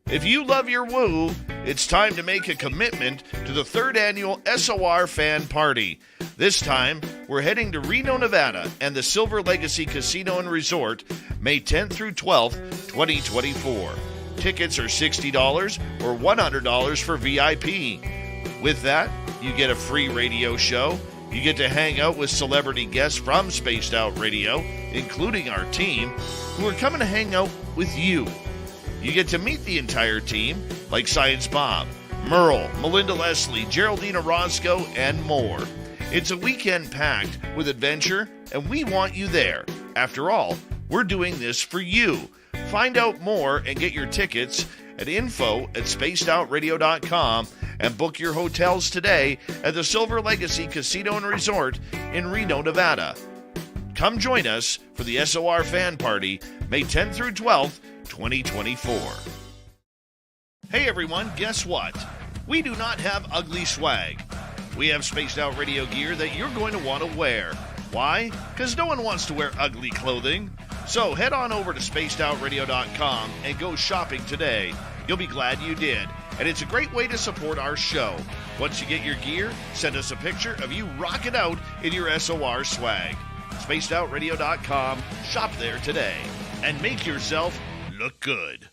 If you love your woo, it's time to make a commitment to the 3rd annual SOR Fan Party. This time, we're heading to Reno, Nevada and the Silver Legacy Casino and Resort, May 10th through 12th, 2024. Tickets are $60 or $100 for VIP. With that, you get a free radio show. You get to hang out with celebrity guests from Spaced Out Radio, including our team, who are coming to hang out with you. You get to meet the entire team, like Science Bob, Merle, Melinda Leslie, Geraldine Orozco, and more. It's a weekend packed with adventure, and we want you there. After all, we're doing this for you. Find out more and get your tickets at info@spacedoutradio.com and book your hotels today at the Silver Legacy Casino and Resort in Reno, Nevada. Come join us for the SOR Fan Party, May 10th through 12th, 2024. Hey everyone, guess what? We do not have ugly swag. We have Spaced Out Radio gear that you're going to want to wear. Why? Because no one wants to wear ugly clothing. So head on over to spacedoutradio.com and go shopping today. You'll be glad you did. And it's a great way to support our show. Once you get your gear, send us a picture of you rocking out in your SOR swag. spacedoutradio.com. Shop there today. And make yourself look good.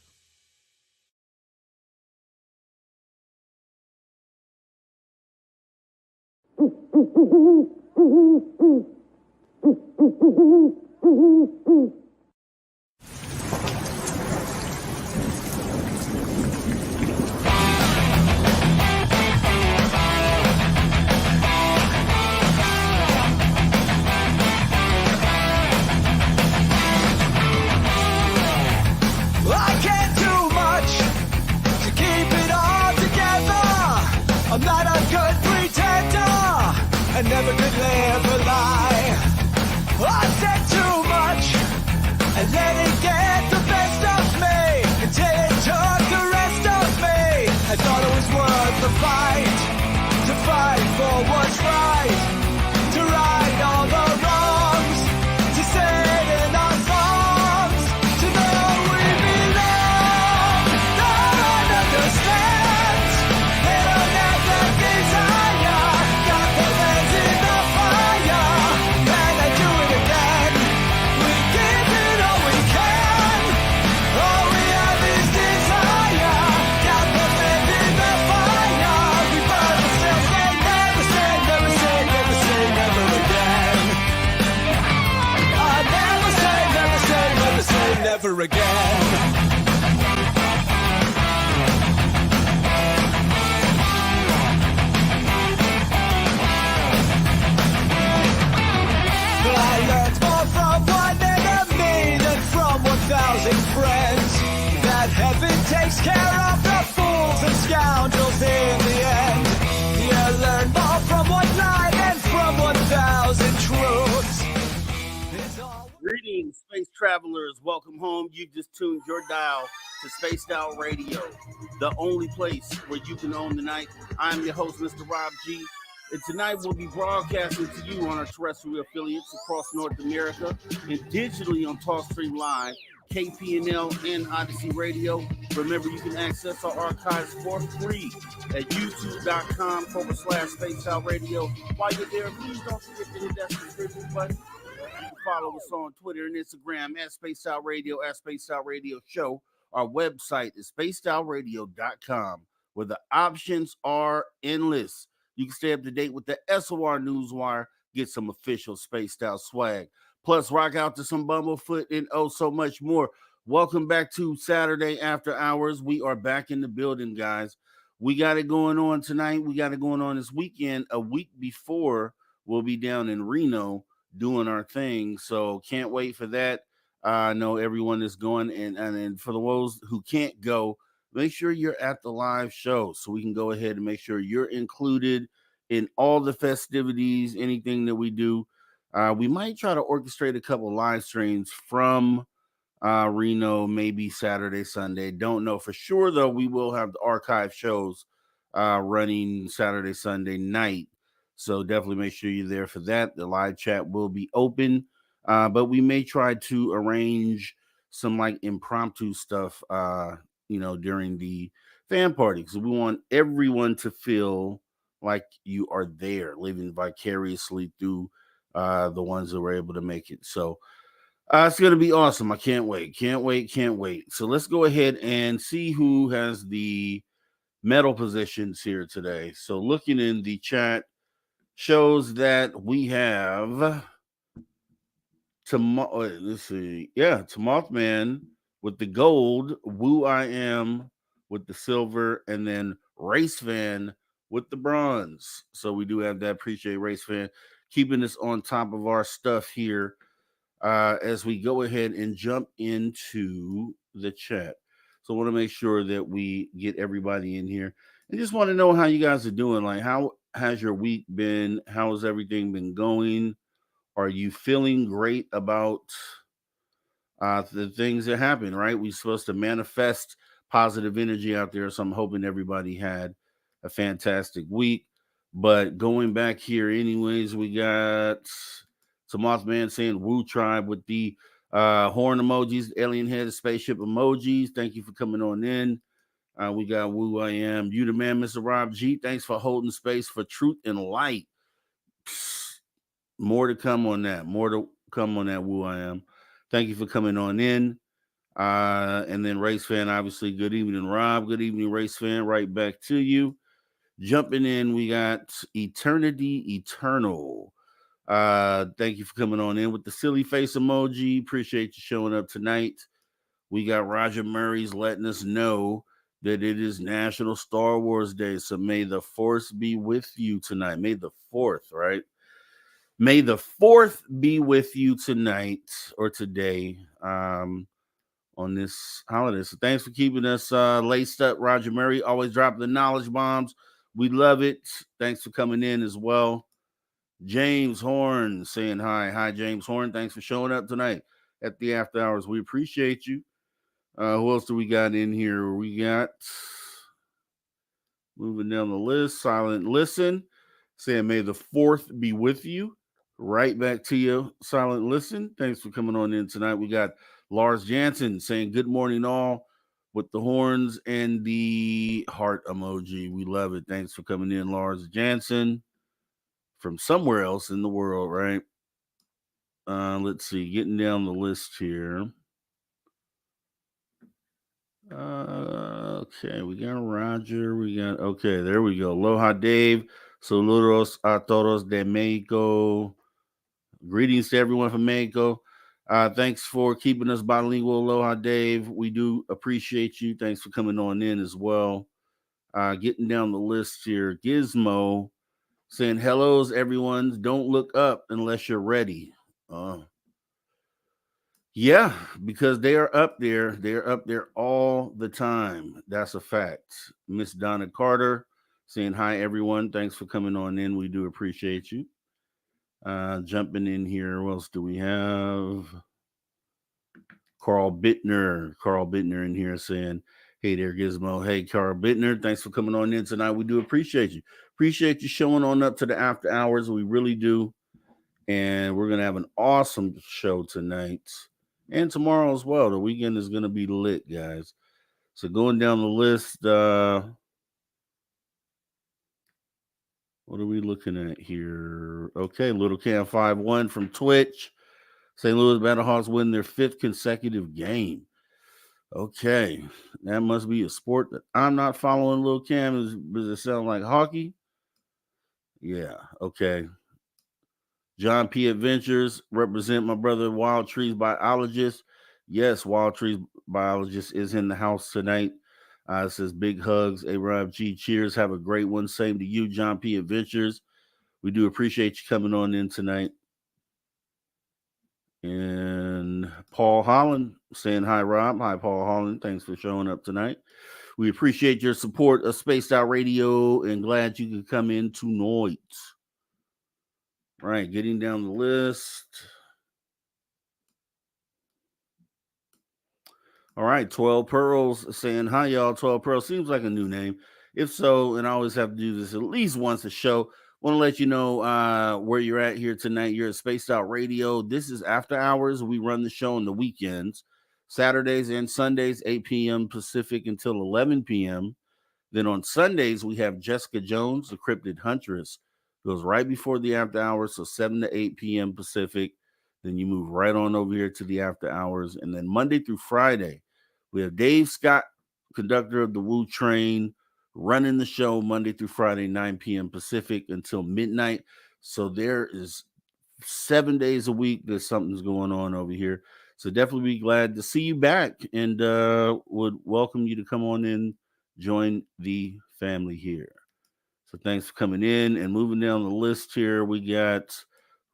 I'm not a good pretender, I never could live a lie. I said too much, and let it get the best of me, until it took the rest of me. I thought it was worth the fight, to fight for what's right, to right all the wrongs, to sing in our songs, to know we belong. No one understands, they don't have that desire, got their hands in the fire, and they do it again. We give it all we can, all we have is desire, got their hands in the fire, we burn ourselves and never say, never say, never say, never again. I never say, never say, never say, never again. I learned more from one enemy than from 1,000 friends. That heaven takes care of the fools and scoundrels in the end. You learn more from one lie than from 1,000 truths. It's all- Greetings, space travelers. Welcome home. You just tuned your dial to Spaced Out Radio, the only place where you can own the night. I'm your host, Mr. Rob G. And tonight we'll be broadcasting to you on our terrestrial affiliates across North America and digitally on TalkStream Live, KPNL, and Odyssey Radio. Remember, you can access our archives for free at youtube.com/Spaced Out Radio. While you're there, please don't forget to hit that subscription button. You can follow us on Twitter and Instagram at Spaced Out Radio, at Spaced Out Radio Show. Our website is spacedoutradio.com, where the options are endless. You can stay up to date with the SOR Newswire, get some official Spaced Out swag, plus rock out to some Bumblefoot and oh so much more. Welcome back to Saturday After Hours. We are back in the building, guys. We got it going on tonight. We got it going on this weekend. A week before, we'll be down in Reno doing our thing, so can't wait for that. I know everyone is going, and for the ones who can't go, make sure you're at the live show so we can go ahead and make sure you're included in all the festivities, anything that we do. We might try to orchestrate a couple live streams from Reno, maybe Saturday, Sunday. Don't know for sure, though. We will have the archive shows running Saturday, Sunday night. So definitely make sure you're there for that. The live chat will be open, but we may try to arrange some like impromptu stuff, during the fan party, because we want everyone to feel like you are there, living vicariously through the ones that were able to make it. So it's going to be awesome. I can't wait. Can't wait. So let's go ahead and see who has the medal positions here today. So looking in the chat shows that we have let's see. Yeah, to Mothman with the gold, Woo I Am with the silver, and then Race Fan with the bronze. So we do have that. Appreciate Race Fan keeping us on top of our stuff here as we go ahead and jump into the chat. So I want to make sure that we get everybody in here. And just want to know how you guys are doing. Like, how has your week been? How has everything been going? Are you feeling great about the things that happen, right? We're supposed to manifest positive energy out there. So I'm hoping everybody had a fantastic week. But going back here, anyways, we got some Mothman saying Woo Tribe with the horn emojis, alien head, spaceship emojis. Thank you for coming on in. We got Woo I Am. You the man, Mr. Rob G. Thanks for holding space for truth and light. More to come on that. More to come on that, Woo I Am. Thank you for coming on in. And then Race Fan, obviously, good evening, Rob. Good evening, Race Fan. Right back to you. Jumping in, we got Eternity Eternal. Thank you for coming on in with the silly face emoji. Appreciate you showing up tonight. We got Roger Murray's letting us know that it is National Star Wars Day. So may the Force be with you tonight. May the 4th, right? May the 4th be with you tonight or today on this holiday. So thanks for keeping us laced up, Roger Murray. Always dropping the knowledge bombs. We love it. Thanks for coming in as well. James Horn saying hi. Hi, James Horn. Thanks for showing up tonight at the after hours. We appreciate you. Who else do we got in here? We got, moving down the list, Silent Listen saying may the 4th be with you. Right back to you, Silent Listen. Thanks for coming on in tonight. We got Lars Jansen saying good morning all with the horns and the heart emoji. We love it. Thanks for coming in, Lars Jansen, from somewhere else in the world, right? Let's see, getting down the list here. Okay, we got Roger. Okay, there we go. Aloha, Dave. Saludos a todos de Mexico. Greetings to everyone from Mexico. Thanks for keeping us bilingual. Aloha, Dave. We do appreciate you. Thanks for coming on in as well. Getting down the list here. Gizmo saying, hellos, everyone. Don't look up unless you're ready. Yeah, because they are up there. They're up there all the time. That's a fact. Miss Donna Carter saying, hi, everyone. Thanks for coming on in. We do appreciate you. Jumping in here, what else do we have? Carl Bittner in here saying, hey there, Gizmo. Hey, Carl Bittner, thanks for coming on in tonight. We do appreciate you. Appreciate you showing on up to the after hours. We really do. And we're going to have an awesome show tonight and tomorrow as well. The weekend is going to be lit, guys. So going down the list, what are we looking at here? Okay, Little Cam 5-1 from Twitch. St. Louis Battlehawks win their 5th consecutive game. Okay, that must be a sport that I'm not following, Little Cam. Does it sound like hockey? Yeah, okay. John P. Adventures represent my brother, Wild Trees Biologist. Yes, Wild Trees Biologist is in the house tonight. It says big hugs, A-Rob G. Cheers. Have a great one. Same to you, John P. Adventures. We do appreciate you coming on in tonight. And Paul Holland saying hi, Rob. Hi, Paul Holland. Thanks for showing up tonight. We appreciate your support of Spaced Out Radio and glad you could come in tonight. Right, getting down the list. All right, 12 Pearls saying hi, y'all. 12 Pearls seems like a new name. If so, and I always have to do this at least once a show, want to let you know where you're at here tonight. You're at Spaced Out Radio. This is after hours. We run the show on the weekends. Saturdays and Sundays, 8 p.m. Pacific until 11 p.m. Then on Sundays, we have Jessica Jones, the Cryptid Huntress. Goes right before the after hours, so 7 to 8 p.m. Pacific. Then you move right on over here to the after hours. And then Monday through Friday, we have Dave Scott, conductor of the Woo Train, running the show Monday through Friday, 9 p.m. Pacific until midnight. So there is 7 days a week there's something's going on over here. So definitely be glad to see you back, and would welcome you to come on in, join the family here. So thanks for coming in. And moving down the list here, we got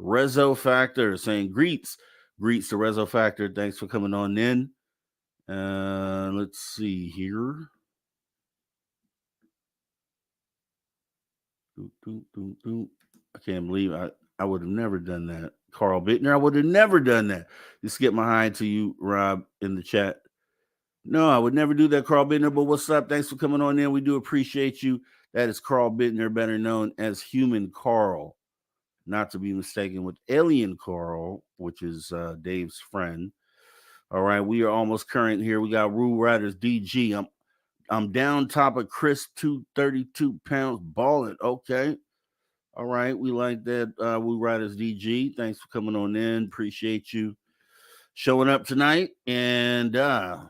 Rezo Factor saying greets to Rezo Factor. Thanks for coming on in. Let's see here. I can't believe I would have never done that. Carl Bittner, I would have never done that. Just get my hi to you, Rob, in the chat. No, I would never do that, Carl Bittner. But what's up? Thanks for coming on in. We do appreciate you. That is Carl Bittner, better known as Human Carl, not to be mistaken with Alien Carl, which is Dave's friend. All right, we are almost current here. We got Rule Riders DG. I'm down top of Chris, 232 pounds, balling. Okay. All right, we like that. Rule Riders DG. Thanks for coming on in. Appreciate you showing up tonight. And I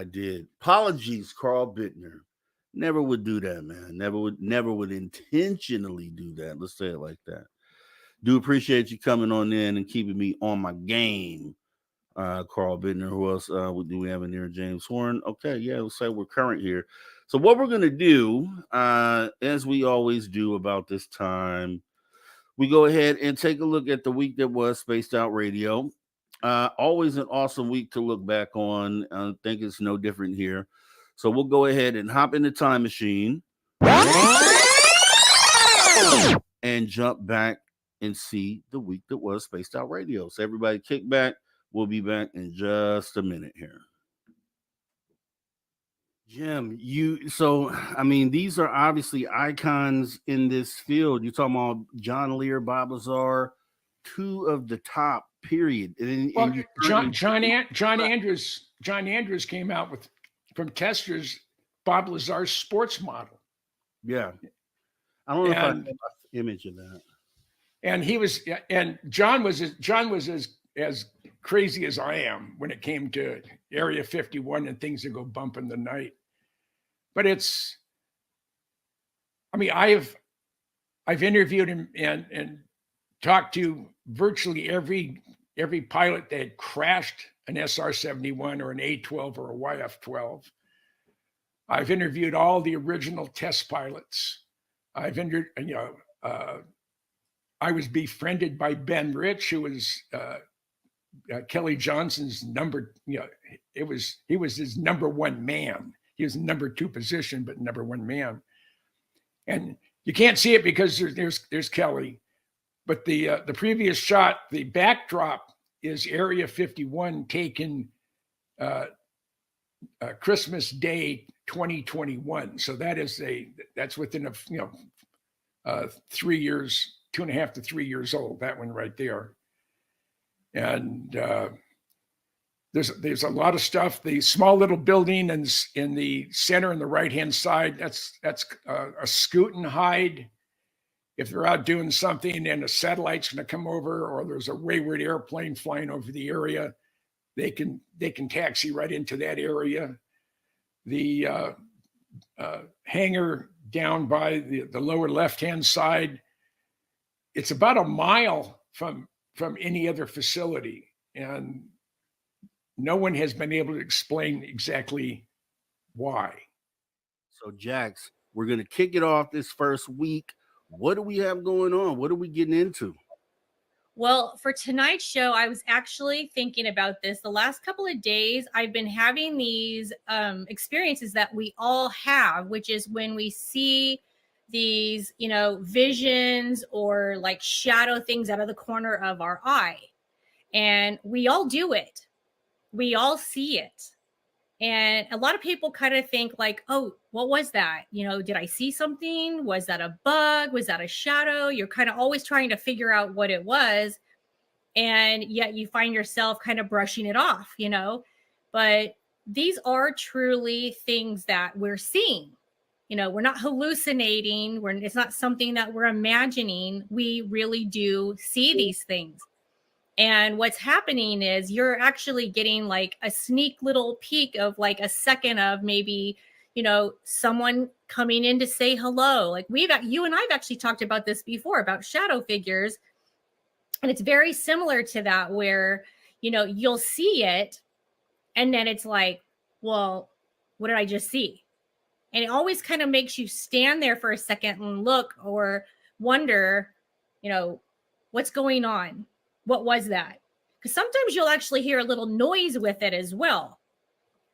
did. Apologies, Carl Bittner. Never would do that, man. Never would intentionally do that. Let's say it like that. Do appreciate you coming on in and keeping me on my game. Carl Bittner. Who else do we have in there? James Horn. Okay, yeah, let's say we're current here. So what we're gonna do, as we always do about this time, we go ahead and take a look at the week that was Spaced Out Radio. Always an awesome week to look back on. I think it's no different here. So we'll go ahead and hop in the time machine and jump back and see the week that was Spaced Out Radio. So everybody kick back. We'll be back in just a minute here. Jim, these are obviously icons in this field. You're talking about John Lear, Bob Lazar, two of the top, period. John Andrews came out with, from Testers, Bob Lazar's sports model. Yeah. I don't know if I have an image of that. And John was as crazy as I am when it came to Area 51 and things that go bump in the night. But I've interviewed him and talked to virtually every pilot that had crashed an SR-71 or an A-12 or a YF-12. I've interviewed all the original test pilots. I was befriended by Ben Rich, who was Kelly Johnson's number. He was his number one man. He was number two position, but number one man. And you can't see it because there's Kelly. But the previous shot, the backdrop is Area 51 taken Christmas Day 2021. So that's within 3 years, 2.5 to 3 years old. That one right there. And there's a lot of stuff. The small little building in the center on the right hand side, that's a scoot and hide. If they're out doing something and a satellite's going to come over, or there's a wayward airplane flying over the area, they can taxi right into that area. The hangar down by the lower left-hand side, it's about a mile from any other facility, and no one has been able to explain exactly why. So, Jax, we're going to kick it off this first week. What do we have going on? What are we getting into? Well, for tonight's show, I was actually thinking about this. The last couple of days, I've been having these experiences that we all have, which is when we see these, visions or like shadow things out of the corner of our eye. And we all do it. We all see it. And a lot of people kind of think like, oh, what was that? Did I see something? Was that a bug? Was that a shadow? You're kind of always trying to figure out what it was. and yet you find yourself kind of brushing it off, but these are truly things that we're seeing. We're not hallucinating. It's not something that we're imagining. We really do see these things. And what's happening is you're actually getting like a sneak little peek of like a second of maybe, someone coming in to say hello. Like you and I've actually talked about this before about shadow figures. And it's very similar to that where, you'll see it and then it's like, well, what did I just see? And it always kind of makes you stand there for a second and look or wonder, what's going on? What was that? Because sometimes you'll actually hear a little noise with it as well.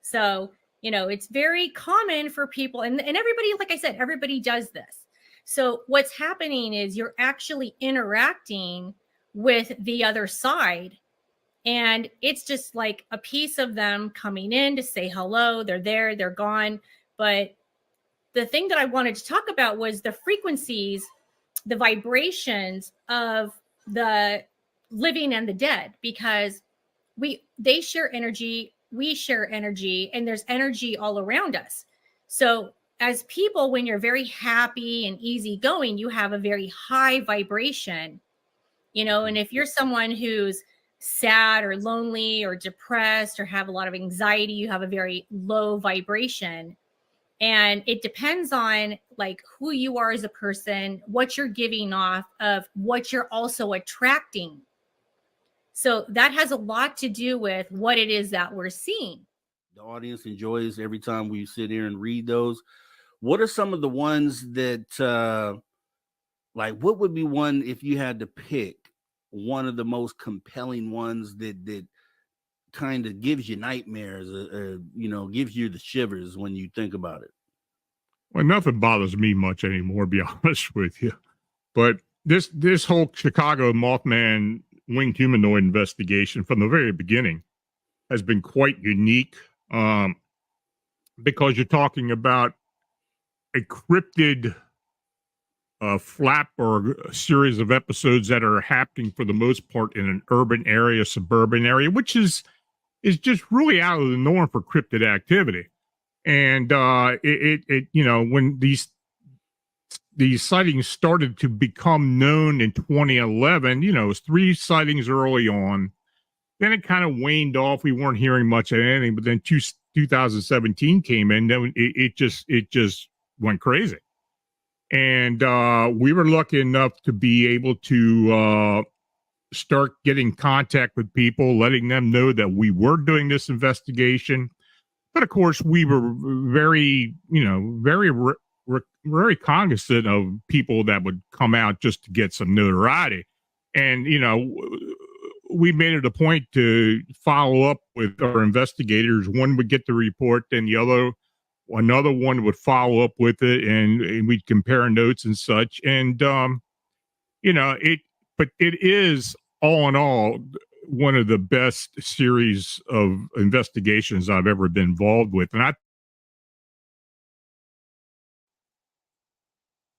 So, it's very common for people. And everybody, like I said, everybody does this. So what's happening is you're actually interacting with the other side. And it's just like a piece of them coming in to say hello. They're there, they're gone. But the thing that I wanted to talk about was the frequencies, the vibrations of the living and the dead, because they share energy, we share energy, and there's energy all around us. So as people, when you're very happy and easygoing, you have a very high vibration, and if you're someone who's sad or lonely or depressed or have a lot of anxiety, you have a very low vibration. And it depends on like who you are as a person, what you're giving off, of what you're also attracting. So that has a lot to do with what it is that we're seeing. The audience enjoys every time we sit here and read those. What are some of the ones that, what would be one if you had to pick one of the most compelling ones that kind of gives you nightmares, gives you the shivers when you think about it? Well, nothing bothers me much anymore, to be honest with you. But this whole Chicago Mothman winged humanoid investigation from the very beginning has been quite unique, because you're talking about a cryptid flap or a series of episodes that are happening for the most part in an urban area, suburban area, which is just really out of the norm for cryptid activity. And when these sightings started to become known in 2011, it was 3 sightings early on. Then it kind of waned off. We weren't hearing much of anything. But then 2017 came in. Then it just went crazy. And we were lucky enough to be able to start getting contact with people, letting them know that we were doing this investigation. But of course, we were very, very cognizant of people that would come out just to get some notoriety. And, we made it a point to follow up with our investigators. One would get the report, then another one would follow up with it, and we'd compare notes and such. And, but it is all in all one of the best series of investigations I've ever been involved with. And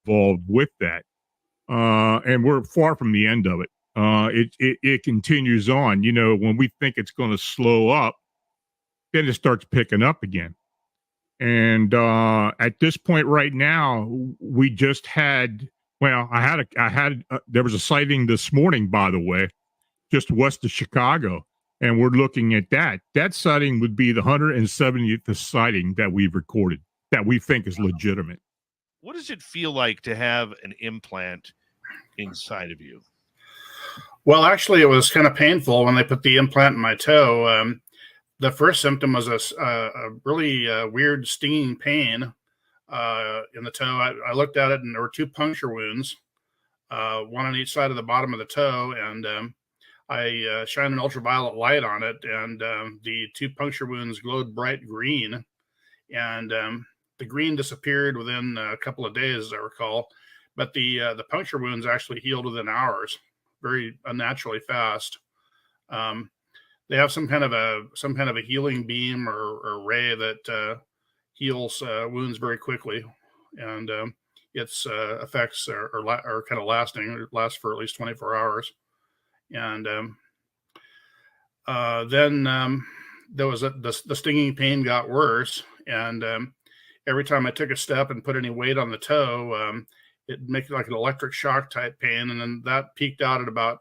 involved with that. And we're far from the end of it. It continues on. When we think it's going to slow up, then it starts picking up again. And at this point right now, we just had, there was a sighting this morning, by the way, just west of Chicago. And we're looking at that. That sighting would be the 170th sighting that we've recorded that we think is legitimate. What does it feel like to have an implant inside of you? Well, actually, it was kind of painful when they put the implant in my toe. The first symptom was a really weird stinging pain in the toe. I looked at it, and there were 2 puncture wounds, one on each side of the bottom of the toe. And I shined an ultraviolet light on it, and the 2 puncture wounds glowed bright green. And the green disappeared within a couple of days, as I recall. But the puncture wounds actually healed within hours, very unnaturally fast. They have some kind of a healing beam or ray that heals wounds very quickly, and its effects are kind of lasting. It lasts for at least 24 hours, and Then there was the stinging pain got worse, and every time I took a step and put any weight on the toe, it'd make like an electric shock type pain, and then that peaked out at about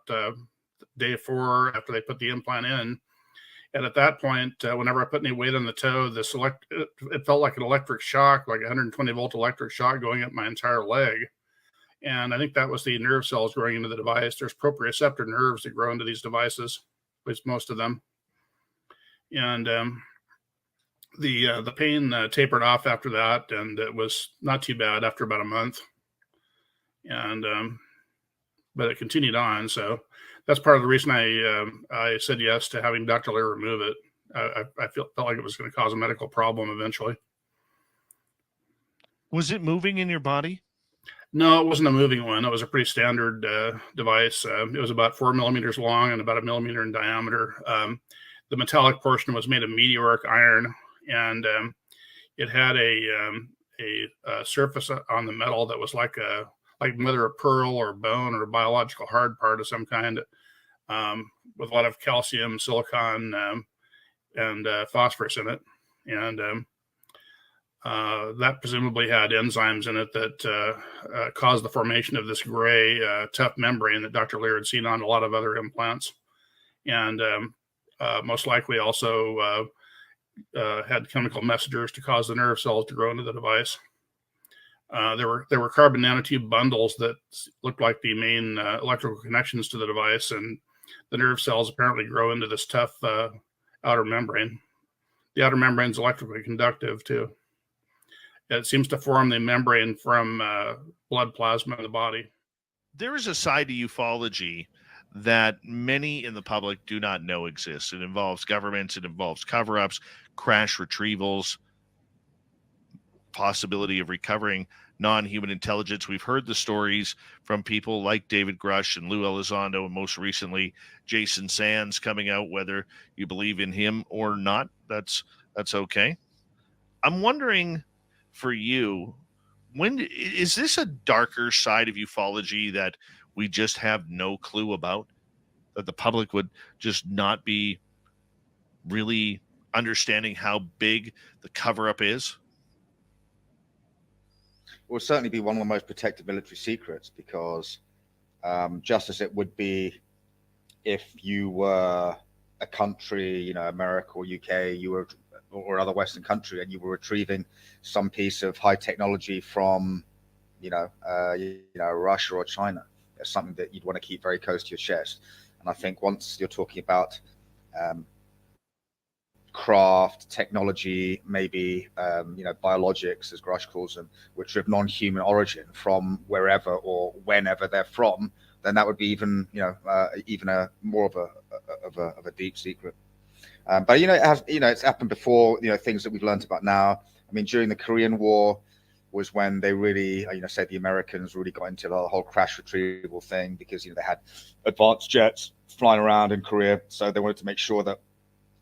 day 4 after they put the implant in. And at that point, whenever I put any weight on the toe, it felt like an electric shock, like 120 volt electric shock going up my entire leg. And I think that was the nerve cells growing into the device. There's proprioceptor nerves that grow into these devices, at least most of them. And the pain tapered off after that, and it was not too bad after about a month. And but it continued on. So that's part of the reason I said yes to having Dr. Lear remove it. I felt like it was going to cause a medical problem eventually. Was it moving in your body? No, it wasn't a moving one. It was a pretty standard device. It was about 4 millimeters long and about 1 millimeter in diameter. The metallic portion was made of meteoric iron, and it had a surface on the metal that was like whether a pearl or bone or a biological hard part of some kind, with a lot of calcium, silicon, and phosphorus in it. And that presumably had enzymes in it that caused the formation of this gray, tough membrane that Dr. Lear had seen on a lot of other implants. And most likely also had chemical messengers to cause the nerve cells to grow into the device. There were carbon nanotube bundles that looked like the main electrical connections to the device, and the nerve cells apparently grow into this tough outer membrane. The outer membrane is electrically conductive too. It seems to form the membrane from blood plasma in the body. There is a side to ufology that many in the public do not know exists. It involves governments, it involves cover-ups, crash retrievals, possibility of recovering non-human intelligence. We've heard the stories from people like David Grush and Lou Elizondo, and most recently Jason Sands coming out. Whether you believe in him or not, that's okay. I'm wondering, for you, when is this a darker side of ufology that we just have no clue about, that the public would just not be really understanding how big the cover-up is? It will certainly be one of the most protected military secrets, because just as it would be if you were a country, America or UK, or another Western country, and you were retrieving some piece of high technology from, Russia or China. It's something that you'd want to keep very close to your chest. And I think once you're talking about craft, technology, maybe biologics, as Grush calls them, which are of non-human origin from wherever or whenever they're from, then that would be even a more of a deep secret. But it's happened before. Things that we've learned about now. I mean, during the Korean War was when they really, say the Americans really got into the whole crash retrieval thing, because they had advanced jets flying around in Korea, so they wanted to make sure that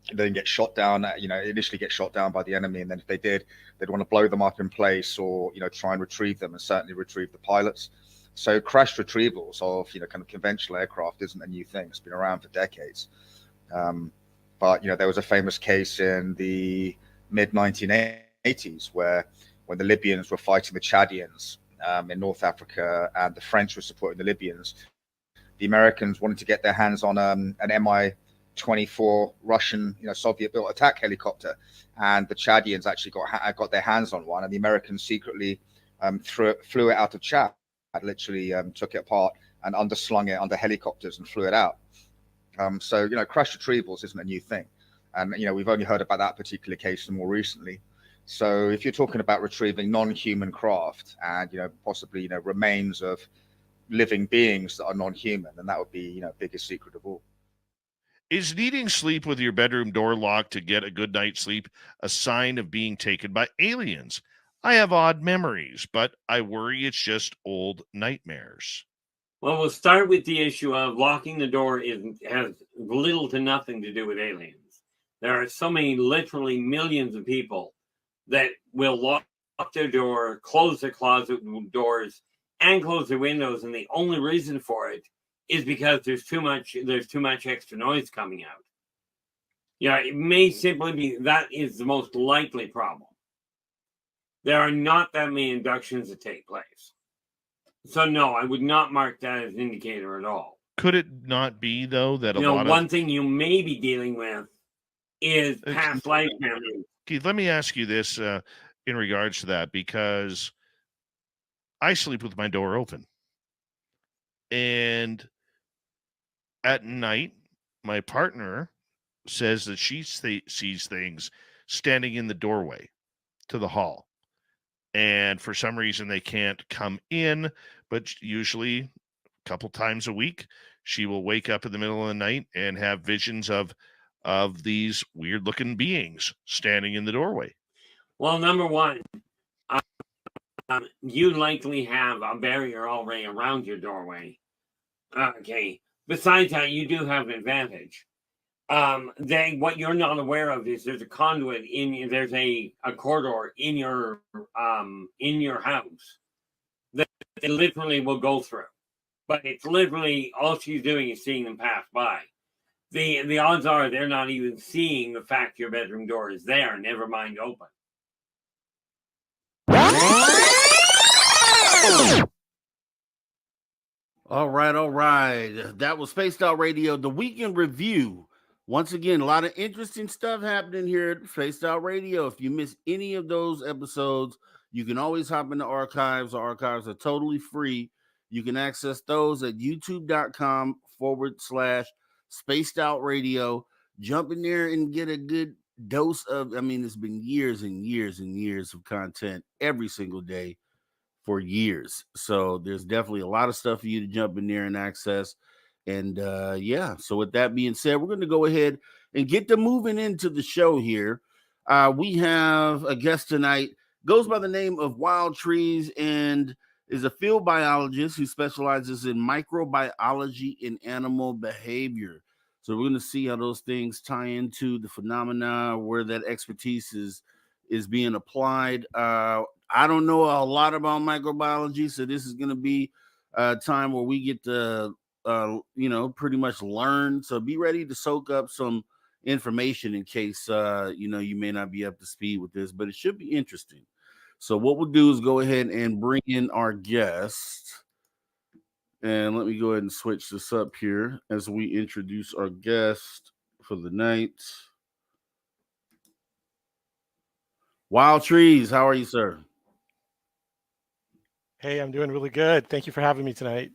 they didn't get shot down. Initially get shot down by the enemy, and then if they did, they'd want to blow them up in place, or try and retrieve them, and certainly retrieve the pilots. So crash retrievals of kind of conventional aircraft isn't a new thing. It's been around for decades. But there was a famous case in the mid 1980s when the Libyans were fighting the Chadians in North Africa, and the French were supporting the Libyans. The Americans wanted to get their hands on an Mi-24 Russian, Soviet-built attack helicopter, and the Chadians actually got their hands on one, and the Americans secretly flew it out of Chad, literally took it apart and underslung it under helicopters and flew it out. So crash retrievals isn't a new thing, and we've only heard about that particular case more recently. So if you're talking about retrieving non-human craft and possibly remains of living beings that are non-human, then that would be biggest secret of all. Is needing sleep with your bedroom door locked to get a good night's sleep a sign of being taken by aliens? I have odd memories, but I worry it's just old nightmares. Well, we'll start with the issue of locking the door has little to nothing to do with aliens. There are so many, literally millions of people that will lock their door, close their closet doors, and close their windows, and the only reason for it is because there's too much extra noise coming out. Yeah, it may simply be that is the most likely problem. There are not that many inductions that take place. So no, I would not mark that as an indicator at all. Could it not be, though, that One thing you may be dealing with is past life memories. Keith, let me ask you this in regards to that, because I sleep with my door open. And at night, my partner says that she sees things standing in the doorway to the hall. And for some reason, they can't come in, but usually a couple times a week, she will wake up in the middle of the night and have visions of these weird looking beings standing in the doorway. Well, number one, you likely have a barrier already around your doorway. Okay. Besides that, you do have an advantage. What you're not aware of is there's a conduit there's a corridor in your house that it literally will go through. But it's literally all she's doing is seeing them pass by. The odds are they're not even seeing the fact your bedroom door is there, never mind open. All right. That was Spaced Out Radio, the weekend review. Once again, a lot of interesting stuff happening here at Spaced Out Radio. If you miss any of those episodes, you can always hop in the archives. The archives are totally free. You can access those at youtube.com/Spaced Out Radio. Jump in there and get a good dose of, it's been years and years and years of content every single day for years. So there's definitely a lot of stuff for you to jump in there and access. And so with that being said, we're going to go ahead and get to moving into the show here. We have a guest tonight, goes by the name of Wild Trees, and is a field biologist who specializes in microbiology and animal behavior. So we're going to see how those things tie into the phenomena, where that expertise is being applied. I don't know a lot about microbiology, so this is going to be a time where we get to, pretty much learn. So be ready to soak up some information in case, you may not be up to speed with this, but it should be interesting. So what we'll do is go ahead and bring in our guest. And let me go ahead and switch this up here as we introduce our guest for the night. Wild Trees, how are you, sir? Hey, I'm doing really good. Thank you for having me tonight.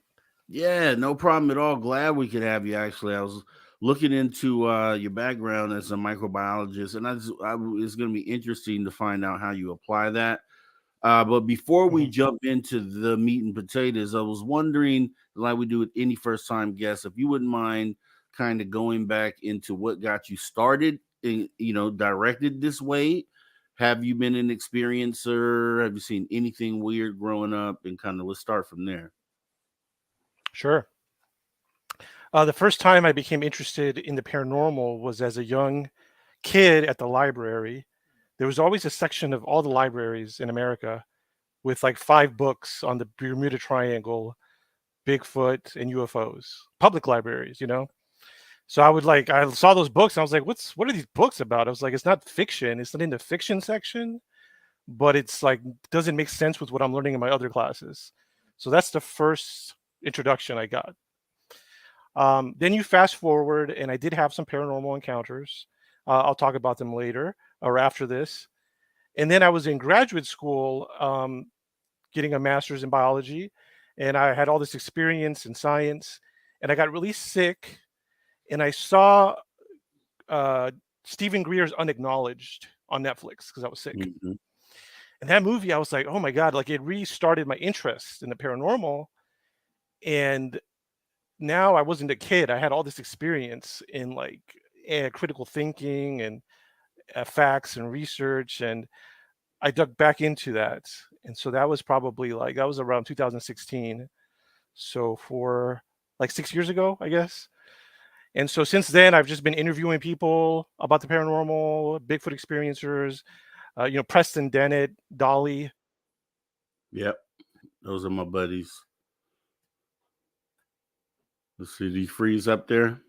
Yeah, no problem at all. Glad we could have you. Actually, I was looking into your background as a microbiologist, and it's going to be interesting to find out how you apply that. But before we jump into the meat and potatoes, I was wondering, like we do with any first-time guest, if you wouldn't mind kind of going back into what got you started, directed this way. Have you been an experiencer? Have you seen anything weird growing up? And kind of let's start from there. Sure. The first time I became interested in the paranormal was as a young kid at the library. There was always a section of all the libraries in America with like 5 books on the Bermuda Triangle, Bigfoot, and UFOs. Public libraries, So I saw those books and I was like, what are these books about? I was like, it's not fiction. It's not in the fiction section, but it's like, doesn't make sense with what I'm learning in my other classes. So that's the first introduction I got. Then you fast forward, and I did have some paranormal encounters. I'll talk about them later or after this. And then I was in graduate school getting a master's in biology, and I had all this experience in science, and I got really sick, and I saw Stephen Greer's Unacknowledged on Netflix because I was sick. Mm-hmm. And that movie, I was like, oh my God, like it restarted my interest in the paranormal. And now I wasn't a kid. I had all this experience in like critical thinking and facts and research. And I dug back into that. And so that was that was around 2016. So for like 6 years ago, I guess. And so since then, I've just been interviewing people about the paranormal, Bigfoot experiencers, Preston Dennett, Dolly. Yep. Those are my buddies. Let's see, do you freeze up there?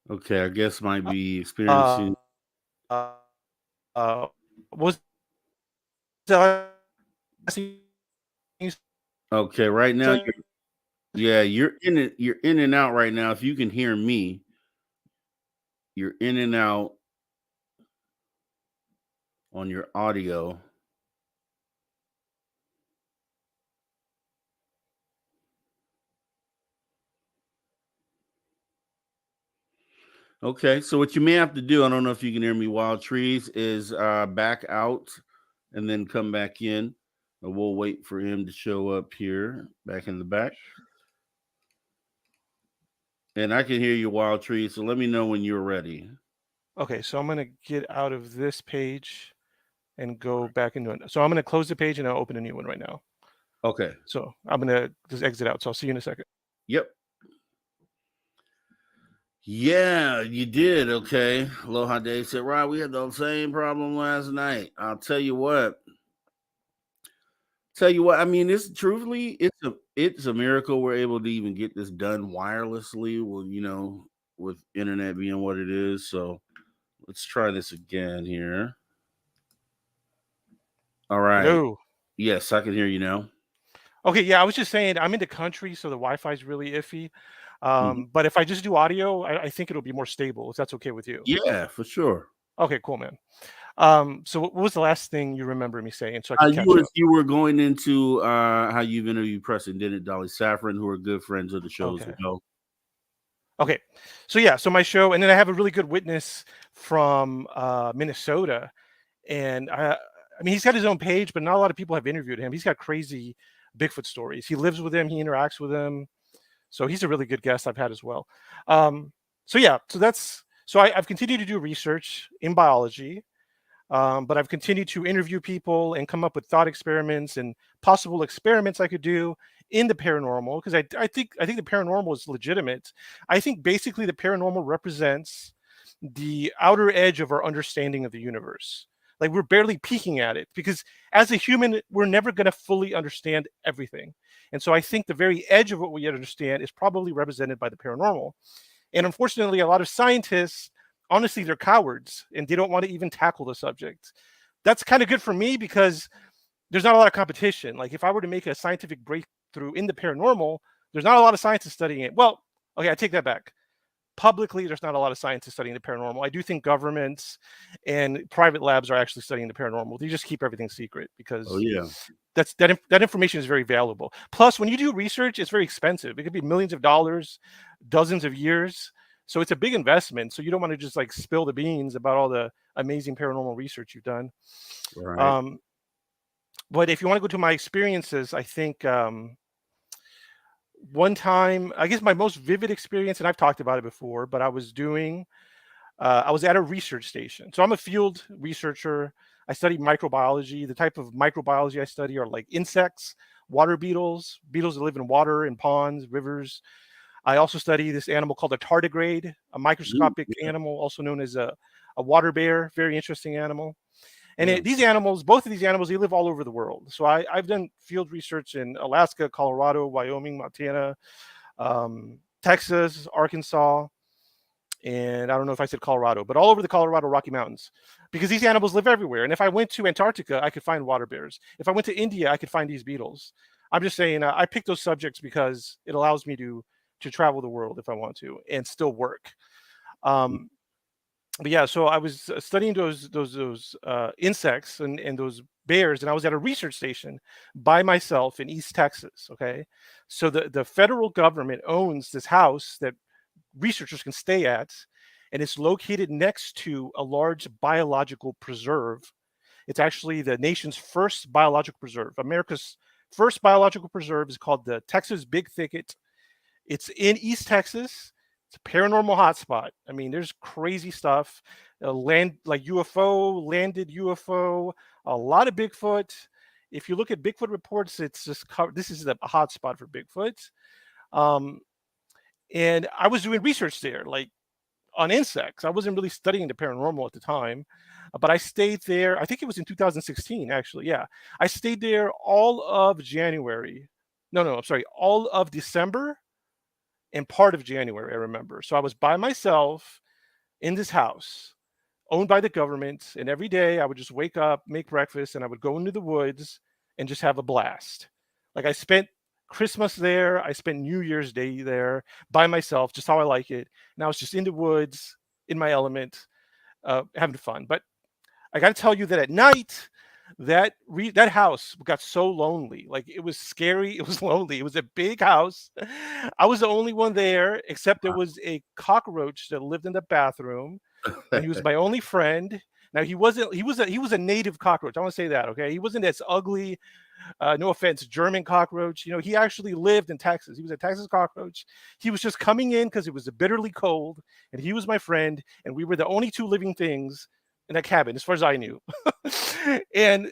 Okay, I guess might be Uh, experiencing. uh, was the last thing you Okay, right now, said? you're in it. You're in and out right now. If you can hear me, you're in and out on your audio. Okay, so what you may have to do, I don't know if you can hear me, Wild Trees, is back out and then come back in. And we'll wait for him to show up here, back in the back. And I can hear you, Wild Trees. So let me know when you're ready. Okay, so I'm gonna get out of this page and go back into it. So I'm gonna close the page and I'll open a new one right now. Okay. So I'm gonna just exit out. So I'll see you in a second. Yep. Yeah, you did. Okay. Aloha Dave said, right, we had the same problem last night. I'll tell you what. I mean, it's truthfully, it's a miracle we're able to even get this done wirelessly. Well, with internet being what it is. So let's try this again here. All right. Hello. Yes, I can hear you now. Okay, yeah, I was just saying I'm in the country, so the Wi-Fi is really iffy. Mhm. But if I just do audio, I think it'll be more stable, if that's okay with you. Yeah, for sure. Okay, cool, man. So what was the last thing you remember me saying so I can catch up? You were going into how you've interviewed Preston Dennett, Dolly Saffron, who are good friends of the shows Okay. ago. Okay. So yeah, so my show, and then I have a really good witness from Minnesota. And I mean, he's got his own page, but not a lot of people have interviewed him. He's got crazy Bigfoot stories. He lives with him, he interacts with him. So he's a really good guest I've had as well. So yeah, so I've continued to do research in biology, but I've continued to interview people and come up with thought experiments and possible experiments I could do in the paranormal, because I think the paranormal is legitimate. I think basically the paranormal represents the outer edge of our understanding of the universe. Like, we're barely peeking at it, because as a human, we're never going to fully understand everything. And so I think the very edge of what we understand is probably represented by the paranormal. And unfortunately, a lot of scientists, honestly, they're cowards and they don't want to even tackle the subject. That's kind of good for me, because there's not a lot of competition. Like, if I were to make a scientific breakthrough in the paranormal, there's not a lot of scientists studying it. Well, okay, I take that back. Publicly, there's not a lot of scientists studying the paranormal. I do think governments and private labs are actually studying the paranormal. They just keep everything secret, because that information is very valuable. Plus, when you do research, it's very expensive. It could be millions of dollars, dozens of years. So it's a big investment. So you don't want to just like spill the beans about all the amazing paranormal research you've done. Right. But if you want to go to my experiences, I think one time, I guess my most vivid experience, and I've talked about it before, but I was at a research station. So I'm a field researcher. I study microbiology. The type of microbiology I study are like insects, water beetles that live in water, in ponds, rivers. I also study this animal called a tardigrade, a microscopic animal, also known as a water bear. Very interesting animal. And both of these animals, they live all over the world. So I've done field research in Alaska, Colorado, Wyoming, Montana, Texas, Arkansas, and I don't know if I said Colorado, but all over the Colorado Rocky Mountains, because these animals live everywhere. And if I went to Antarctica, I could find water bears. If I went to India, I could find these beetles. I'm just saying, I picked those subjects because it allows me to travel the world if I want to and still work. But yeah, so I was studying those insects and those bears, and I was at a research station by myself in East Texas. Okay, so the federal government owns this house that researchers can stay at, and it's located next to a large biological preserve. It's actually the nation's first biological preserve. America's first biological preserve is called the Texas Big Thicket. It's in East Texas. It's a paranormal hotspot. I mean, there's crazy stuff. Landed UFO, a lot of Bigfoot. If you look at Bigfoot reports, it's just this is a hotspot for Bigfoot. And I was doing research there, like on insects. I wasn't really studying the paranormal at the time, but I stayed there. I think it was in 2016, actually. Yeah, I stayed there all of January. No, I'm sorry, all of December and part of January, I remember. So I was by myself in this house owned by the government. And every day I would just wake up, make breakfast, and I would go into the woods and just have a blast. Like, I spent Christmas there. I spent New Year's Day there by myself, just how I like it. And I was just in the woods, in my element, having fun. But I got to tell you that at night, that house got so lonely. Like, it was scary. It was lonely. It was a big house. I was the only one there, except there was a cockroach that lived in the bathroom, and he was my only friend. Now, he was a native cockroach. I want to say that, okay? He wasn't as ugly, no offense, German cockroach. You know, he actually lived in Texas. He was a Texas cockroach. He was just coming in because it was bitterly cold, and he was my friend, and we were the only two living things in that cabin, as far as I knew. And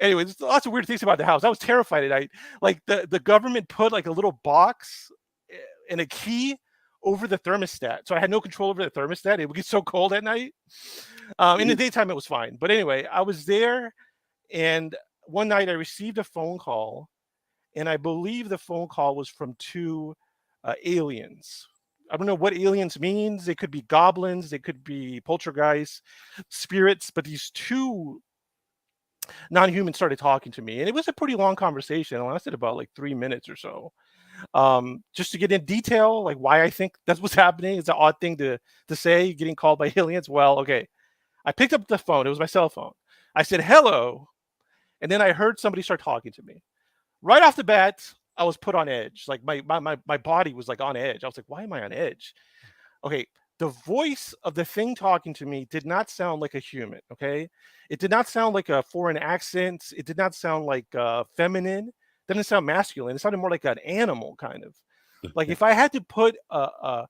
anyway, there's lots of weird things about the house. I was terrified at night. Like, the government put like a little box and a key over the thermostat, so I had no control over the thermostat. It would get so cold at night. In the daytime, it was fine. But anyway, I was there, and one night I received a phone call, and I believe the phone call was from two aliens. I don't know what aliens means. They could be goblins, they could be poltergeists, spirits, but these two non-humans started talking to me, and it was a pretty long conversation. It lasted about like 3 minutes or so. Just to get in detail, like why I think that's what's happening. It's an odd thing to say, getting called by aliens. Well, okay. I picked up the phone. It was my cell phone. I said, hello. And then I heard somebody start talking to me. Right off the bat, I was put on edge. Like my body was like on edge. I was like, why am I on edge? Okay. The voice of the thing talking to me did not sound like a human. Okay. It did not sound like a foreign accent. It did not sound like feminine. It didn't sound masculine. It sounded more like an animal kind of. Like, if I had to put a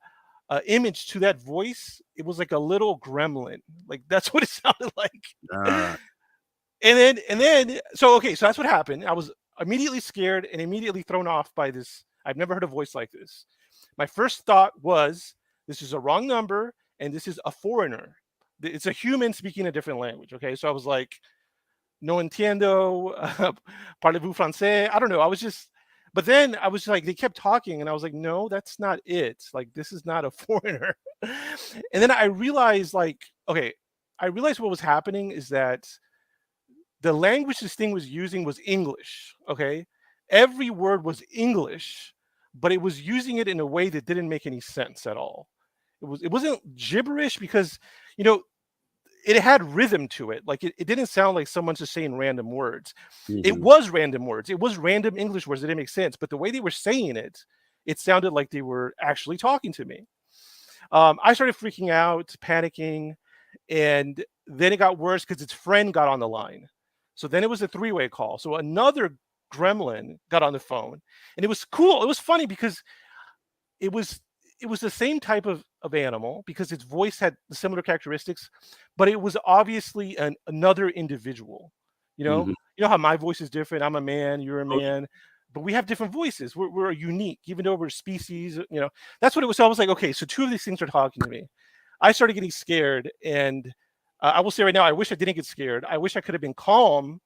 image to that voice, it was like a little gremlin. Like, that's what it sounded like. And then so that's what happened. I was immediately scared and immediately thrown off by this. I've never heard a voice like this. My first thought was, this is a wrong number, and this is a foreigner. It's a human speaking a different language. Okay, so I was like, no entiendo, parlez-vous français? I don't know. But then I was like, they kept talking, and I was like, no, that's not it. Like, this is not a foreigner. And then I realized, what was happening is that the language this thing was using was English. Okay, every word was English, but it was using it in a way that didn't make any sense at all. It wasn't gibberish, because, you know, it had rhythm to it. Like, it didn't sound like someone's just saying random words. Mm-hmm. It was random words. It was random English words that didn't make sense. But the way they were saying it, it sounded like they were actually talking to me. I started freaking out, panicking, and then it got worse because its friend got on the line. So then it was a three-way call. So another gremlin got on the phone, and it was cool. It was funny because it was the same type of animal, because its voice had similar characteristics, but it was obviously another individual. You know, mm-hmm. You know how my voice is different. I'm a man, you're a man, but we have different voices. We're unique, even though we're species. You know, that's what it was. So I was like, okay, so two of these things are talking to me. I started getting scared, and I will say right now, I wish I didn't get scared. I wish I could have been calm.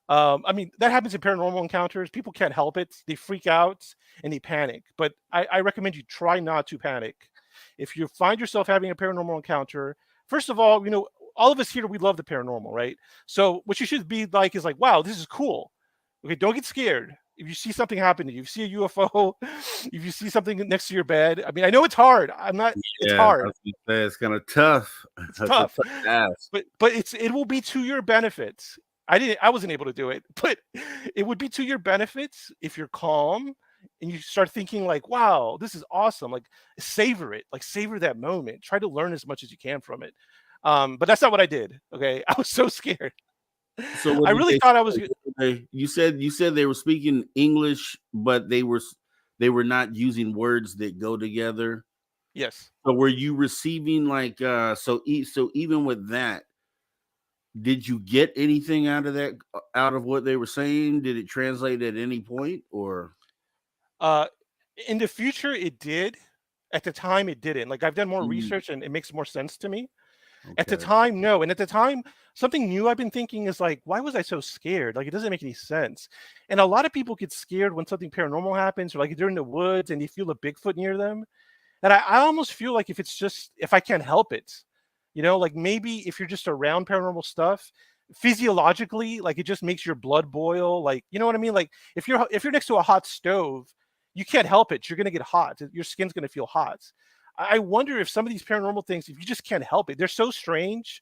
I mean, that happens in paranormal encounters. People can't help it. They freak out and they panic. But I recommend you try not to panic. If you find yourself having a paranormal encounter, first of all, you know, all of us here, we love the paranormal, right? So what you should be like is like, wow, this is cool. Okay, don't get scared. If you see something happen to you, if you see a UFO, if you see something next to your bed, I mean, I know it's hard. It's hard. It's kind of tough. It's tough. But it will be to your benefit. I wasn't able to do it, but it would be to your benefits if you're calm and you start thinking like, wow, this is awesome. Like, savor it, like savor that moment. Try to learn as much as you can from it. But that's not what I did. Okay. I was so scared. So I really thought I was. You said they were speaking English, but they were not using words that go together. Yes. So were you receiving like so even with that, did you get anything out of what they were saying? Did it translate at any point, or? In the future, it did. At the time, it didn't. Like, I've done more research, and it makes more sense to me. Okay. At the time, no. And at the time, something new I've been thinking is like, why was I so scared? Like, it doesn't make any sense. And a lot of people get scared when something paranormal happens, or like they're in the woods and they feel a Bigfoot near them. And I almost feel like if I can't help it, like maybe if you're just around paranormal stuff, physiologically, like it just makes your blood boil. Like, you know what I mean? Like if you're next to a hot stove, you can't help it. You're going to get hot. Your skin's going to feel hot. I wonder if some of these paranormal things, if you just can't help it, they're so strange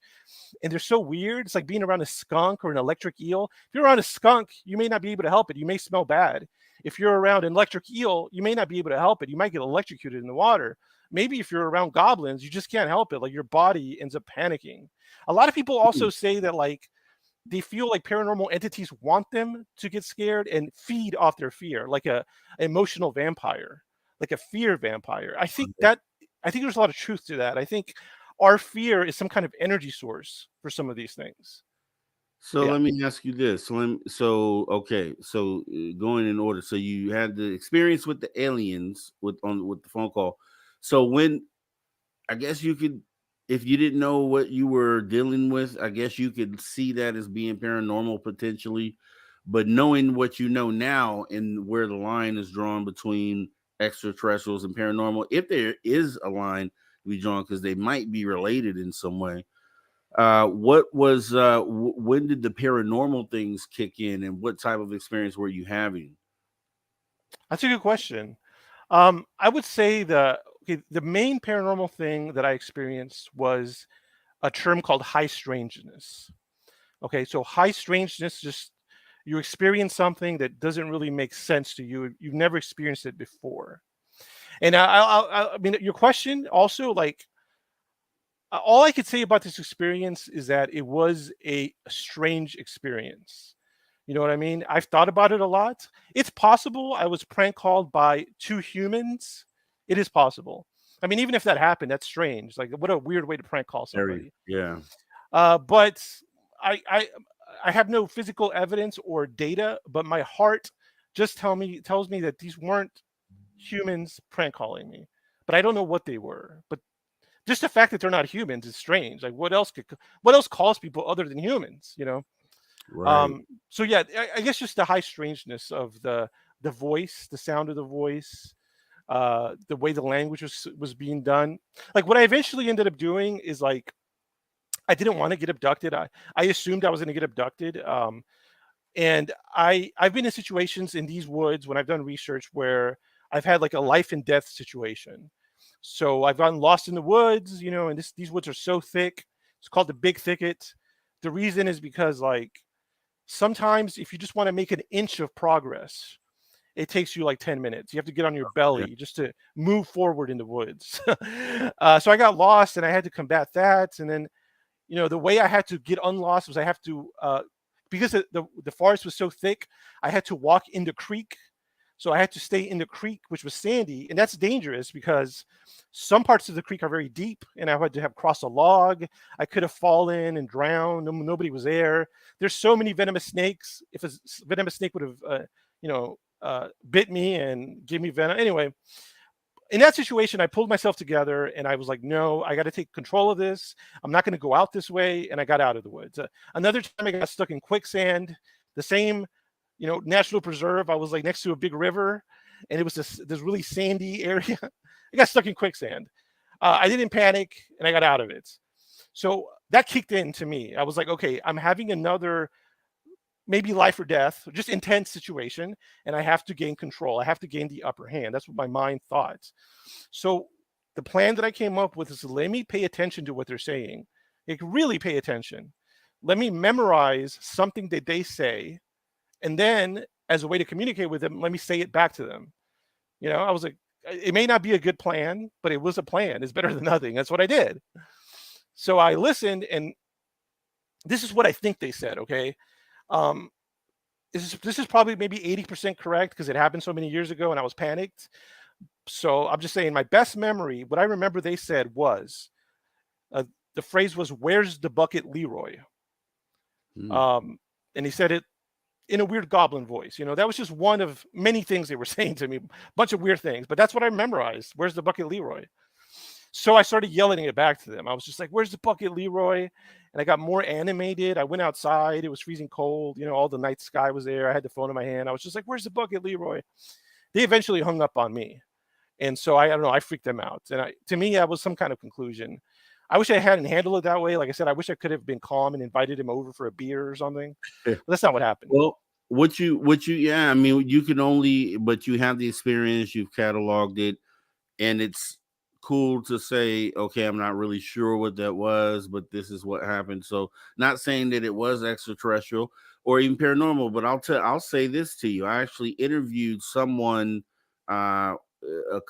and they're so weird. It's like being around a skunk or an electric eel. If you're around a skunk, you may not be able to help it. You may smell bad. If you're around an electric eel, you may not be able to help it. You might get electrocuted in the water. Maybe if you're around goblins, you just can't help it. Like your body ends up panicking. A lot of people also say that like they feel like paranormal entities want them to get scared and feed off their fear, like a emotional vampire, like a fear vampire. I think there's a lot of truth to that. I think our fear is some kind of energy source for some of these things. So Yeah. let me ask you this. So going in order. So you had the experience with the aliens with the phone call. So when I guess you could, if you didn't know what you were dealing with, I guess you could see that as being paranormal potentially. But knowing what you know now and where the line is drawn between extraterrestrials and paranormal, if there is a line to be drawn, because they might be related in some way. When did the paranormal things kick in, and what type of experience were you having? That's a good question. I would say the main paranormal thing that I experienced was a term called high strangeness. Okay, so high strangeness, just you experience something that doesn't really make sense to you. You've never experienced it before. And I mean, your question also, like, all I could say about this experience is that it was a strange experience. You know what I mean? I've thought about it a lot. It's possible I was prank called by two humans. It is possible. I mean, even if that happened, that's strange. Like, what a weird way to prank call somebody. Yeah. But I have no physical evidence or data, but my heart just tells me that these weren't humans prank calling me. But I don't know what they were. But just the fact that they're not humans is strange. Like, what else calls people other than humans? Right. So yeah, I guess just the high strangeness of the voice, the sound of the voice, the way the language was being done. Like what I eventually ended up doing is like, I didn't want to get abducted. I assumed I was going to get abducted. And I've been in situations in these woods when I've done research where I've had like a life and death situation. So I've gotten lost in the woods, and these woods are so thick. It's called the Big Thicket. The reason is because like sometimes if you just want to make an inch of progress, it takes you like 10 minutes. You have to get on your belly just to move forward in the woods. So I got lost and I had to combat that. And then, the way I had to get unlost was I have to, because the forest was so thick, I had to walk in the creek. So I had to stay in the creek, which was sandy. And that's dangerous because some parts of the creek are very deep and I had to have crossed a log. I could have fallen and drowned. Nobody was there. There's so many venomous snakes. If a venomous snake would have, bit me and gave me venom. Anyway, in that situation, I pulled myself together and I was like, no, I got to take control of this. I'm not going to go out this way. And I got out of the woods. Another time I got stuck in quicksand, the same, national preserve. I was like next to a big river and it was this really sandy area. I got stuck in quicksand. I didn't panic and I got out of it. So that kicked in to me. I was like, okay, I'm having another maybe life or death, just intense situation, and I have to gain control. I have to gain the upper hand. That's what my mind thought. So the plan that I came up with is let me pay attention to what they're saying. Like, really pay attention. Let me memorize something that they say, and then as a way to communicate with them, let me say it back to them. I was like, it may not be a good plan, but it was a plan. It's better than nothing. That's what I did. So I listened, and this is what I think they said, okay? This is probably maybe 80% correct because it happened so many years ago and I was panicked. So I'm just saying my best memory, what I remember they said was, the phrase was, "Where's the bucket, Leroy?" And he said it in a weird goblin voice. That was just one of many things they were saying to me, a bunch of weird things, but that's what I memorized. "Where's the bucket, Leroy?" So I started yelling it back to them. I was just like, "Where's the bucket, Leroy?" And I got more animated. I went outside. It was freezing cold. All the night sky was there. I had the phone in my hand. I was just like, "Where's the bucket, Leroy?" They eventually hung up on me. And so I don't know, I freaked them out. And to me, that was some kind of conclusion. I wish I hadn't handled it that way. Like I said, I wish I could have been calm and invited him over for a beer or something. But that's not what happened. Well, yeah, I mean, you can only, but you have the experience, you've cataloged it, and it's cool to say, okay, I'm not really sure what that was, but this is what happened. So, not saying that it was extraterrestrial or even paranormal, but I'll say this to you. I actually interviewed someone, a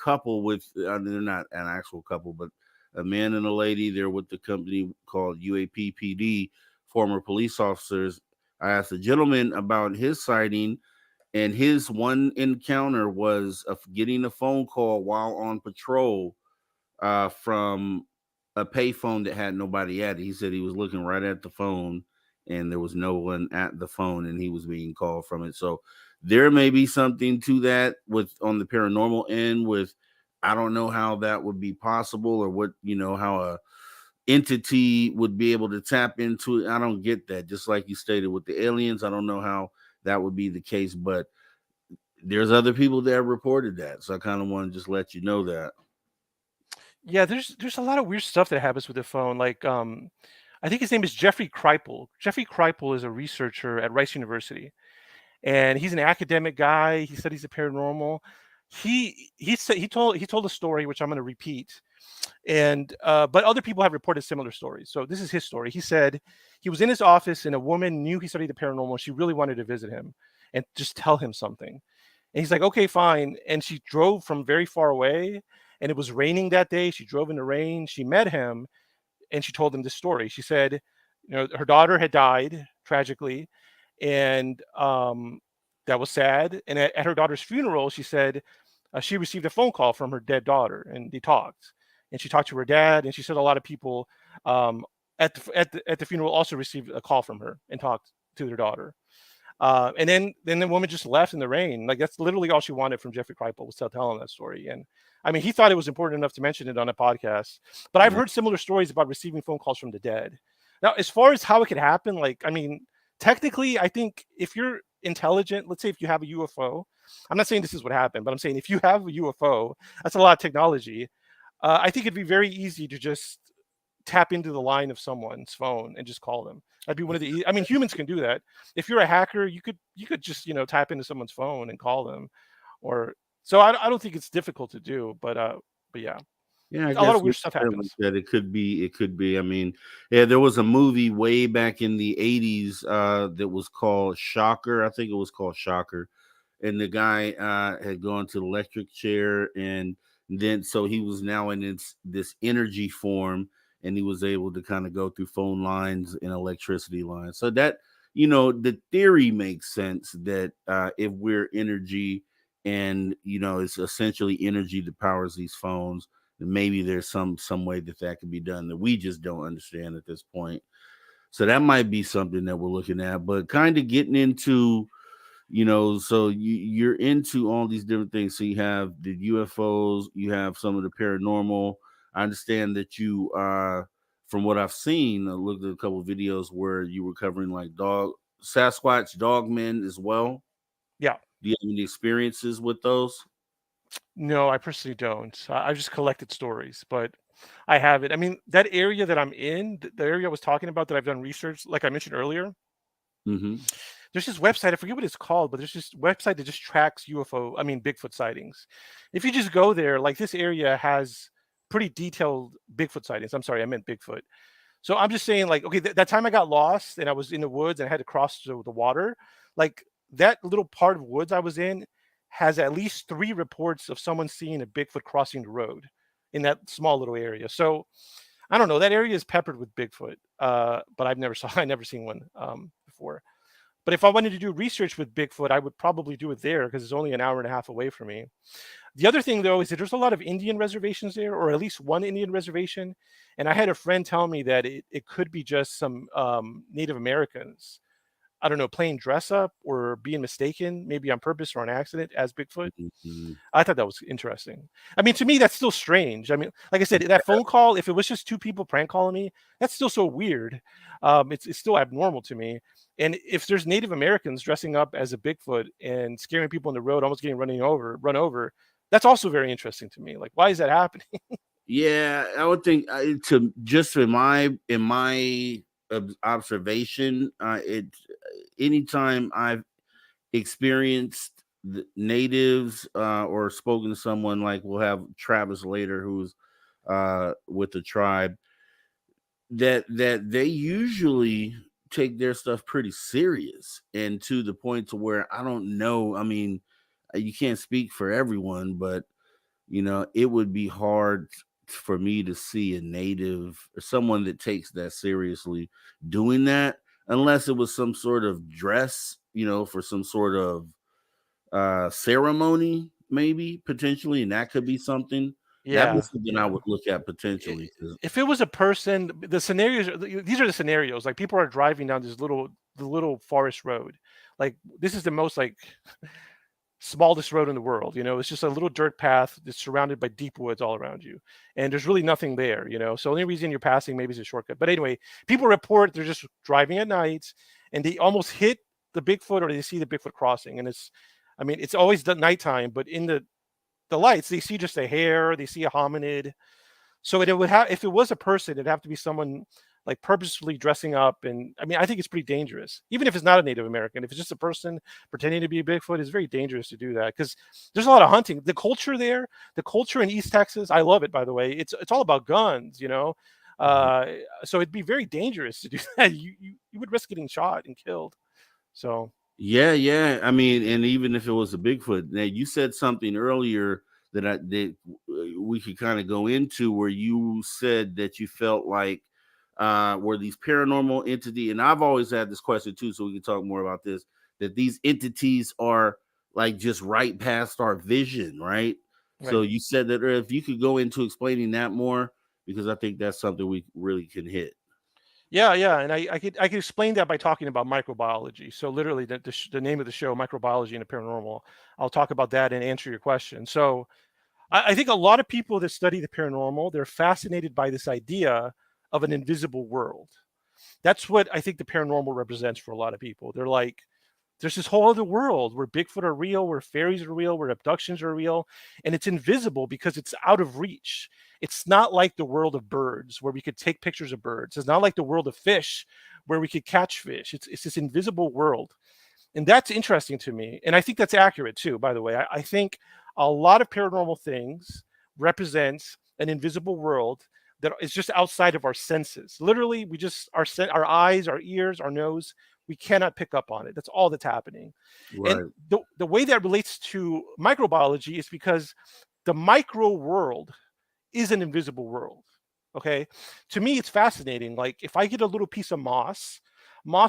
couple with, they're not an actual couple, but a man and a lady. They're with the company called UAPPD, former police officers. I asked a gentleman about his sighting, and his one encounter was of getting a phone call while on patrol from a payphone that had nobody at it. He said he was looking right at the phone and there was no one at the phone, and he was being called from it. So there may be something to that with on the paranormal end. With, I don't know how that would be possible, or what, how a entity would be able to tap into it. I don't get that. Just like you stated with the aliens, I don't know how that would be the case, but there's other people that have reported that. So I kind of want to just let you know that. Yeah, there's a lot of weird stuff that happens with the phone. Like, I think his name is Jeffrey Kripal. Jeffrey Kripal is a researcher at Rice University, and he's an academic guy. He studies the paranormal. He told a story which I'm going to repeat, and but other people have reported similar stories. So this is his story. He said he was in his office, and a woman knew he studied the paranormal. She really wanted to visit him and just tell him something. And he's like, okay, fine. And she drove from very far away, and it was raining that day. She drove in the rain. She met him, and she told him this story. She said, her daughter had died tragically, and that was sad. And at her daughter's funeral, she said she received a phone call from her dead daughter, and they talked. And she talked to her dad, and she said a lot of people at the funeral also received a call from her and talked to their daughter. And then the woman just left in the rain. Like, that's literally all she wanted from Jeffrey Kripal, was to tell him that story. And I mean, he thought it was important enough to mention it on a podcast. But I've heard similar stories about receiving phone calls from the dead. Now, as far as how it could happen, like, I mean, technically, I think if you're intelligent, let's say if you have a UFO, I'm not saying this is what happened, but I'm saying if you have a UFO, that's a lot of technology. I think it'd be very easy to just tap into the line of someone's phone and just call them. That'd be one of the. I mean, humans can do that. If you're a hacker, you could just tap into someone's phone and call them, or so. I don't think it's difficult to do, but yeah. Yeah, I a lot guess of weird stuff happens. that it could be. I mean, yeah, there was a movie way back in the 80s that was called Shocker. I think it was called Shocker. And the guy had gone to the electric chair, and then so he was now in this energy form, and he was able to kind of go through phone lines and electricity lines. So that, the theory makes sense that if we're energy and, it's essentially energy that powers these phones, then maybe there's some way that can be done that we just don't understand at this point. So that might be something that we're looking at, but kind of getting into, so you're into all these different things. So you have the UFOs, you have some of the paranormal. I understand that you from what I've seen, I looked at a couple of videos where you were covering like Sasquatch dogmen as well. Yeah. Do you have any experiences with those? No, I personally don't. I've just collected stories, but I haven't. I mean, that area that I'm in, the area I was talking about that I've done research, like I mentioned earlier, there's this website, I forget what it's called, but there's this website that just tracks Bigfoot sightings. If you just go there, like, this area has pretty detailed Bigfoot sightings. I'm sorry, I meant Bigfoot. So I'm just saying, like, okay, that time I got lost and I was in the woods and I had to cross the water, like, that little part of woods I was in has at least 3 reports of someone seeing a Bigfoot crossing the road in that small little area. So I don't know, that area is peppered with Bigfoot, but I never seen one before. But if I wanted to do research with Bigfoot, I would probably do it there because it's only an hour and a half away from me. The other thing, though, is that there's a lot of Indian reservations there, or at least one Indian reservation. And I had a friend tell me that it could be just some Native Americans, I don't know, playing dress up or being mistaken, maybe on purpose or on accident, as Bigfoot. I thought that was interesting. I mean, to me, that's still strange. I mean, like I said, that phone call, if it was just 2 people prank calling me, that's still so weird. It's still abnormal to me. And if there's Native Americans dressing up as a Bigfoot and scaring people on the road, almost getting run over, That's also very interesting to me. Like, why is that happening? Yeah, I would think to just in my observation, anytime I've experienced the natives or spoken to someone, like we'll have Travis later, who's with the tribe, that they usually take their stuff pretty serious, and to the point to where I don't know. I mean, you can't speak for everyone, but it would be hard for me to see a native or someone that takes that seriously doing that, unless it was some sort of dress, for some sort of ceremony, maybe potentially, and that could be something. That'd be Yeah, something I yeah. would look at potentially. If it was a person, the scenarios, these are the scenarios. Like, people are driving down the little forest road. Like, this is the most like smallest road in the world. It's just a little dirt path that's surrounded by deep woods all around you, and there's really nothing there. So the only reason you're passing maybe is a shortcut. But anyway, people report they're just driving at night, and they almost hit the Bigfoot, or they see the Bigfoot crossing. And it's always the nighttime, but in the lights, they see just a hair, they see a hominid. So it would have, if it was a person, it'd have to be someone like purposefully dressing up. And I think it's pretty dangerous, even if it's not a Native American. If it's just a person pretending to be a Bigfoot, it's very dangerous to do that, because there's a lot of hunting. The culture there, the culture in East Texas, I love it, by the way. It's all about guns, so it'd be very dangerous to do that. You would risk getting shot and killed. So Yeah. I mean, and even if it was a Bigfoot, now you said something earlier that we could kind of go into, where you said that you felt like were these paranormal entity, and I've always had this question too, so we can talk more about this, that these entities are like just right past our vision, right? So you said that, if you could go into explaining that more, because I think that's something we really can hit. Yeah, and I could explain that by talking about microbiology. So literally, the name of the show, Microbiology and the Paranormal. I'll talk about that and answer your question. So I think a lot of people that study the paranormal, they're fascinated by this idea of an invisible world. That's what I think the paranormal represents for a lot of people. They're like, there's this whole other world where Bigfoot are real, where fairies are real, where abductions are real, and it's invisible because it's out of reach. It's not like the world of birds where we could take pictures of birds. It's not like the world of fish where we could catch fish. It's this invisible world. And that's interesting to me. And I think that's accurate too, by the way. I think a lot of paranormal things represents an invisible world that is just outside of our senses. Literally, our eyes, our ears, our nose, we cannot pick up on it. That's all that's happening. Right. And the way that relates to microbiology is because the micro world is an invisible world. Okay. To me, it's fascinating. Like, if I get a little piece of moss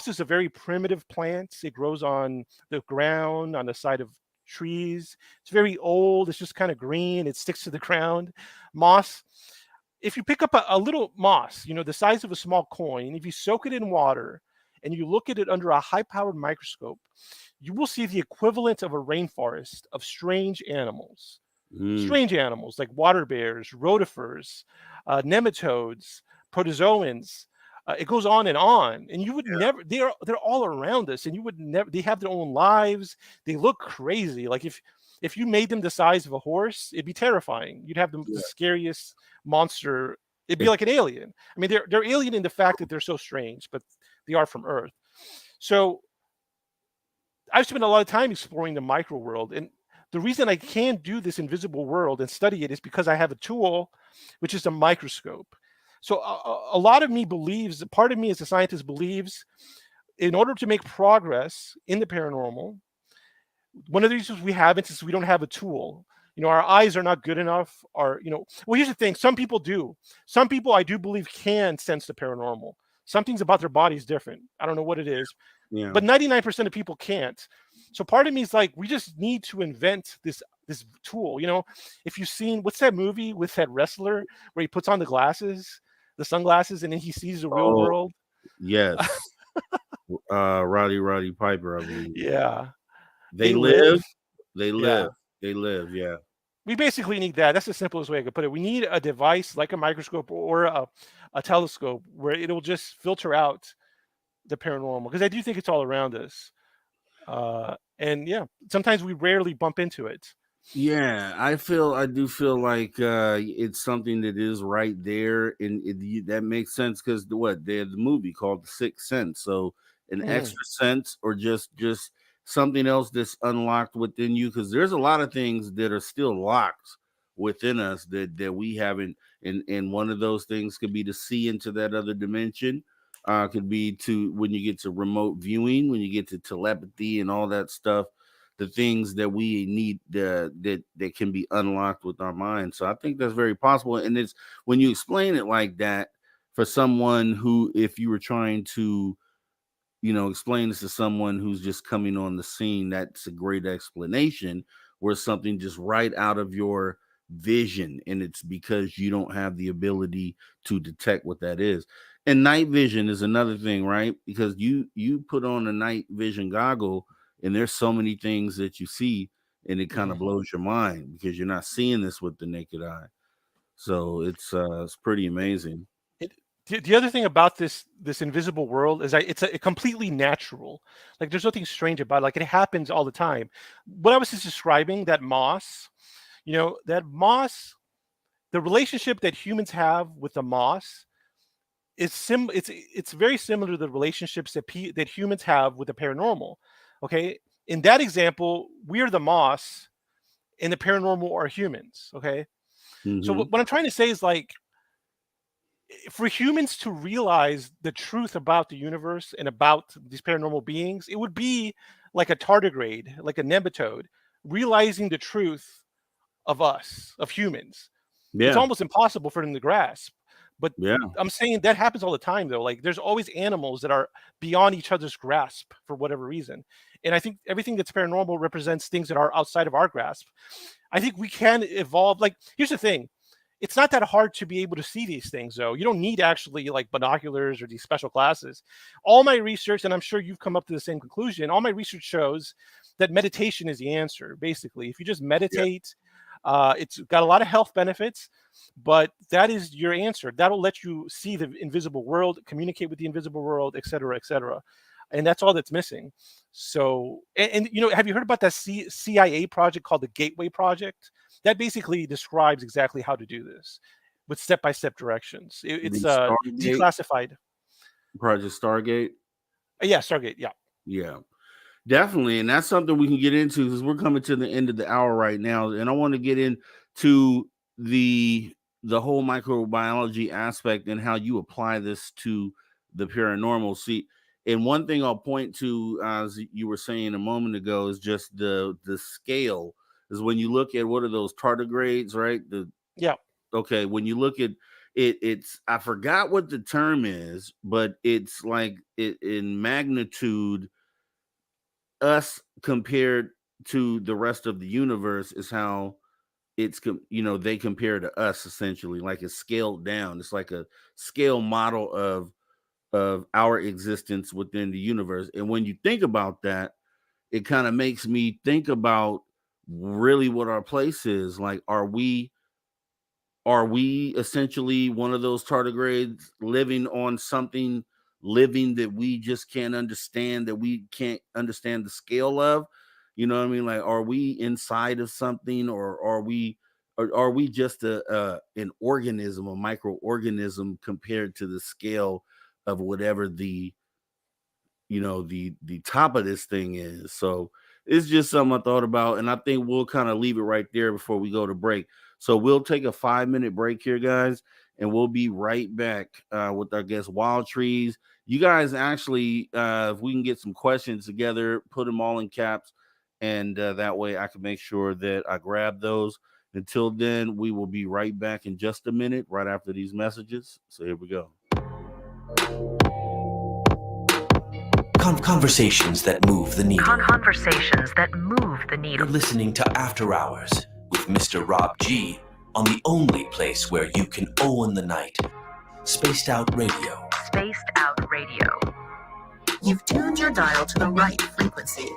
is a very primitive plant. It grows on the ground, on the side of trees. It's very old. It's just kind of green. It sticks to the ground. Moss, if you pick up a little moss, the size of a small coin, if you soak it in water and you look at it under a high-powered microscope, you will see the equivalent of a rainforest of strange animals. Strange animals like water bears, rotifers, nematodes, protozoans. It goes on, and you would never. They're all around us, and you would never. They have their own lives. They look crazy. Like, if you made them the size of a horse, it'd be terrifying. You'd have the scariest monster. It'd be like an alien. I mean, they're alien in the fact that they're so strange, but they are from Earth. So I've spent a lot of time exploring the micro world, and the reason I can do this invisible world and study it is because I have a tool, which is a microscope. So a lot of me believes, part of me as a scientist believes, in order to make progress in the paranormal, one of the reasons we haven't is we don't have a tool. Our eyes are not good enough. Well, here's the thing. Some people do. Some people, I do believe, can sense the paranormal. Something's about their bodies different. I don't know what it is. Yeah. But 99% of people can't. So part of me is like, we just need to invent this tool. If you've seen, what's that movie with that wrestler where he puts on the sunglasses, and then he sees the real world? Yes. Roddy Piper, I believe. Yeah. They live. Yeah. We basically need that. That's the simplest way I could put it. We need a device like a microscope or a telescope where it'll just filter out the paranormal, because I do think it's all around us. And yeah, sometimes we rarely bump into it. Yeah, I do feel like it's something that is right there, and that makes sense because there's a movie called The Sixth Sense, so an extra sense or just something else that's unlocked within you, because there's a lot of things that are still locked within us that we haven't, and one of those things could be to see into that other dimension, could be to when you get to remote viewing, when you get to telepathy and all that stuff. The things that we need that can be unlocked with our mind. So I think that's very possible. And it's when you explain it like that for someone who, if you were trying to, explain this to someone who's just coming on the scene, that's a great explanation, where something just right out of your vision, and it's because you don't have the ability to detect what that is. And night vision is another thing, right? Because you put on a night vision goggle, and there's so many things that you see, and it kind of blows your mind because you're not seeing this with the naked eye. So it's pretty amazing. The other thing about this invisible world is it's a completely natural. Like there's nothing strange about it. Like it happens all the time. What I was just describing, that moss, the relationship that humans have with the moss is it's very similar to the relationships that humans have with the paranormal. Okay, in that example, we're the moss, and the paranormal are humans. Okay, so what I'm trying to say is, like, for humans to realize the truth about the universe and about these paranormal beings, it would be like a tardigrade, like a nematode, realizing the truth of us, of humans. Yeah. It's almost impossible for them to grasp. But yeah, I'm saying that happens all the time, though. Like there's always animals that are beyond each other's grasp for whatever reason. And I think everything that's paranormal represents things that are outside of our grasp. I think we can evolve. Like, here's the thing. It's not that hard to be able to see these things, though. You don't need actually like binoculars or these special glasses. All my research, and I'm sure you've come up to the same conclusion, all my research shows that meditation is the answer. Basically, if you just meditate, it's got a lot of health benefits, but that is your answer. That'll let you see the invisible world, communicate with the invisible world, et cetera, et cetera. And that's all that's missing. So, and have you heard about that CIA project called the Gateway Project? That basically describes exactly how to do this with step-by-step directions. It's declassified. Project Stargate? Yeah, Stargate, yeah. Yeah, definitely. And that's something we can get into because we're coming to the end of the hour right now. And I want to get into the whole microbiology aspect and how you apply this to the paranormal. See, and one thing I'll point to, as you were saying a moment ago, is just the scale. Is when you look at what are those tardigrades, right? Okay, when you look at it's I forgot what the term is, but it's like in magnitude, us compared to the rest of the universe is how it's they compare to us, essentially, like it's scaled down. It's like a scale model of our existence within the universe. And when you think about that, it kind of makes me think about really what our place is. Like, are we essentially one of those tardigrades living on something living that we just can't understand, that we can't understand the scale of? You know what I mean? Like, are we inside of something, or are we just an organism, a microorganism compared to the scale of whatever the top of this thing is? So it's just something I thought about, and I think we'll kind of leave it right there before we go to break. So we'll take a 5-minute break here, guys, and we'll be right back with our guest, Wild Trees. You guys actually, if we can get some questions together, put them all in caps, and that way I can make sure that I grab those. Until then, we will be right back in just a minute, right after these messages. So here we go. Conversations that move the needle. Conversations that move the needle. You're listening to After Hours with Mr. Rob G on the only place where you can own the night. Spaced Out Radio. Spaced Out Radio. You've tuned your dial to the right frequency.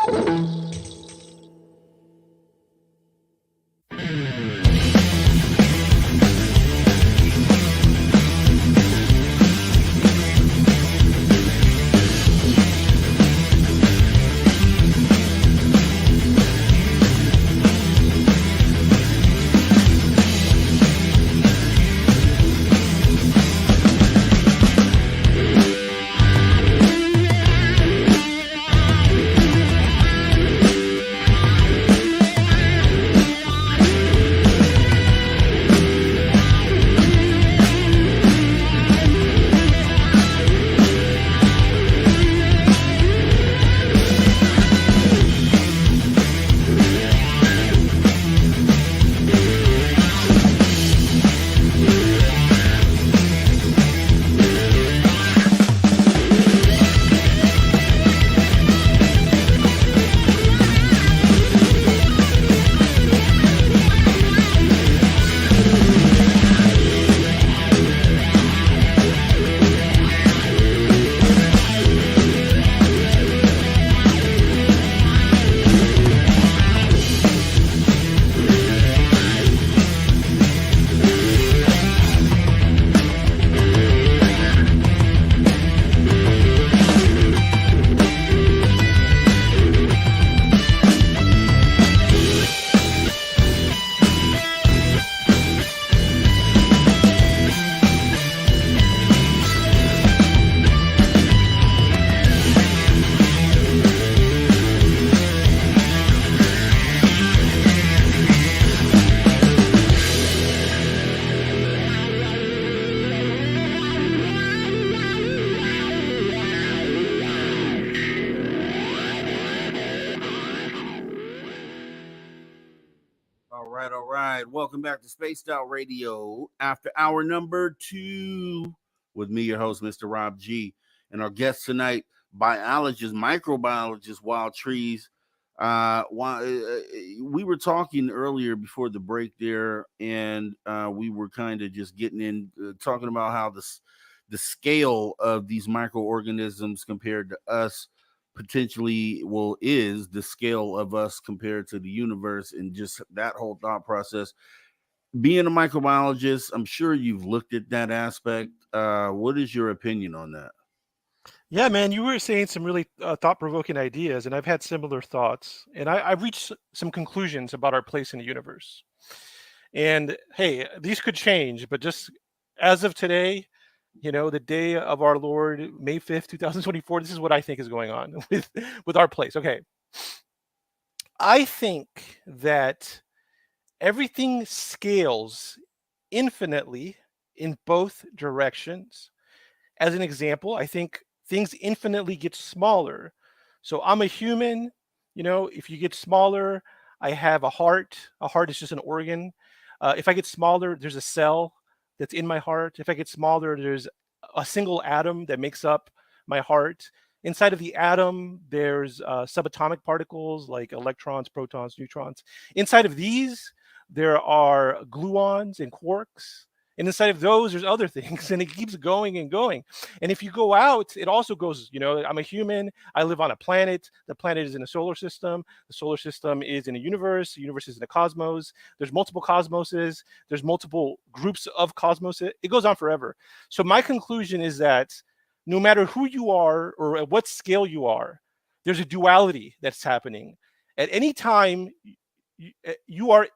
All right. Welcome back to Spaced Out Radio after hour number 2 with me, your host, Mr. Rob G. And our guest tonight, biologist, microbiologist, Wild Trees. We were talking earlier before the break there, and we were kind of just getting in, talking about how the scale of these microorganisms compared to us potentially is the scale of us compared to the universe, and just that whole thought process. Being a microbiologist, I'm sure you've looked at that aspect. What is your opinion on that? Yeah, man, you were saying some really thought-provoking ideas, and I've had similar thoughts, and I've reached some conclusions about our place in the universe. And hey, these could change, but just as of today, the day of our Lord, May 5th, 2024, this is what I think is going on with our place. Okay. I think that everything scales infinitely in both directions. As an example, I think things infinitely get smaller. So I'm a human, if you get smaller, I have a heart. A heart is just an organ. If I get smaller, there's a cell that's in my heart. If I get smaller, there's a single atom that makes up my heart. Inside of the atom, there's subatomic particles like electrons, protons, neutrons. Inside of these, there are gluons and quarks. And inside of those, there's other things, and it keeps going and going. And if you go out, it also goes, I'm a human. I live on a planet. The planet is in a solar system. The solar system is in a universe. The universe is in a cosmos. There's multiple cosmoses. There's multiple groups of cosmoses. It goes on forever. So my conclusion is that no matter who you are or at what scale you are, there's a duality that's happening. At any time, you are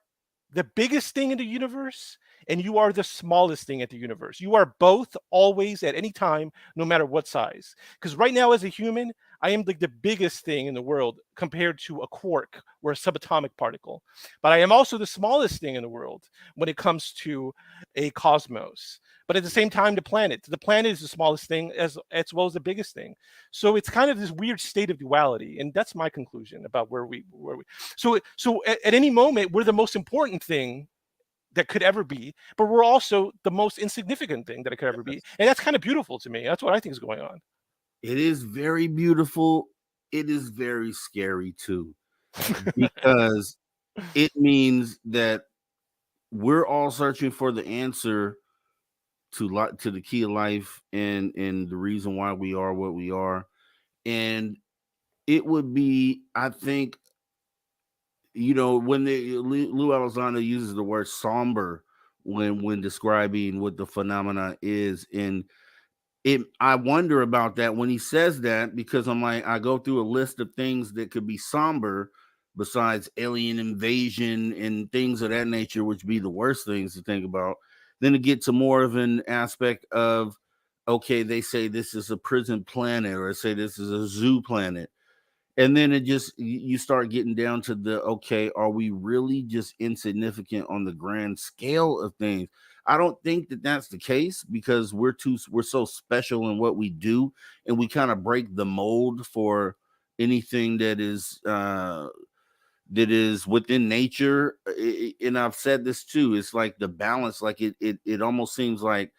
the biggest thing in the universe, and you are the smallest thing at the universe. You are both always at any time, no matter what size. Because right now, as a human, I am like the biggest thing in the world compared to a quark or a subatomic particle. But I am also the smallest thing in the world when it comes to a cosmos. But at the same time, the planet is the smallest thing as well as the biggest thing. So it's kind of this weird state of duality. And that's my conclusion about where we. So at any moment, we're the most important thing that could ever be, but we're also the most insignificant thing that it could ever be. And that's kind of beautiful to me. That's what I think is going on. It is very beautiful. It is very scary too, because it means that we're all searching for the answer to the key of life and the reason why we are what we are. And it would be, I think, when Lou Elizondo uses the word somber when describing what the phenomena is, and I wonder about that when he says that, because I'm like, I go through a list of things that could be somber besides alien invasion and things of that nature, which be the worst things to think about. Then it gets to more of an aspect of, okay, they say this is a prison planet, or say this is a zoo planet. And then it just, you start getting down to the, okay, are we really just insignificant on the grand scale of things? I don't think that that's the case, because we're so special in what we do, and we kind of break the mold for anything that is within nature. And I've said this too, it's like the balance, like it almost seems like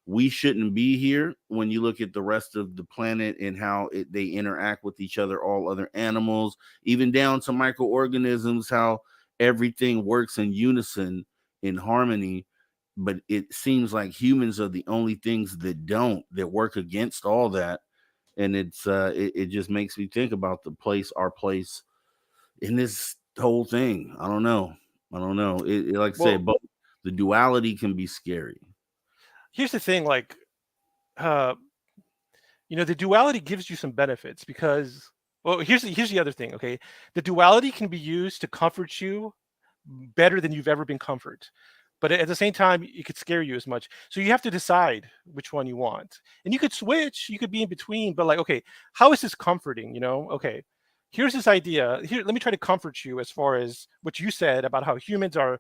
we shouldn't be here when you look at the rest of the planet and how they interact with each other, all other animals, even down to microorganisms, how everything works in unison, in harmony. But it seems like humans are the only things that work against all that. And it just makes me think about our place in this whole thing. I don't know. Like I say, both the duality can be scary. Here's the thing, like, the duality gives you some benefits because, here's the other thing, okay? The duality can be used to comfort you better than you've ever been comforted. But at the same time, it could scare you as much. So you have to decide which one you want. And you could switch, you could be in between, but like, okay, how is this comforting, Okay, here's this idea. Here, let me try to comfort you as far as what you said about how humans are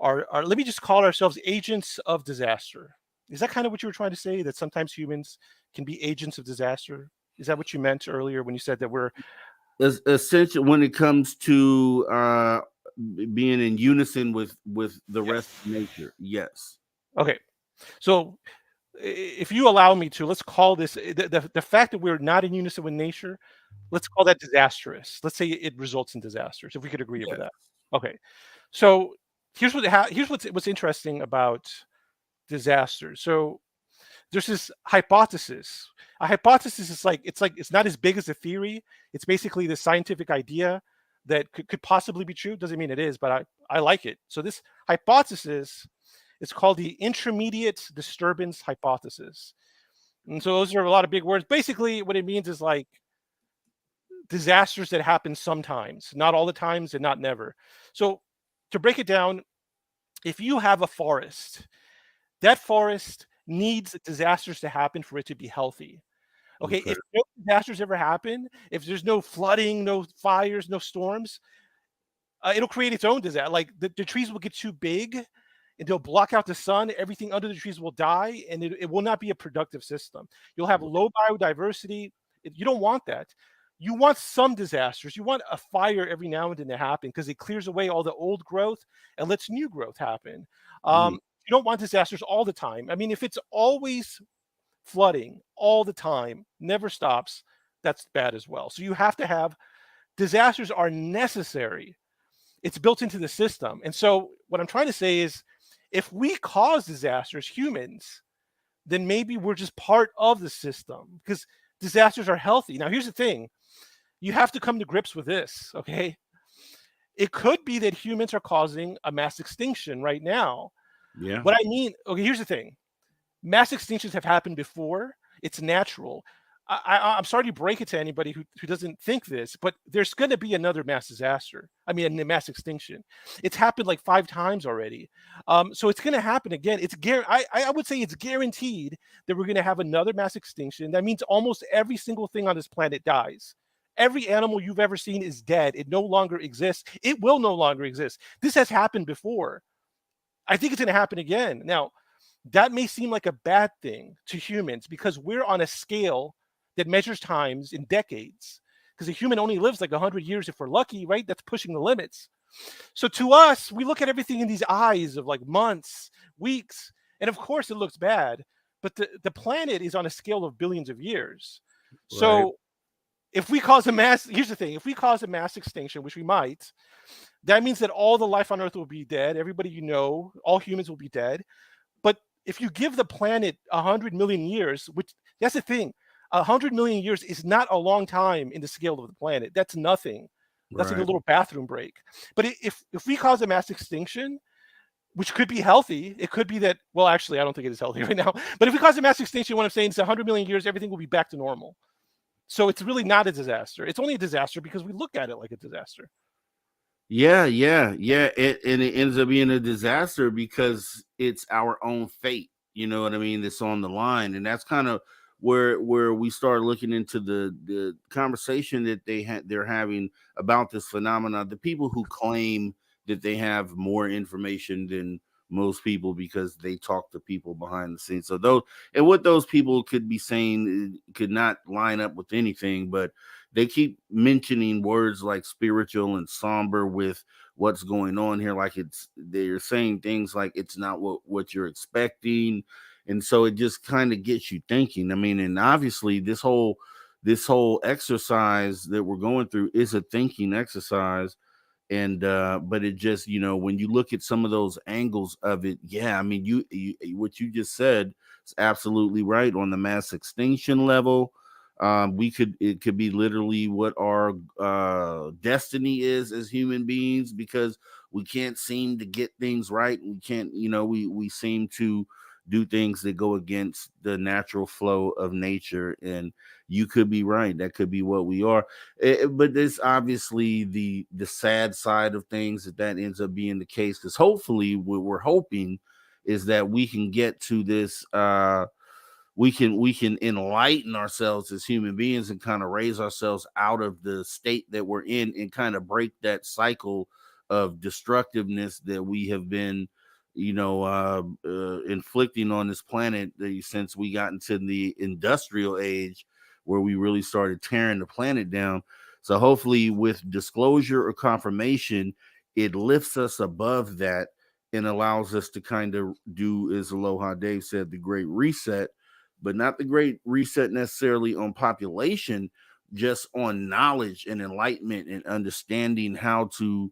let me just call ourselves agents of disaster. Is that kind of what you were trying to say? That sometimes humans can be agents of disaster? Is that what you meant earlier when you said that we're essentially, when it comes to being in unison with the rest of nature? Yes. Okay. So if you allow me to, let's call this the fact that we're not in unison with nature, let's call that disastrous. Let's say it results in disasters, if we could agree with that. Okay. So here's what's interesting about disasters. So there's this hypothesis. A hypothesis is it's not as big as a theory. It's basically the scientific idea that could possibly be true. Doesn't mean it is, but I like it. So this hypothesis is called the intermediate disturbance hypothesis. And so those are a lot of big words. Basically, what it means is like disasters that happen sometimes, not all the times and not never. So to break it down, if you have a forest, that forest needs disasters to happen for it to be healthy. Okay, if no disasters ever happen, if there's no flooding, no fires, no storms, it'll create its own disaster. Like the trees will get too big and they'll block out the sun. Everything under the trees will die, and it will not be a productive system. You'll have low biodiversity. You don't want that. You want some disasters. You want a fire every now and then to happen because it clears away all the old growth and lets new growth happen. You don't want disasters all the time. I mean, if it's always flooding all the time, never stops, that's bad as well. So you have to have disasters are necessary. It's built into the system. And so what I'm trying to say is if we cause disasters, humans, then maybe we're just part of the system because disasters are healthy. Now, here's the thing. You have to come to grips with this, okay? It could be that humans are causing a mass extinction right now. Yeah. What I mean, okay, here's the thing. Mass extinctions have happened before. It's natural. I'm sorry to break it to anybody who doesn't think this, but there's going to be another mass disaster. I mean, a mass extinction. It's happened like 5 times already. So it's going to happen again. I would say it's guaranteed that we're going to have another mass extinction. That means almost every single thing on this planet dies. Every animal you've ever seen is dead. It no longer exists. It will no longer exist. This has happened before. I think it's going to happen again. Now, that may seem like a bad thing to humans because we're on a scale that measures times in decades. Because a human only lives like 100 years if we're lucky, right? That's pushing the limits. So to us, we look at everything in these eyes of like months, weeks, and of course it looks bad. But the planet is on a scale of billions of years. Right. So if we cause here's the thing, if we cause a mass extinction, which we might, that means that all the life on Earth will be dead. Everybody all humans will be dead. But if you give the planet 100 million years, which that's the thing, 100 million years is not a long time in the scale of the planet. That's nothing. That's like a Right. little bathroom break. But if we cause a mass extinction, which could be healthy, it could be that, well, actually, I don't think it is healthy right now. But if we cause a mass extinction, what I'm saying is 100 million years, everything will be back to normal. So it's really not a disaster. It's only a disaster because we look at it like a disaster. Yeah. And it ends up being a disaster because it's our own fate. You know what I mean? That's on the line, and that's kind of where we start looking into the conversation that they're having about this phenomenon. The people who claim that they have more information than most people because they talk to people behind the scenes. So those, and what those people could be saying could not line up with anything, but they keep mentioning words like spiritual and somber with what's going on here. Like they're saying things like it's not what you're expecting. And so it just kind of gets you thinking. I mean, and obviously this whole exercise that we're going through is a thinking exercise. And but it just, when you look at some of those angles of it, yeah, I mean, you what you just said is absolutely right. On the mass extinction level, it could be literally what our destiny is as human beings, because we can't seem to get things right. We can't, we seem to do things that go against the natural flow of nature. And you could be right. That could be what we are. But there's obviously the sad side of things that ends up being the case, because hopefully what we're hoping is that we can get to this, we can enlighten ourselves as human beings and kind of raise ourselves out of the state that we're in and kind of break that cycle of destructiveness that we have been inflicting on this planet since we got into the industrial age, where we really started tearing the planet down. So hopefully with disclosure or confirmation, it lifts us above that and allows us to kind of do, as Aloha Dave said, the great reset, but not the great reset necessarily on population, just on knowledge and enlightenment and understanding how to,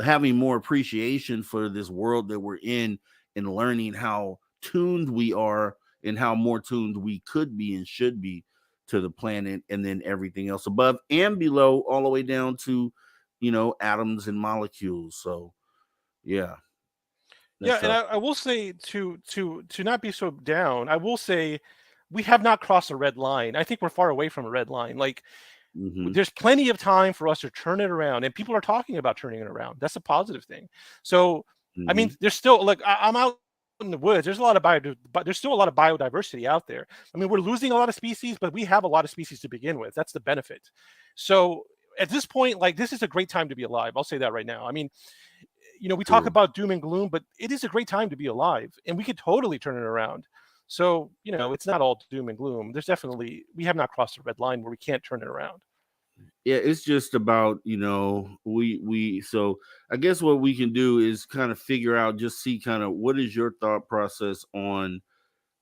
having more appreciation for this world that we're in, and learning how tuned we are and how more tuned we could be and should be to the planet, and then everything else above and below, all the way down to, atoms and molecules. So, yeah. Yeah, and I will say to not be so down, I will say we have not crossed a red line. I think we're far away from a red line. Like, there's plenty of time for us to turn it around, and people are talking about turning it around. That's a positive thing. So, I mean, there's still, like, I'm out in the woods. There's there's still a lot of biodiversity out there. I mean, we're losing a lot of species, but we have a lot of species to begin with. That's the benefit. So at this point, like, this is a great time to be alive. I'll say that right now. I mean, we talk about doom and gloom, but it is a great time to be alive, and we could totally turn it around. So, it's not all doom and gloom. There's definitely, we have not crossed a red line where we can't turn it around. Yeah, it's just about, so I guess what we can do is kind of figure out, just see kind of what is your thought process on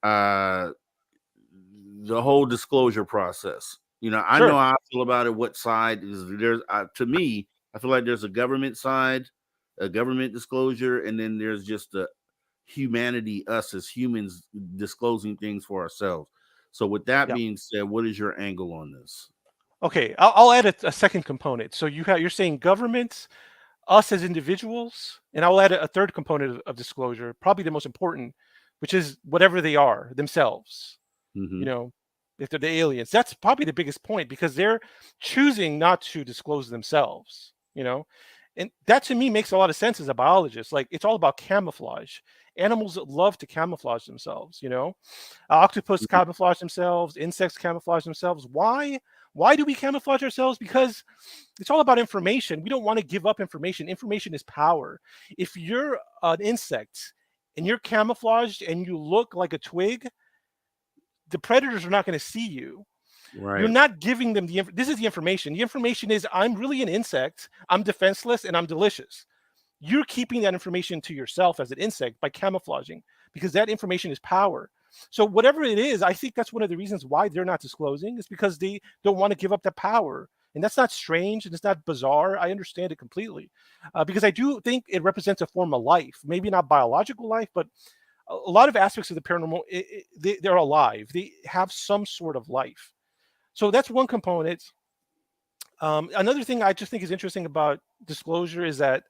the whole disclosure process. I Sure. know how I feel about it. What side is there's to me, I feel like there's a government side, a government disclosure, and then there's just the humanity, us as humans disclosing things for ourselves. So with that being said, what is your angle on this? Okay, I'll add a second component. So you're saying governments, us as individuals, and I'll add a third component of disclosure, probably the most important, which is whatever they are themselves. If they're the aliens, that's probably the biggest point, because they're choosing not to disclose themselves. And that to me makes a lot of sense as a biologist. Like, it's all about camouflage. Animals love to camouflage themselves. Octopus camouflage themselves, insects camouflage themselves. Why do we camouflage ourselves? Because it's all about information. We don't want to give up information. Information is power. If you're an insect and you're camouflaged and you look like a twig, the predators are not going to see you. Right. You're not giving them this is the information. The information is, I'm really an insect, I'm defenseless, and I'm delicious. You're keeping that information to yourself as an insect by camouflaging, because that information is power. So whatever it is, I think that's one of the reasons why they're not disclosing, is because they don't want to give up the power. And that's not strange, and it's not bizarre. I understand it completely, because I do think it represents a form of life, maybe not biological life, but a lot of aspects of the paranormal, they're alive. They have some sort of life. So that's one component. Another thing I just think is interesting about disclosure is that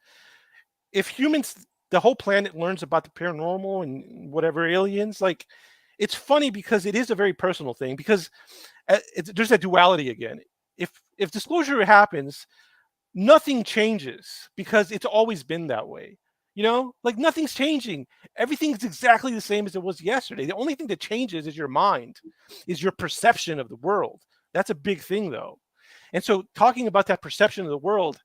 if humans, the whole planet learns about the paranormal and whatever aliens, like, it's funny because it is a very personal thing, because there's a duality again. If disclosure happens, nothing changes because it's always been that way. Like, nothing's changing. Everything's exactly the same as it was yesterday. The only thing that changes is your mind, is your perception of the world. That's a big thing, though. And so, talking about that perception of the world,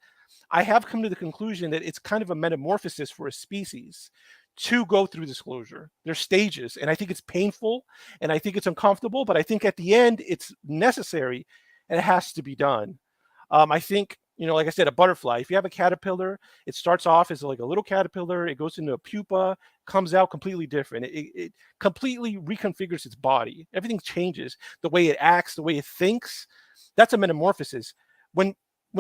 I have come to the conclusion that it's kind of a metamorphosis for a species to go through disclosure. There's stages, and I think it's painful, and I think it's uncomfortable, but I think at the end it's necessary, and it has to be done. I think, like I said, a butterfly, if you have a caterpillar, it starts off as like a little caterpillar, it goes into a pupa, comes out completely different. It completely reconfigures its body. Everything changes, the way it acts, the way it thinks. That's a metamorphosis. When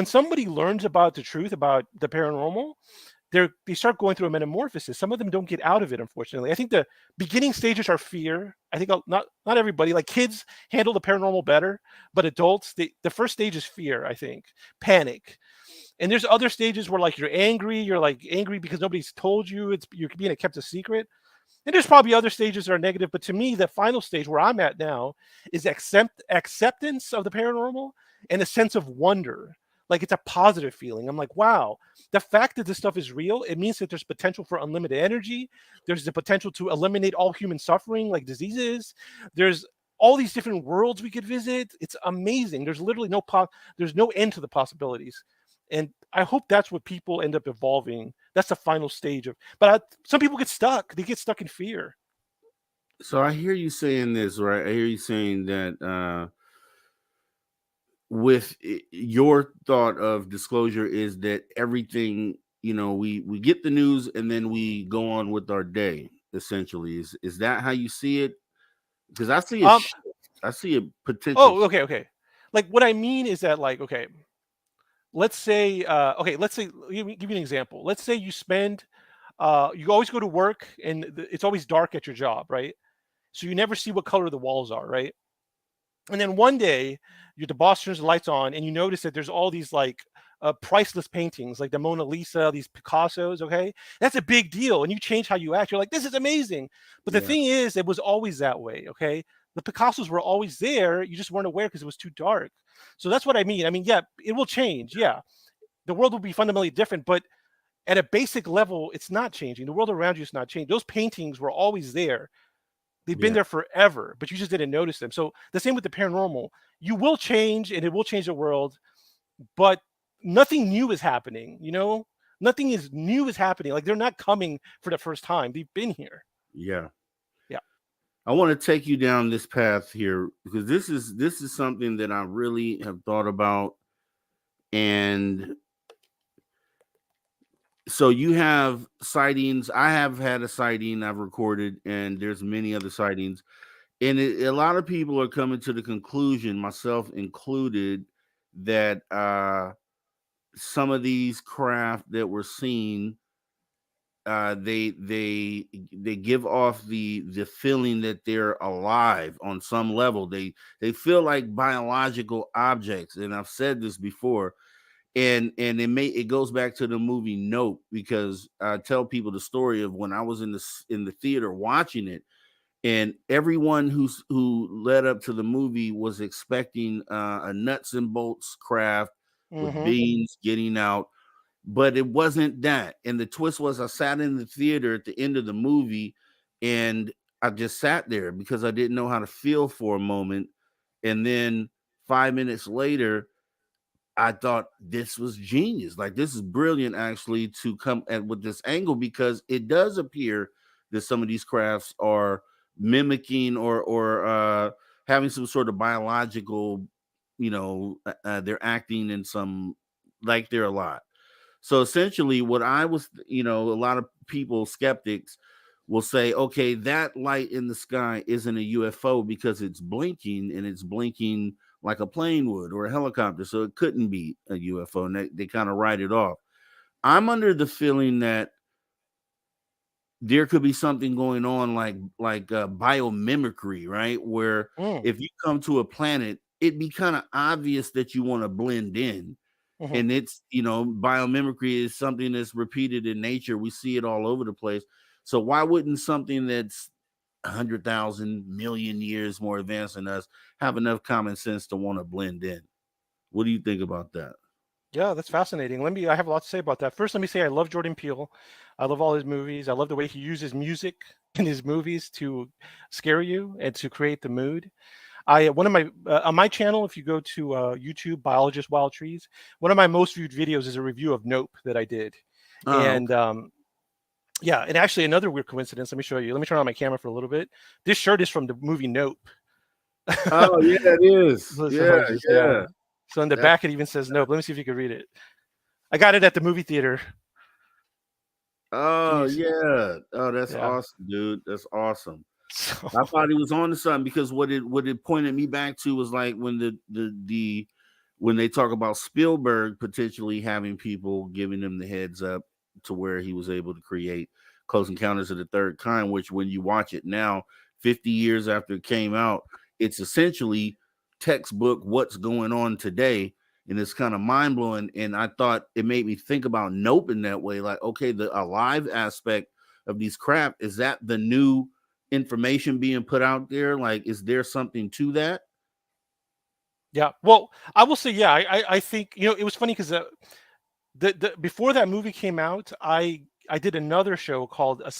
somebody learns about the truth about the paranormal, they start going through a metamorphosis. Some of them don't get out of it, unfortunately. I think the beginning stages are fear. I think not everybody, like kids, handle the paranormal better, but adults, the first stage is fear, I think, panic. And there's other stages where, like, you're angry because nobody's told you, you're being kept a secret. And there's probably other stages that are negative, but to me, the final stage where I'm at now is acceptance of the paranormal and a sense of wonder. Like, it's a positive feeling. I'm like, wow, the fact that this stuff is real, it means that there's potential for unlimited energy. There's the potential to eliminate all human suffering, like diseases. There's all these different worlds we could visit. It's amazing. There's literally there's no end to the possibilities. And I hope that's what people end up evolving. That's the final stage some people get stuck. They get stuck in fear. So I hear you saying this, right? I hear you saying that with your thought of disclosure is that everything, we get the news and then we go on with our day, essentially. Is that how you see it? Because I see I see a potential. Oh, okay. Like, what I mean is that, like, okay, let's say, let me give you an example. Let's say you spend, you always go to work and it's always dark at your job, right? So you never see what color the walls are, right? And then one day, the boss turns the lights on, and you notice that there's all these, like, priceless paintings, like the Mona Lisa, these Picassos. Okay, that's a big deal, and you change how you act. You're like, this is amazing. But the thing is, it was always that way. Okay, the Picassos were always there. You just weren't aware because it was too dark. So that's what I mean. I mean, yeah, it will change. Yeah, the world will be fundamentally different, but at a basic level, it's not changing. The world around you is not changing. Those paintings were always there. They've been there forever, but you just didn't notice them. So the same with the paranormal. You will change, and it will change the world, but nothing new is happening. Nothing new is happening. Like, they're not coming for the first time. They've been here. Yeah. Yeah. I want to take you down this path here because this is something that I really have thought about. And so you have sightings. I have had a sighting I've recorded, and there's many other sightings. And a lot of people are coming to the conclusion, myself included, that some of these craft that we're seeing, they give off the feeling that they're alive on some level. They feel like biological objects, and I've said this before. And it goes back to the movie Nope, because I tell people the story of when I was in the theater watching it, and everyone who led up to the movie was expecting a nuts and bolts craft with beams getting out, but it wasn't that. And the twist was, I sat in the theater at the end of the movie, and I just sat there because I didn't know how to feel for a moment. And then 5 minutes later, I thought this was genius. Like, this is brilliant, actually, to come with this angle, because it does appear that some of these crafts are mimicking or having some sort of biological, they're acting in some, like they're alive. So essentially what I was, a lot of people, skeptics, will say, okay, that light in the sky isn't a UFO because it's blinking, and it's blinking like a plane would or a helicopter, so it couldn't be a UFO, and they kind of write it off. I'm under the feeling that there could be something going on like biomimicry, right? Where if you come to a planet, it'd be kind of obvious that you want to blend in. And it's, biomimicry is something that's repeated in nature. We see it all over the place. So why wouldn't something that's 100,000 million years more advanced than us have enough common sense to want to blend in? What do you think about that? Yeah, that's fascinating. I have a lot to say about that. First, let me say I love Jordan Peele. I love all his movies. I love the way he uses music in his movies to scare you and to create the mood. One of my on my channel, if you go to YouTube, Biologist Wild Trees, one of my most viewed videos is a review of Nope that I did. And yeah, and actually another weird coincidence. Let me show you. Let me turn on my camera for a little bit. This shirt is from the movie Nope. Oh yeah, it is. Yeah. So in the back it even says Nope. Let me see if you can read it. I got it at the movie theater. Oh yeah. Oh, that's awesome, dude. That's awesome. So, I thought he was on to something, because what it pointed me back to was like when when they talk about Spielberg potentially having people giving him the heads up to where he was able to create Close Encounters of the Third Kind, which when you watch it now, 50 years after it came out, it's essentially textbook what's going on today. And it's kind of mind-blowing. And I thought it made me think about Nope in that way. Like, okay, the alive aspect of these craft, is that the new information being put out there? Like, is there something to that? Yeah, well, I will say, yeah, I think, it was funny because the before that movie came out, I did another show called A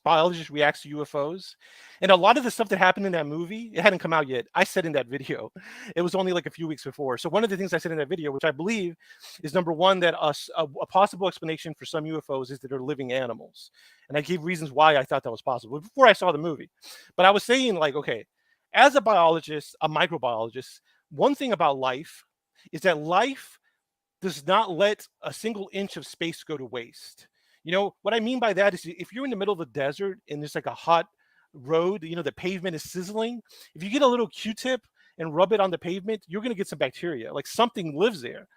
Biologist Reacts to UFOs. And a lot of the stuff that happened in that movie, it hadn't come out yet. I said in that video, it was only like a few weeks before. So one of the things I said in that video, which I believe is number one, that a possible explanation for some UFOs is that they're living animals. And I gave reasons why I thought that was possible before I saw the movie. But I was saying, like, okay, as a biologist, a microbiologist, one thing about life is that life does not let a single inch of space go to waste. What I mean by that is, if you're in the middle of the desert and there's like a hot road, the pavement is sizzling. If you get a little Q-tip and rub it on the pavement, you're going to get some bacteria. Like, something lives there.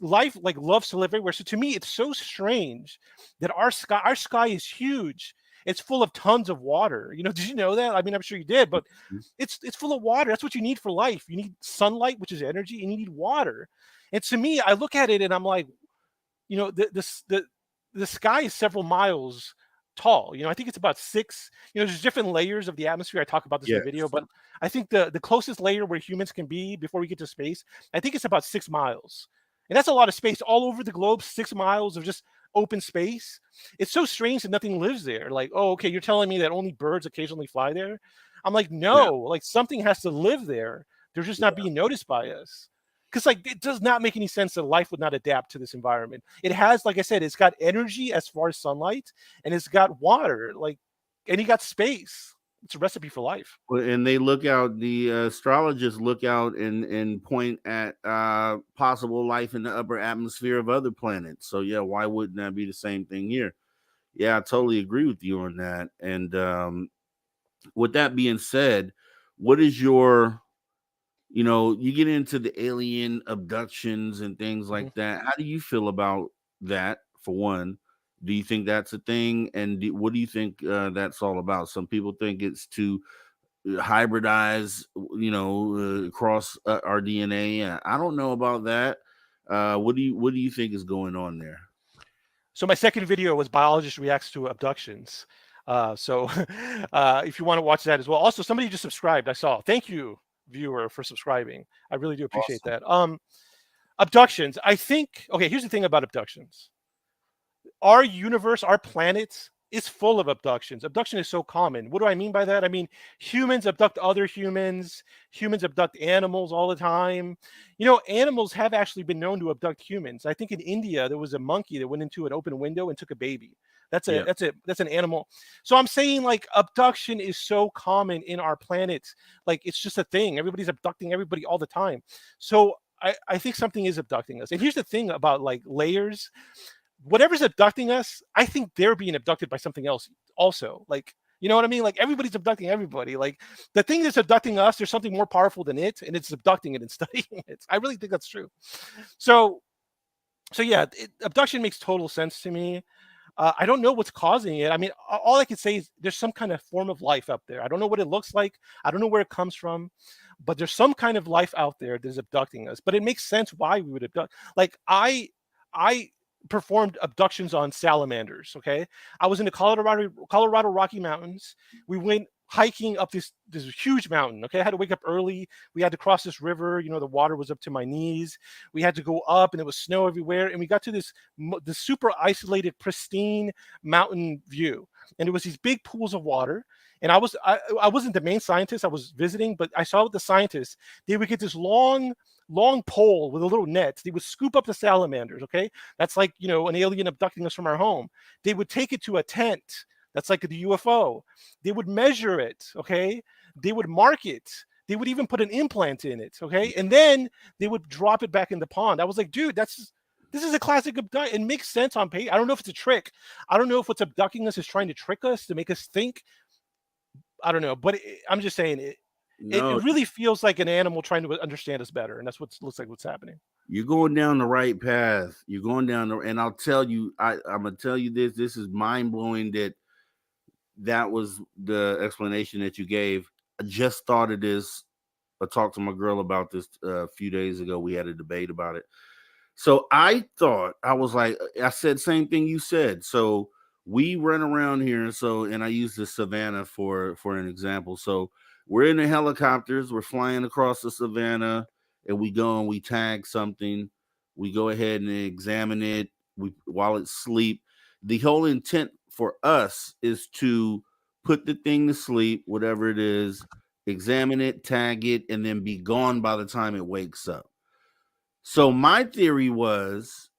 Life like loves to live everywhere. So to me, it's so strange that our sky is huge. It's full of tons of water. Did you know that? I mean, I'm sure you did, but it's full of water. That's what you need for life. You need sunlight, which is energy, and you need water. And to me, I look at it and I'm like, the sky is several miles tall. I think it's about 6. There's different layers of the atmosphere. I talk about this in the video, but I think the closest layer where humans can be before we get to space, I think it's about 6 miles. And that's a lot of space all over the globe. 6 miles of just open space. It's so strange that nothing lives there. Like, oh, okay, you're telling me that only birds occasionally fly there? I'm like, no, like something has to live there. They're just not being noticed by us. Because like it does not make any sense that life would not adapt to this environment. It has, like I said, it's got energy as far as sunlight, and it's got water, and you got space. It's a recipe for life. And they look out, the astrologists look out and point at possible life in the upper atmosphere of other planets. So yeah, why wouldn't that be the same thing here? Yeah, I totally agree with you on that. And with that being said, what is your, you get into the alien abductions and things like that. How do you feel about that, for one? Do you think that's a thing? And what do you think that's all about? Some people think it's to hybridize, across our DNA. I don't know about that. What do you think is going on there? So my second video was Biologist Reacts to Abductions. So if you want to watch that as well. Also, somebody just subscribed. I saw. Thank you, viewer, for subscribing. I really do appreciate that. Abductions. I think, okay, here's the thing about abductions. Our universe, our planet is full of abductions. Abduction is so common. What do I mean by that? I mean, humans abduct other humans. Humans abduct animals all the time. Animals have actually been known to abduct humans. I think in India, there was a monkey that went into an open window and took a baby. That's an animal. So I'm saying, like, abduction is so common in our planet. Like, it's just a thing. Everybody's abducting everybody all the time. So I think something is abducting us. And here's the thing about like layers. Whatever's abducting us, I think they're being abducted by something else also. Like, you know what I mean? Like, everybody's abducting everybody. Like, the thing that's abducting us, there's something more powerful than it, and it's abducting it and studying it. I really think that's true. So yeah, abduction makes total sense to me. I don't know what's causing it. I mean, all I can say is there's some kind of form of life up there. I don't know what it looks like. I don't know where it comes from, but there's some kind of life out there that is abducting us. But it makes sense why we would abduct. Like I performed abductions on salamanders. Okay, I was in the Colorado Rocky Mountains. We went hiking up this huge mountain. Okay, I had to wake up early. We had to cross this river. You know, the water was up to my knees. We had to go up, and it was snow everywhere. And we got to this super isolated, pristine mountain view, and there was these big pools of water. And I wasn't the main scientist. I was visiting, but I saw with the scientists, they would get this long pole with a little net. They would scoop up the salamanders. Okay, that's like, you know, an alien abducting us from our home. They would take it to a tent. That's like the UFO. They would measure it, okay? They would mark it. They would even put an implant in it, okay? And then they would drop it back in the pond. I was like, dude, this is a classic abduction. It makes sense on paper. I don't know if it's a trick. I don't know if what's abducting us is trying to trick us to make us think. I don't know, but I'm just saying it really feels like an animal trying to understand us better, and that's what looks like what's happening. You're going down the right path. You're going down and I'll tell you, I'm gonna tell you this. This is mind-blowing that was the explanation that you gave. I just thought of this. I talked to my girl about this a few days ago. We had a debate about it. So I said same thing you said. So we run around here. And I use the savannah for an example. So we're in the helicopters. We're flying across the savannah, and we go and we tag something. We go ahead and examine it while it's asleep. The whole intent for us is to put the thing to sleep, whatever it is, examine it, tag it, and then be gone by the time it wakes up. So my theory was,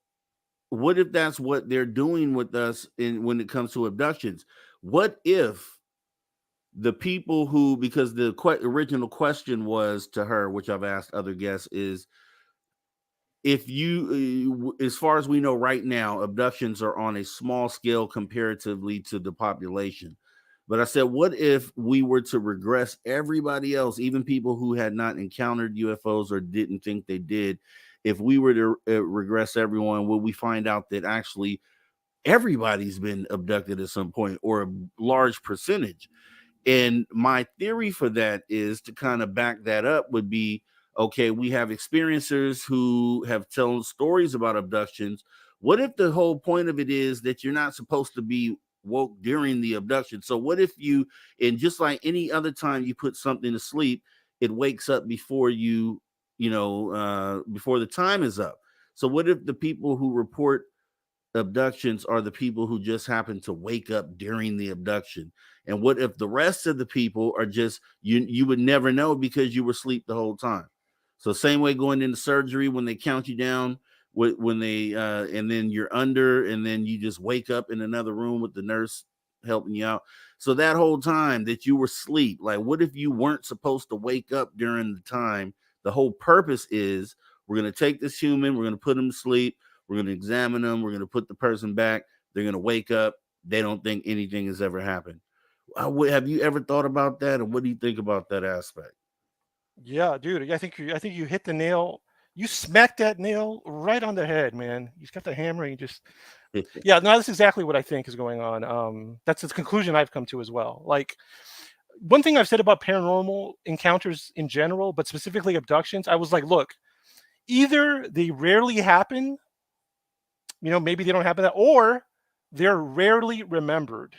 what if that's what they're doing with us when it comes to abductions? What if the people who, because the original question was to her, which I've asked other guests, is, if you, as far as we know right now, abductions are on a small scale comparatively to the population. But I said, what if we were to regress everybody else, even people who had not encountered UFOs or didn't think they did? If we were to regress everyone, would we find out that actually everybody's been abducted at some point, or a large percentage? And my theory for that is, to kind of back that up, would be, okay, we have experiencers who have told stories about abductions. What if the whole point of it is that you're not supposed to be woke during the abduction? So what if you, and just like any other time you put something to sleep, it wakes up before before the time is up? So what if the people who report abductions are the people who just happen to wake up during the abduction? And what if the rest of the people are just, you would never know because you were asleep the whole time? So same way going into surgery, when they count you down, when they and then you're under, and then you just wake up in another room with the nurse helping you out. So that whole time that you were asleep, like, what if you weren't supposed to wake up during the time? The whole purpose is, we're going to take this human, we're going to put him to sleep, we're going to examine them, we're going to put the person back, they're going to wake up, they don't think anything has ever happened. Have you ever thought about that, and what do you think about that aspect? Yeah, dude, I think you hit the nail. You smacked that nail right on the head, man. You got the hammer, and you just yeah, no, that's exactly what I think is going on. That's the conclusion I've come to as well. Like, one thing I've said about paranormal encounters in general, but specifically abductions, I was like, look, either they rarely happen, maybe they don't happen that, or they're rarely remembered.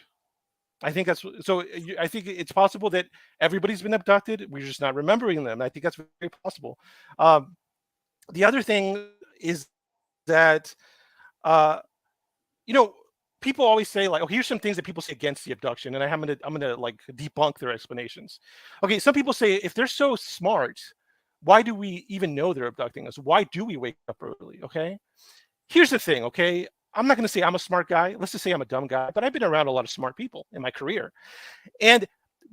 I think that's so. I think it's possible that everybody's been abducted. We're just not remembering them. I think that's very possible. The other thing is that, people always say, like, oh, here's some things that people say against the abduction, and I'm gonna like debunk their explanations. Okay, some people say, if they're so smart, why do we even know they're abducting us? Why do we wake up early? Okay, here's the thing. Okay, I'm not going to say I'm a smart guy. Let's just say I'm a dumb guy, but I've been around a lot of smart people in my career. And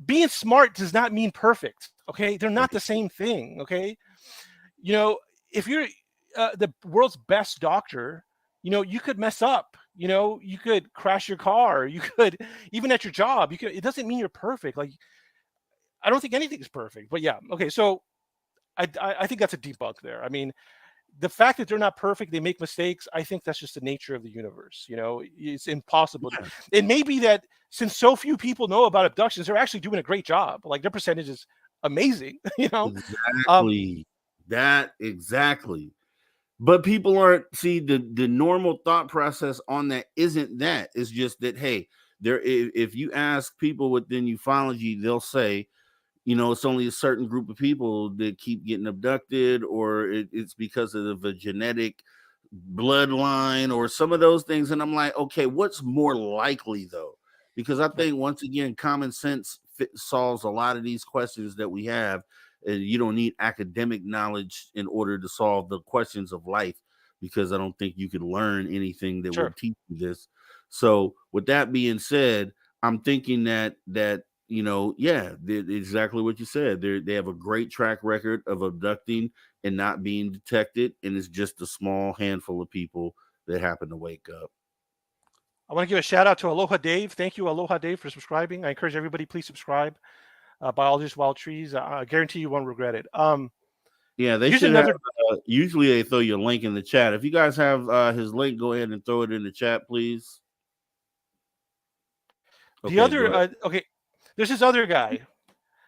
being smart does not mean perfect. Okay. They're not the same thing. Okay. If you're the world's best doctor, you could mess up, you could crash your car. You could, even at your job, it doesn't mean you're perfect. Like, I don't think anything is perfect, but yeah. Okay. So I think that's a debunk there. I mean, the fact that they're not perfect, they make mistakes. I think that's just the nature of the universe. You know, it's impossible. Yeah. It may be that since so few people know about abductions, they're actually doing a great job. Like their percentage is amazing. You know, Exactly. Exactly. But people aren't, see, the normal thought process on that isn't that. It's just that, hey, if you ask people within ufology, they'll say, you know, it's only a certain group of people that keep getting abducted, or it's because of a genetic bloodline or some of those things. And I'm like, okay, what's more likely though? Because I think once again, common sense solves a lot of these questions that we have. And you don't need academic knowledge in order to solve the questions of life, because I don't think you could learn anything that would teach you this. So with that being said, I'm thinking that you know, yeah, exactly what you said. They have a great track record of abducting and not being detected, and it's just a small handful of people that happen to wake up. I want to give a shout out to Aloha Dave. Thank you, Aloha Dave, for subscribing. I encourage everybody, please subscribe. Biologist Wild Trees. I guarantee you won't regret it. Yeah, they should have. Usually they throw you a link in the chat. If you guys have his link, go ahead and throw it in the chat, please. The other, there's this other guy,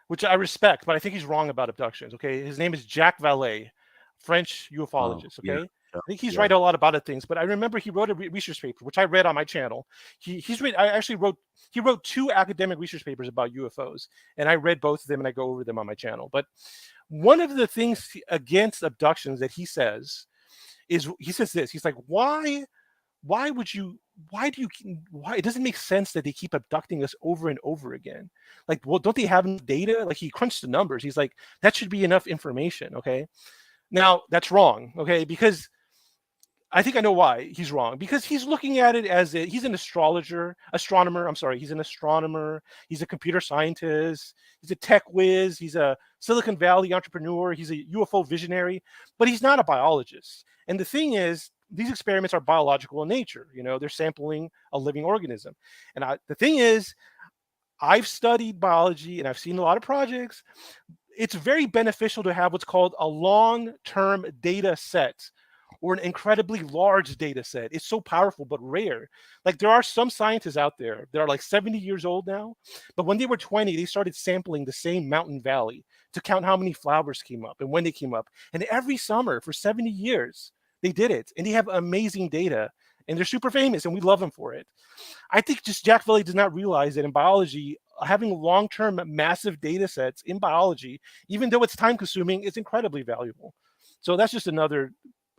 which I respect, but I think he's wrong about abductions. Okay, his name is Jacques Vallée, French ufologist. Okay, I think he's right a lot about things. But I remember he wrote a research paper, which I read on my channel. He wrote 2 academic research papers about UFOs, and I read both of them, and I go over them on my channel. But one of the things against abductions that he says is, he says this. He's like, why it doesn't make sense that they keep abducting us over and over again. Like, well, don't they have data? Like, he crunched the numbers. He's like, that should be enough information. Okay. Now that's wrong. Okay. Because I think I know why he's wrong, because he's looking at it as he's an astronomer. He's an astronomer. He's a computer scientist. He's a tech whiz. He's a Silicon Valley entrepreneur. He's a UFO visionary, but he's not a biologist. And the thing is, these experiments are biological in nature. You know, they're sampling a living organism. And the thing is, I've studied biology and I've seen a lot of projects. It's very beneficial to have what's called a long-term data set, or an incredibly large data set. It's so powerful, but rare. Like, there are some scientists out there that are like 70 years old now, but when they were 20, they started sampling the same mountain valley to count how many flowers came up and when they came up. And every summer for 70 years, they did it, and they have amazing data, and they're super famous, and we love them for it. I think just Jacques Vallée does not realize that in biology, having long-term massive data sets in biology, even though it's time-consuming, is incredibly valuable. So that's just another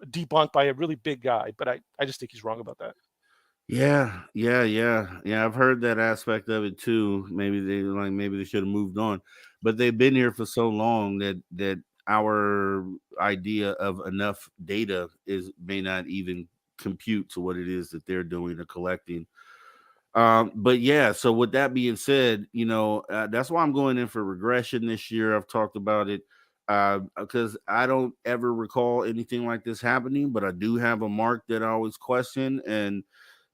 debunk by a really big guy, but I just think he's wrong about that. Yeah. I've heard that aspect of it too. Maybe they should have moved on, but they've been here for so long that our idea of enough data may not even compute to what it is that they're doing or collecting. But yeah, so with that being said, you know, that's why I'm going in for regression this year. I've talked about it because I don't ever recall anything like this happening, but I do have a mark that I always question, and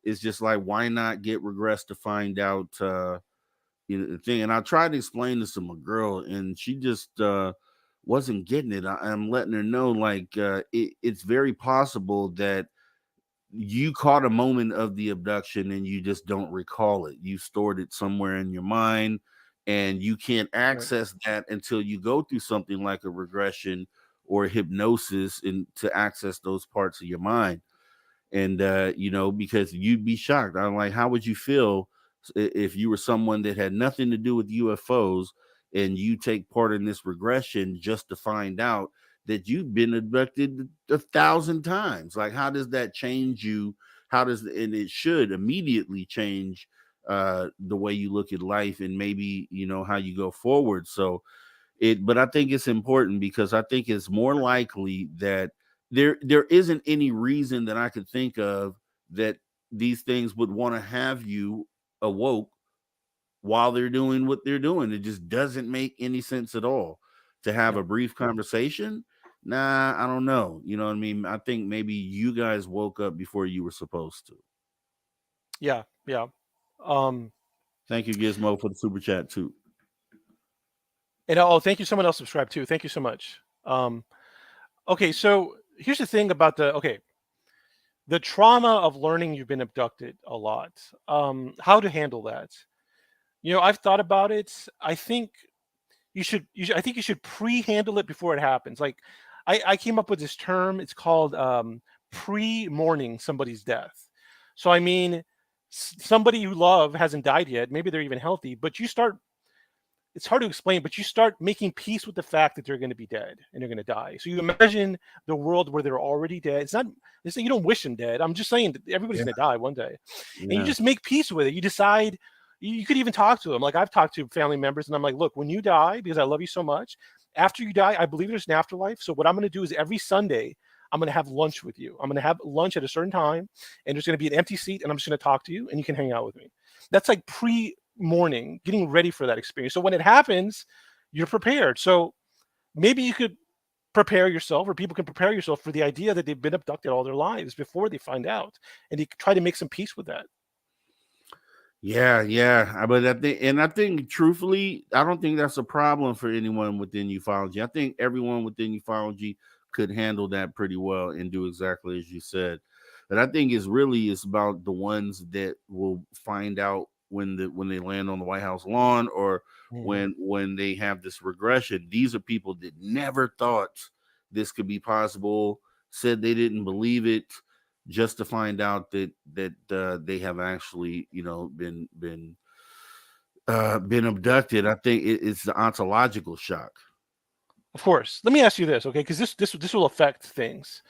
it's just like, why not get regressed to find out you know, the thing. And I tried to explain this to my girl, and she just wasn't getting it. I'm letting her know, like, it's very possible that you caught a moment of the abduction and you just don't recall it. You stored it somewhere in your mind, and you can't access that until you go through something like a regression or hypnosis and to access those parts of your mind. And you know, because you'd be shocked. I'm like, how would you feel if you were someone that had nothing to do with UFOs and you take part in this regression just to find out that you've been abducted 1,000 times? Like, how does that change you? And it should immediately change the way you look at life, and maybe, you know, how you go forward. So but I think it's important, because I think it's more likely that there isn't any reason that I could think of that these things would want to have you awoke while they're doing what they're doing. It just doesn't make any sense at all to have a brief conversation. Nah, I don't know. You know what I mean? I think maybe you guys woke up before you were supposed to. Yeah. Thank you, Gizmo, for the super chat too. And thank you. Someone else subscribed too. Thank you so much. Okay, so here's the thing about the trauma of learning you've been abducted a lot. How to handle that? I've thought about it. I think I think you should pre-handle it before it happens. Like, I came up with this term. It's called pre-mourning somebody's death. So I mean, somebody you love hasn't died yet. Maybe they're even healthy, but it's hard to explain, but you start making peace with the fact that they're going to be dead and they're going to die. So you imagine the world where they're already dead. You don't wish them dead. I'm just saying that everybody's going to die one day. And you just make peace with it. You decide, you could even talk to them. Like, I've talked to family members and I'm like, look, when you die, because I love you so much, after you die, I believe there's an afterlife. So what I'm going to do is every Sunday, I'm going to have lunch with you. I'm going to have lunch at a certain time, and there's going to be an empty seat, and I'm just going to talk to you, and you can hang out with me. That's like pre-mourning, getting ready for that experience. So when it happens, you're prepared. So maybe you could prepare yourself, or people can prepare yourself for the idea that they've been abducted all their lives before they find out, and you try to make some peace with that. Yeah. But I think truthfully, I don't think that's a problem for anyone within ufology. I think everyone within ufology could handle that pretty well and do exactly as you said. But I think it's about the ones that will find out when they land on the White House lawn, or when they have this regression. These are people that never thought this could be possible, said they didn't believe it, just to find out that they have actually, been abducted. I think it's the ontological shock. Of course. Let me ask you this, okay? Because this will affect things.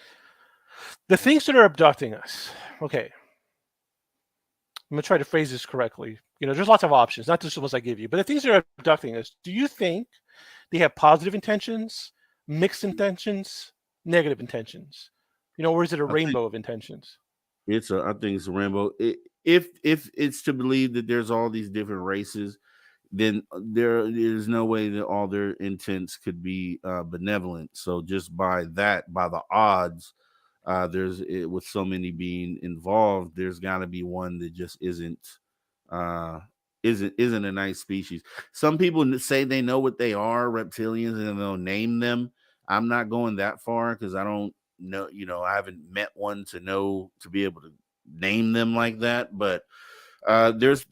The things that are abducting us, okay. I'm going to try to phrase this correctly. There's lots of options, not just the ones I give you, but the things that are abducting us, do you think they have positive intentions, mixed intentions, negative intentions? Or is it a rainbow of intentions? I think it's a rainbow. If it's to believe that there's all these different races, then there is no way that all their intents could be benevolent. So just by the odds, with so many being involved, there's got to be one that just isn't a nice species. Some people say they know what they are, reptilians, and they'll name them. I'm not going that far because I don't know. I haven't met one to be able to name them like that. But there's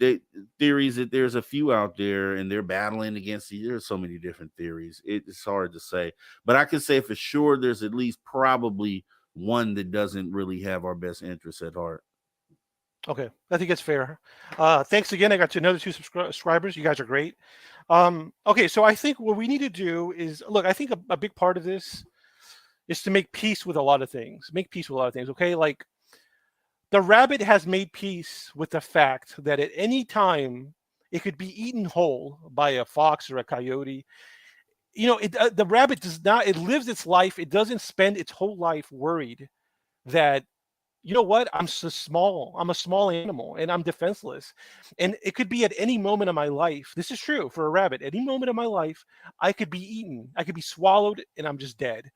theories that there's a few out there and they're battling against you. There's so many different theories. It's hard to say, but I can say for sure there's at least probably one that doesn't really have our best interests at heart. Okay, I think it's fair. Thanks again. I got to another 2 subscribers. You guys are great. Okay, so I think what we need to do is, look, I think a big part of this is to make peace with a lot of things. Okay? Like, the rabbit has made peace with the fact that at any time it could be eaten whole by a fox or a coyote. The rabbit it lives its life. It doesn't spend its whole life worried that, I'm so small. I'm a small animal and I'm defenseless. And it could be at any moment of my life. This is true for a rabbit. Any moment of my life, I could be eaten. I could be swallowed and I'm just dead.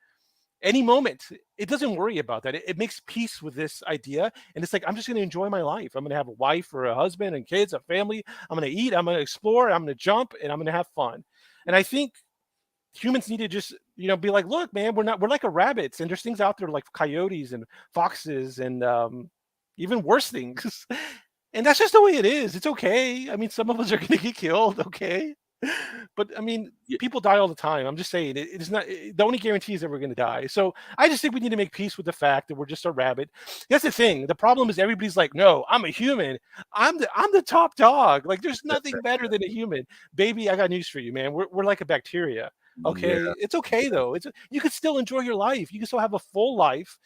Any moment. It doesn't worry about that. It makes peace with this idea. And it's like, I'm just going to enjoy my life. I'm going to have a wife or a husband and kids, a family. I'm going to eat. I'm going to explore. I'm going to jump and I'm going to have fun. And I think humans need to just, be like, look, man, we're like a rabbits, and there's things out there like coyotes and foxes and even worse things. And that's just the way it is. It's okay. I mean, some of us are going to get killed. Okay. But I mean, people die all the time. I'm just saying it's not the only guarantee is that we're going to die. So I just think we need to make peace with the fact that we're just a rabbit. That's the thing. The problem is everybody's like, no, I'm a human. I'm the top dog. Like, there's nothing better than a human. Baby, I got news for you, man. We're like a bacteria. Okay. Yeah. It's okay though. You can still enjoy your life. You can still have a full life.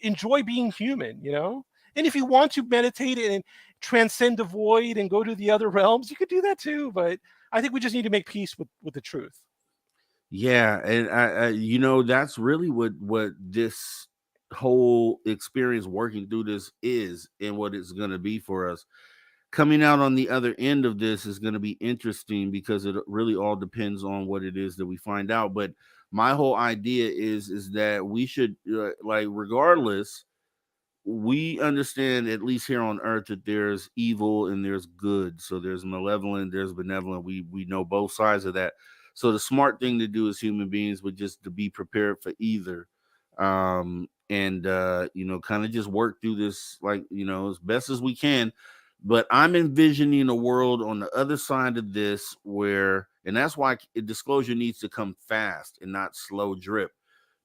Enjoy being human, And if you want to meditate and transcend the void and go to the other realms, you could do that too. But I think we just need to make peace with the truth. Yeah, and I that's really what this whole experience working through this is, and what it's going to be for us. Coming out on the other end of this is going to be interesting because it really all depends on what it is that we find out. But my whole idea is that we should regardless, we understand, at least here on Earth, that there's evil and there's good. So there's malevolent, there's benevolent. We know both sides of that. So the smart thing to do as human beings would just to be prepared for either. and kind of just work through this, like, as best as we can. But I'm envisioning a world on the other side of this and that's why disclosure needs to come fast and not slow drip.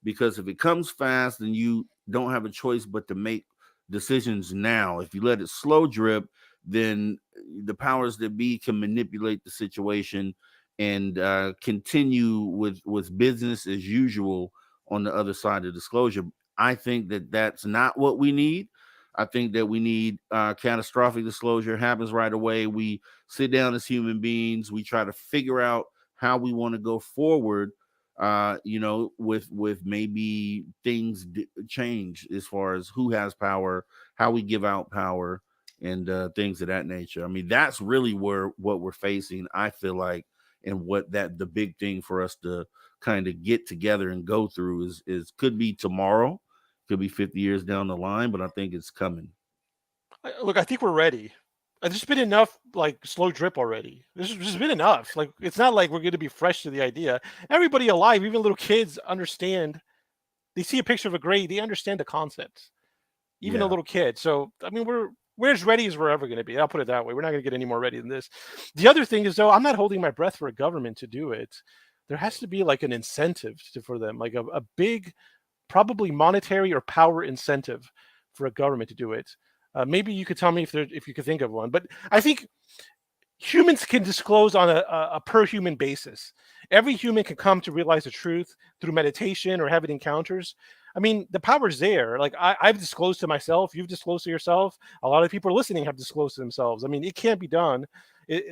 Because if it comes fast, then you don't have a choice but to make decisions now. If you let it slow drip, then the powers that be can manipulate the situation and continue with business as usual on the other side of disclosure. I think that that's not what we need. I think that we need catastrophic disclosure happens right away. We sit down as human beings. We try to figure out how we want to go forward, with maybe things change as far as who has power, how we give out power, and things of that nature. I mean, that's really what we're facing, I feel like, and what the big thing for us to kind of get together and go through is could be tomorrow, could be 50 years down the line, but I think it's coming. Look, I think we're ready. There's been enough like slow drip already. There's been enough. Like, it's not like we're going to be fresh to the idea. Everybody alive, even little kids, understand. They see a picture of a grade, they understand the concepts. Even a little kid. So I mean, we're as ready as we're ever going to be. I'll put it that way. We're not going to get any more ready than this. The other thing is, though, I'm not holding my breath for a government to do it. There has to be like an incentive for them, like a big, probably monetary or power incentive for a government to do it. Maybe you could tell me if you could think of one. But I think humans can disclose on a per human basis. Every human can come to realize the truth through meditation or having encounters. I mean, the power's there. Like, I've disclosed to myself, you've disclosed to yourself. A lot of people listening have disclosed to themselves. I mean, it can't be done.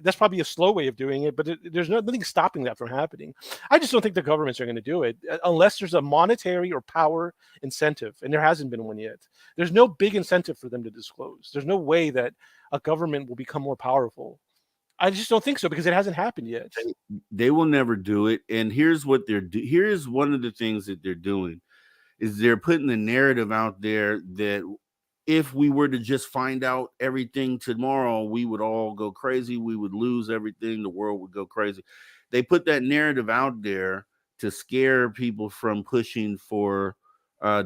That's probably a slow way of doing it, but there's nothing stopping that from happening. I just don't think the governments are going to do it unless there's a monetary or power incentive, and there hasn't been one yet. There's no big incentive for them to disclose. There's no way that a government will become more powerful. I just don't think so, because it hasn't happened yet. They will never do it. And here's what here's one of the things that they're doing is they're putting the narrative out there that if we were to just find out everything tomorrow, we would all go crazy. We would lose everything. The world would go crazy. They put that narrative out there to scare people from pushing for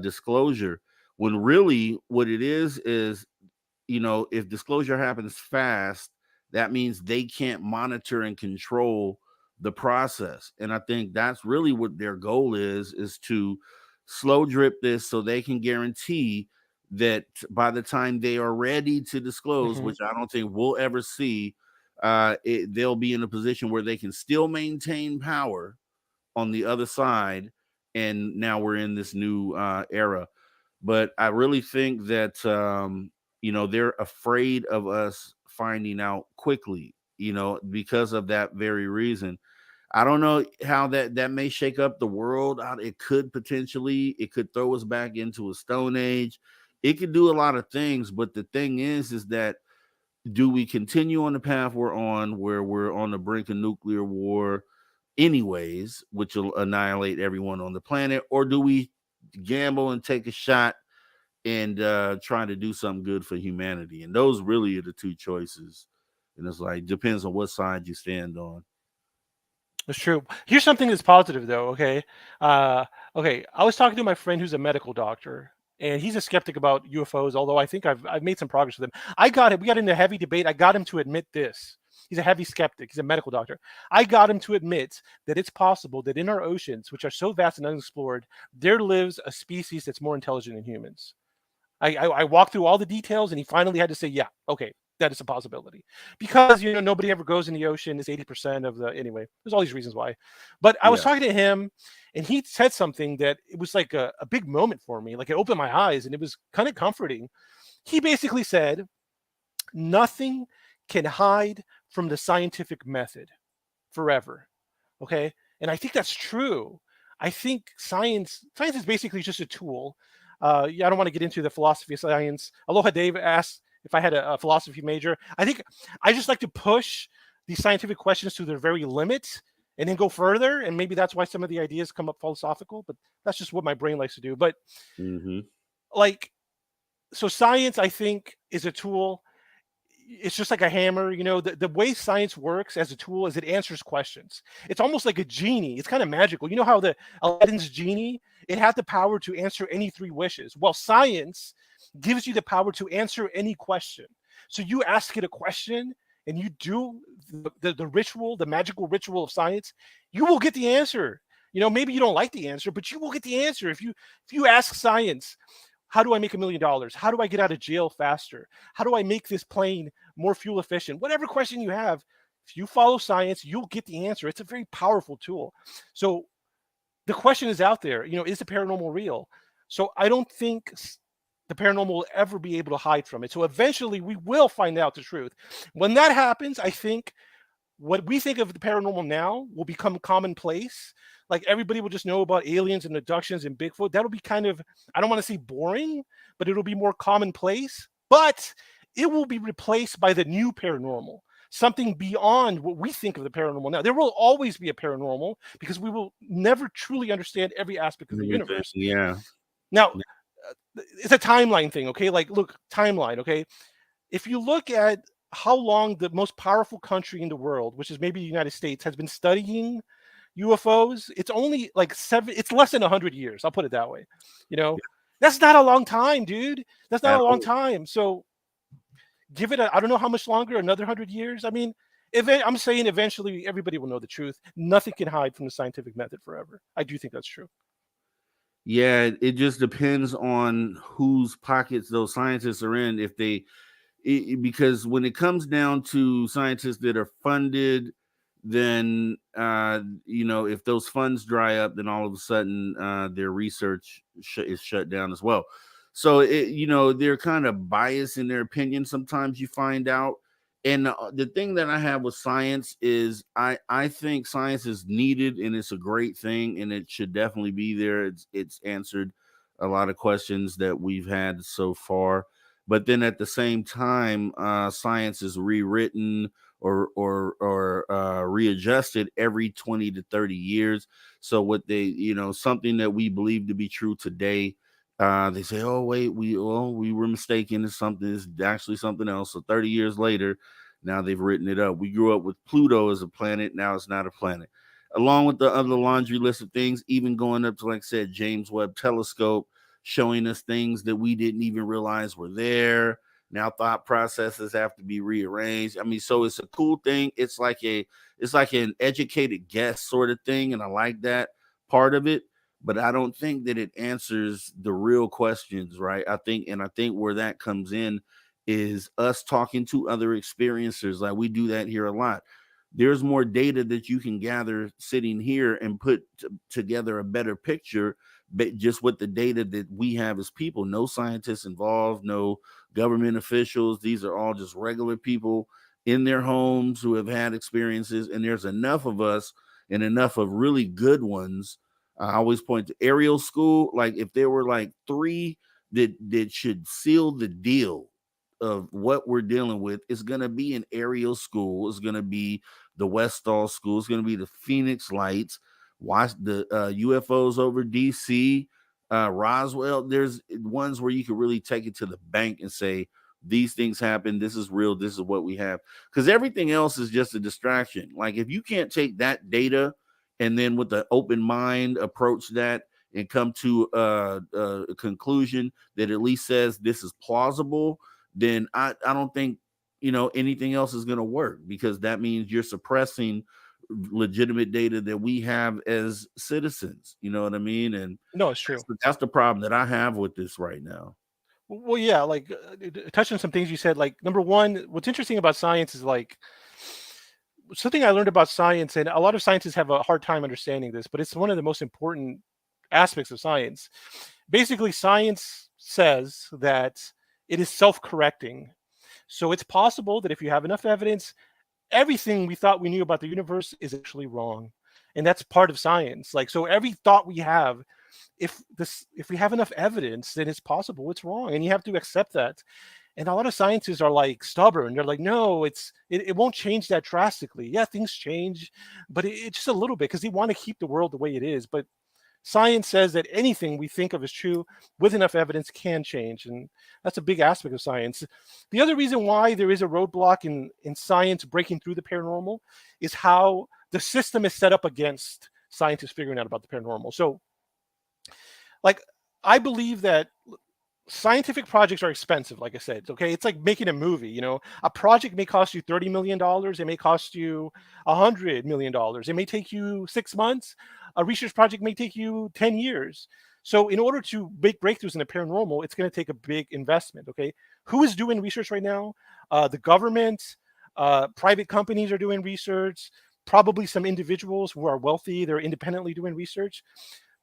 disclosure, when really what it is, if disclosure happens fast, that means they can't monitor and control the process. And I think that's really what their goal is to slow drip this so they can guarantee that by the time they are ready to disclose, which I don't think we'll ever see, they'll be in a position where they can still maintain power on the other side. And now we're in this new era. But I really think that, they're afraid of us finding out quickly, because of that very reason. I don't know how that may shake up the world. It could potentially, it could throw us back into a stone age. It could do a lot of things, but the thing is that do we continue on the path we're on, where we're on the brink of nuclear war anyways, which will annihilate everyone on the planet, or do we gamble and take a shot and try to do something good for humanity? And those really are the two choices. And it's like, depends on what side you stand on. That's true. Here's something that's positive, though. Okay. I was talking to my friend who's a medical doctor, and he's a skeptic about UFOs, although I think I've made some progress with him. We got into a heavy debate. I got him to admit this. He's a heavy skeptic. He's a medical doctor. I got him to admit that it's possible that in our oceans, which are so vast and unexplored, there lives a species that's more intelligent than humans. I walked through all the details, and he finally had to say, yeah, okay, that is a possibility. Because, nobody ever goes in the ocean. It's 80% of anyway, there's all these reasons why. But I was talking to him, and he said something that it was like a big moment for me. Like, it opened my eyes, and it was kind of comforting. He basically said, nothing can hide from the scientific method forever. Okay. And I think that's true. I think science is basically just a tool. I don't want to get into the philosophy of science. Aloha Dave asked if I had a philosophy major. I think I just like to push these scientific questions to their very limit and then go further. And maybe that's why some of the ideas come up philosophical, but that's just what my brain likes to do. But so science, I think, is a tool. it's just like a hammer. The way science works as a tool is it answers questions. It's almost like a genie. It's kind of magical. You know how the Aladdin's genie, it had the power to answer any 3 wishes. Well, science gives you the power to answer any question. So you ask it a question and you do the ritual, the magical ritual of science, you will get the answer. Maybe you don't like the answer, but you will get the answer. If you ask science, how do I make $1 million? How do I get out of jail faster? How do I make this plane more fuel efficient? Whatever question you have, if you follow science, you'll get the answer. It's a very powerful tool. So the question is out there, is the paranormal real? So I don't think the paranormal will ever be able to hide from it. So eventually we will find out the truth. When that happens, I think what we think of the paranormal now will become commonplace. Like everybody will just know about aliens and abductions and Bigfoot. That'll be kind of, I don't want to say boring, but it'll be more commonplace. But it will be replaced by the new paranormal, something beyond what we think of the paranormal now. There will always be a paranormal because we will never truly understand every aspect of the universe. Yeah. Now, it's a timeline thing, okay? Like, look, timeline, okay? If you look at how long the most powerful country in the world, which is maybe the United States, has been studying UFOs, it's only like it's less than 100 years. I'll put it that way. That's not a long time, dude. That's not a long time. So give it I don't know how much longer, another 100 years. I mean, I'm saying eventually everybody will know the truth. Nothing can hide from the scientific method forever. I do think that's true. Yeah, it just depends on whose pockets those scientists are in. Because when it comes down to scientists that are funded, then if those funds dry up, then all of a sudden their research is shut down as well. So they're kind of biased in their opinion. Sometimes you find out. And the thing that I have with science is I think science is needed and it's a great thing and it should definitely be there. It's answered a lot of questions that we've had so far. But then at the same time, science is rewritten or readjusted every 20 to 30 years. So what something that we believe to be true today, they say, oh, wait, we were mistaken. It's actually something else. So 30 years later, now they've written it up. We grew up with Pluto as a planet. Now it's not a planet. Along with the other laundry list of things, even going up to, like I said, James Webb Telescope, showing us things that we didn't even realize were there. Now thought processes have to be rearranged. I mean, so it's a cool thing. It's like an educated guess sort of thing. And I like that part of it. But I don't think that it answers the real questions, right? I think where that comes in is us talking to other experiencers. Like we do that here a lot. There's more data that you can gather sitting here and put together a better picture, but just with the data that we have as people. No scientists involved, no government officials. These are all just regular people in their homes who have had experiences. And there's enough of us and enough of really good ones. I always point to Ariel School. Like if there were like 3 that should seal the deal of what we're dealing with, it's going to be an Ariel School. It's going to be the Westall School. It's going to be the Phoenix Lights. Watch the UFOs over DC, Roswell. There's ones where you can really take it to the bank and say, these things happen. This is real. This is what we have. Because everything else is just a distraction. Like if you can't take that data and then with an open mind approach that and come to a conclusion that at least says this is plausible, then I don't think, anything else is going to work, because that means you're suppressing legitimate data that we have as citizens. You know what I mean? And no, it's true. That's the problem that I have with this right now. Well, yeah, like touching on some things you said, like number one, what's interesting about science is like something I learned about science, and a lot of scientists have a hard time understanding this, but it's one of the most important aspects of science. Basically, science says that it is self-correcting. So it's possible that if you have enough evidence, everything we thought we knew about the universe is actually wrong. And that's part of science. Like, so every thought we have, if we have enough evidence, then it's possible it's wrong. And you have to accept that. And a lot of scientists are like stubborn. They're like, no, it won't change that drastically. Yeah, things change, but it's just a little bit, because they want to keep the world the way it is. But Science says that anything we think of as true with enough evidence can change. And that's a big aspect of science. The other reason why there is a roadblock in science breaking through the paranormal is how the system is set up against scientists figuring out about the paranormal. So, like, I believe that scientific projects are expensive, like I said. Okay, it's like making a movie. You know, a project may cost you $30 million. It may cost you $100 million. It may take you 6 months. A research project may take you 10 years. So in order to make breakthroughs in the paranormal, it's going to take a big investment. Okay, who is doing research right now? The government, private companies are doing research. Probably some individuals who are wealthy, they're independently doing research.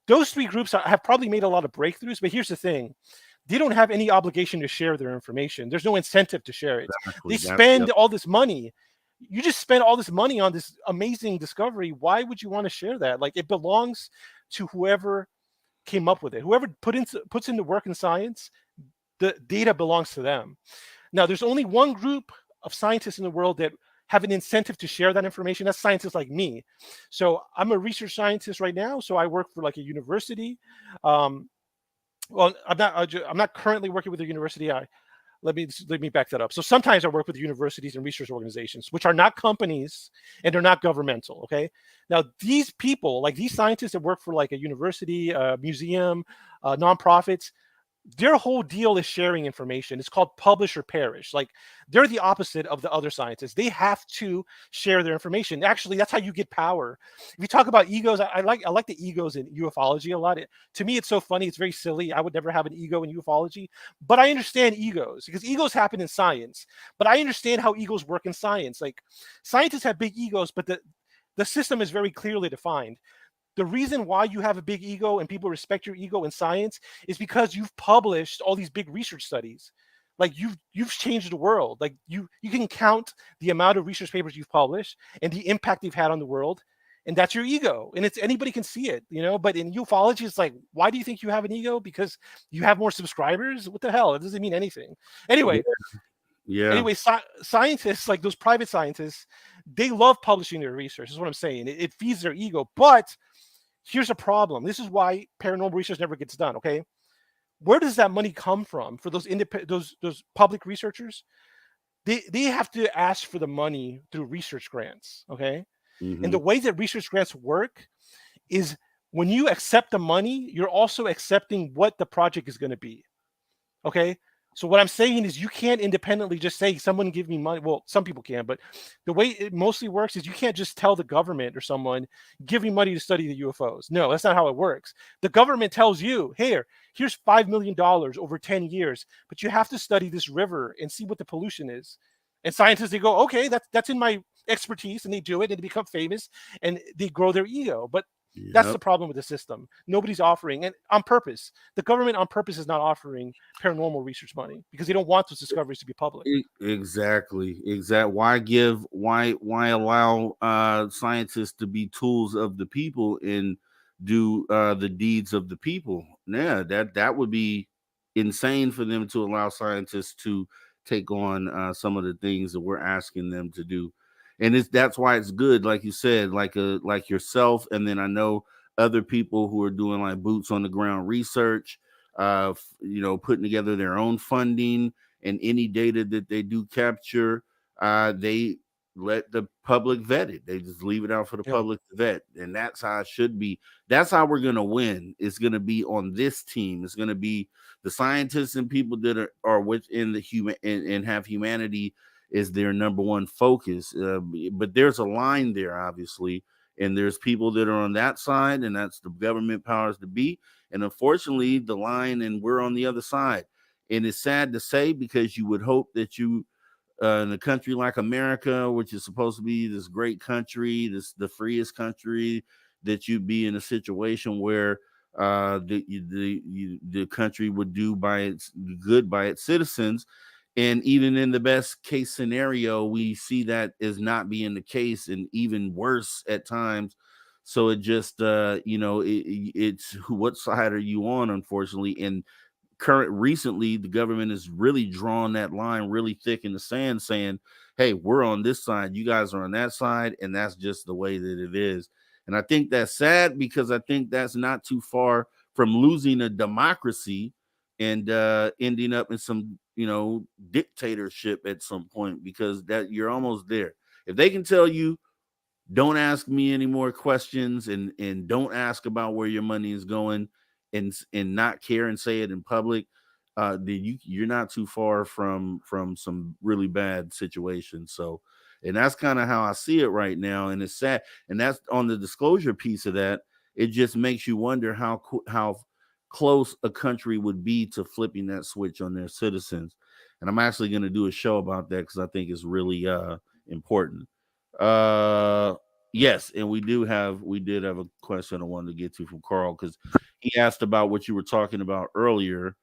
Those three groups have probably made a lot of breakthroughs. But here's the thing. They don't have any obligation to share their information. There's no incentive to share it. They spend all this money. You just spend all this money on this amazing discovery. Why would you want to share that? Like, it belongs to whoever came up with it. Whoever puts in the work in science, the data belongs to them. Now, there's only one group of scientists in the world that have an incentive to share that information. That's scientists like me. So I'm a research scientist right now. So I work for like a university. Well, I'm not currently working with a university. Let me back that up. So sometimes I work with universities and research organizations, which are not companies and they're not governmental. Okay. Now these people, like these scientists that work for like a university, a museum, nonprofits, their whole deal is sharing information. It's called publish or perish. Like, they're the opposite of the other scientists. They have to share their information. Actually, that's how you get power. If you talk about egos, I like the egos in ufology a lot. To me, it's so funny. It's very silly. I would never have an ego in ufology, but I understand egos because egos happen in science. But I understand how egos work in science. Like, scientists have big egos, but the system is very clearly defined. The reason why you have a big ego and people respect your ego in science is because you've published all these big research studies. Like, you've changed the world. Like, you can count the amount of research papers you've published and the impact you've had on the world, and that's your ego. And it's anybody can see it, you know. But in ufology, it's like, why do you think you have an ego? Because you have more subscribers? What the hell? It doesn't mean anything. Anyway. Yeah. Anyway, scientists, like those private scientists, they love publishing their research. Is what I'm saying. It feeds their ego. But here's a problem. This is why paranormal research never gets done. Okay, where does that money come from for those those public researchers? They have to ask for the money through research grants. Okay, and the way that research grants work is when you accept the money, you're also accepting what the project is going to be. Okay. So what I'm saying is you can't independently just say, someone give me money. Well, some people can, but the way it mostly works is you can't just tell the government or someone, give me money to study the UFOs. No, that's not how it works. The government tells you, here's $5 million over 10 years, but you have to study this river and see what the pollution is. And scientists, they go, okay, that's in my expertise, and they do it and they become famous and they grow their ego. But that's the problem with the system. Nobody's offering, and on purpose, the government on purpose is not offering paranormal research money because they don't want those discoveries to be public. Exactly. Why allow scientists to be tools of the people and do the deeds of the people? Yeah, that would be insane for them to allow scientists to take on some of the things that we're asking them to do. And that's why it's good, like you said, like yourself, and then I know other people who are doing like boots on the ground research, putting together their own funding, and any data that they do capture, they let the public vet it. They just leave it out for the public to vet, and that's how it should be. That's how we're gonna win. It's gonna be on this team. It's gonna be the scientists and people that are within the human and have humanity is their number one focus. But there's a line there, obviously, and there's people that are on that side, and that's the government powers to be. And unfortunately, the line, and we're on the other side. And it's sad to say, because you would hope that you, in a country like America, which is supposed to be this great country, the freest country, that you'd be in a situation where the country would do good by its citizens. And even in the best case scenario, we see that as not being the case, and even worse at times. So it just, it's what side are you on, unfortunately. And recently, the government has really drawn that line really thick in the sand, saying, hey, we're on this side, you guys are on that side, and that's just the way that it is. And I think that's sad because I think that's not too far from losing a democracy and ending up in some, dictatorship at some point, because that you're almost there. If they can tell you, don't ask me any more questions and don't ask about where your money is going and not care and say it in public, then you're not too far from some really bad situations. So, and that's kind of how I see it right now. And it's sad. And that's on the disclosure piece of that. It just makes you wonder how close a country would be to flipping that switch on their citizens. And I'm actually going to do a show about that because I think it's really important. Yes, and we did have a question I wanted to get to from Carl, because he asked about what you were talking about earlier,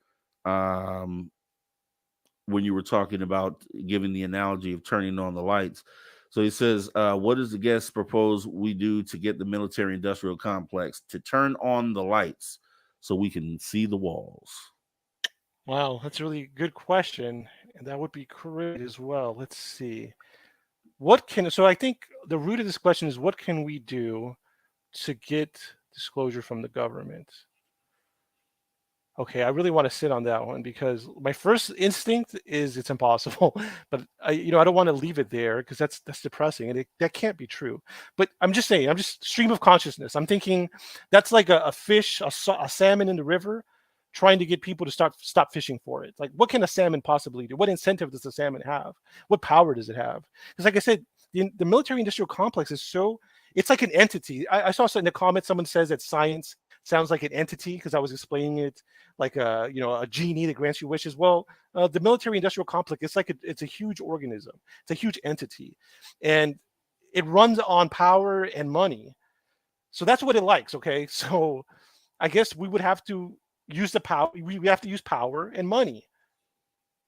when you were talking about giving the analogy of turning on the lights. So he says, what does the guest propose we do to get the military industrial complex to turn on the lights so we can see the walls? Wow, that's a really good question, and that would be great as well. Let's see. So I think the root of this question is, what can we do to get disclosure from the government? Okay, I really want to sit on that one because my first instinct is it's impossible, but I don't want to leave it there because that's depressing and that can't be true. But I'm just saying, I'm just stream of consciousness. I'm thinking that's like a fish, a salmon in the river, trying to get people to stop fishing for it. Like, what can a salmon possibly do? What incentive does the salmon have? What power does it have? Because, like I said, the military-industrial complex is it's like an entity. I saw in the comments someone says that science sounds like an entity because I was explaining it like a genie that grants you wishes. Well, the military-industrial complex, it's a huge organism. It's a huge entity, and it runs on power and money. So that's what it likes. Okay, so I guess we would have to use the power. We have to use power and money.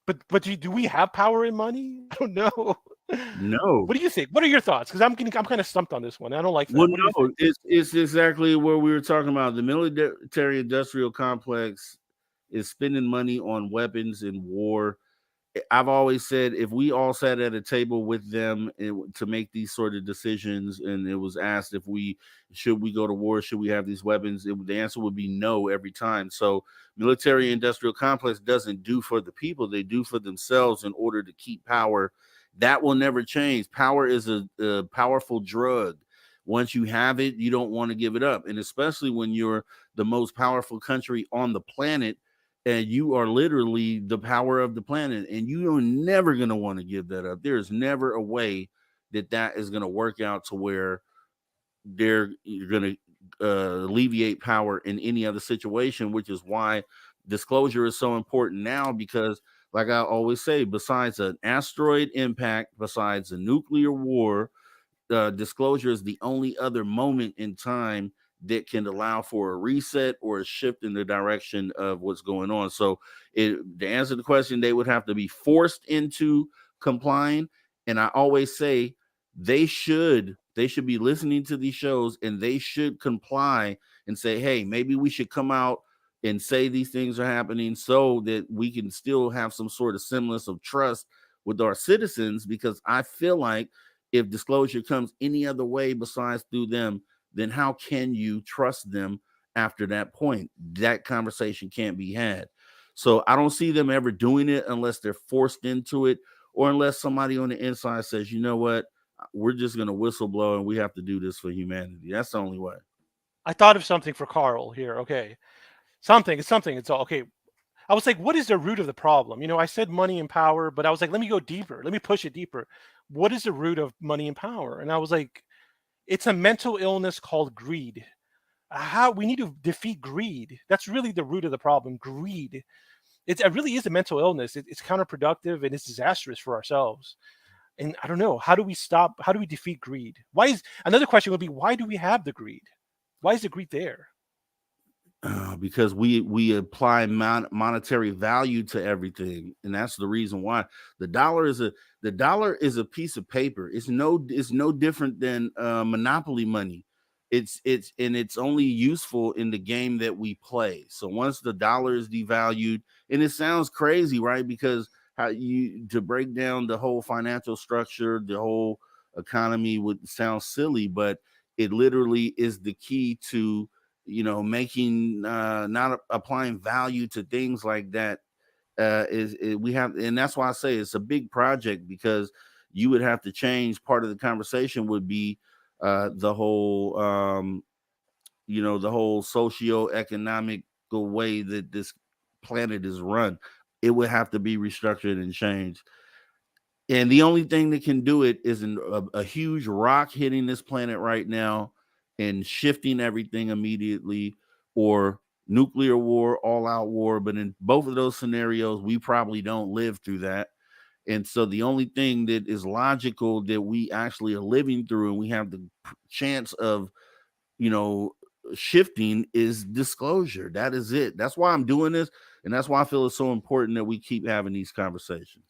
But do we have power and money? I don't know. No. What do you think? What are your thoughts? Because I'm kind of stumped on this one. I don't like that. Well, What do you no, think? it's exactly what we were talking about. The military industrial complex is spending money on weapons and war. I've always said, if we all sat at a table with them to make these sort of decisions, and it was asked if should we go to war, should we have these weapons, the answer would be no every time. So military industrial complex doesn't do for the people, they do for themselves in order to keep power. That will never change. Power is a powerful drug. Once you have it, you don't want to give it up. And especially when you're the most powerful country on the planet, and you are literally the power of the planet, and you are never going to want to give that up. There's never a way that is going to work out to where you're going to alleviate power in any other situation, which is why disclosure is so important now, because like I always say, besides an asteroid impact, besides a nuclear war, disclosure is the only other moment in time that can allow for a reset or a shift in the direction of what's going on. So to answer the question, they would have to be forced into complying. And I always say they should be listening to these shows, and they should comply and say, hey, maybe we should come out and say these things are happening so that we can still have some sort of semblance of trust with our citizens. Because I feel like if disclosure comes any other way besides through them, then how can you trust them after that point? That conversation can't be had. So I don't see them ever doing it unless they're forced into it, or unless somebody on the inside says, you know what, we're just going to whistleblow and we have to do this for humanity. That's the only way. I thought of something for Carl here. Okay. It's something. It's all okay. I was like, what is the root of the problem? I said money and power, but I was like, let me go deeper. Let me push it deeper. What is the root of money and power? And I was like, it's a mental illness called greed. How we need to defeat greed. That's really the root of the problem. Greed. It really is a mental illness. It's counterproductive and it's disastrous for ourselves. And I don't know, how do we defeat greed? Another question would be, why do we have the greed? Why is the greed there? Because we apply monetary value to everything, and that's the reason why. The dollar is a piece of paper. It's no different than monopoly money. It's only useful in the game that we play. So once the dollar is devalued, and it sounds crazy, right? Because to break down the whole financial structure, the whole economy would sound silly, but it literally is the key to, making, not applying value to things like that. We have, and that's why I say it's a big project, because you would have to change. Part of the conversation would be the whole, the whole socioeconomic way that this planet is run. It would have to be restructured and changed. And the only thing that can do it is a huge rock hitting this planet right now and shifting everything immediately, or nuclear war, all out war. But in both of those scenarios, we probably don't live through that. And so the only thing that is logical that we actually are living through and we have the chance of, shifting is disclosure. That is it. That's why I'm doing this. And that's why I feel it's so important that we keep having these conversations.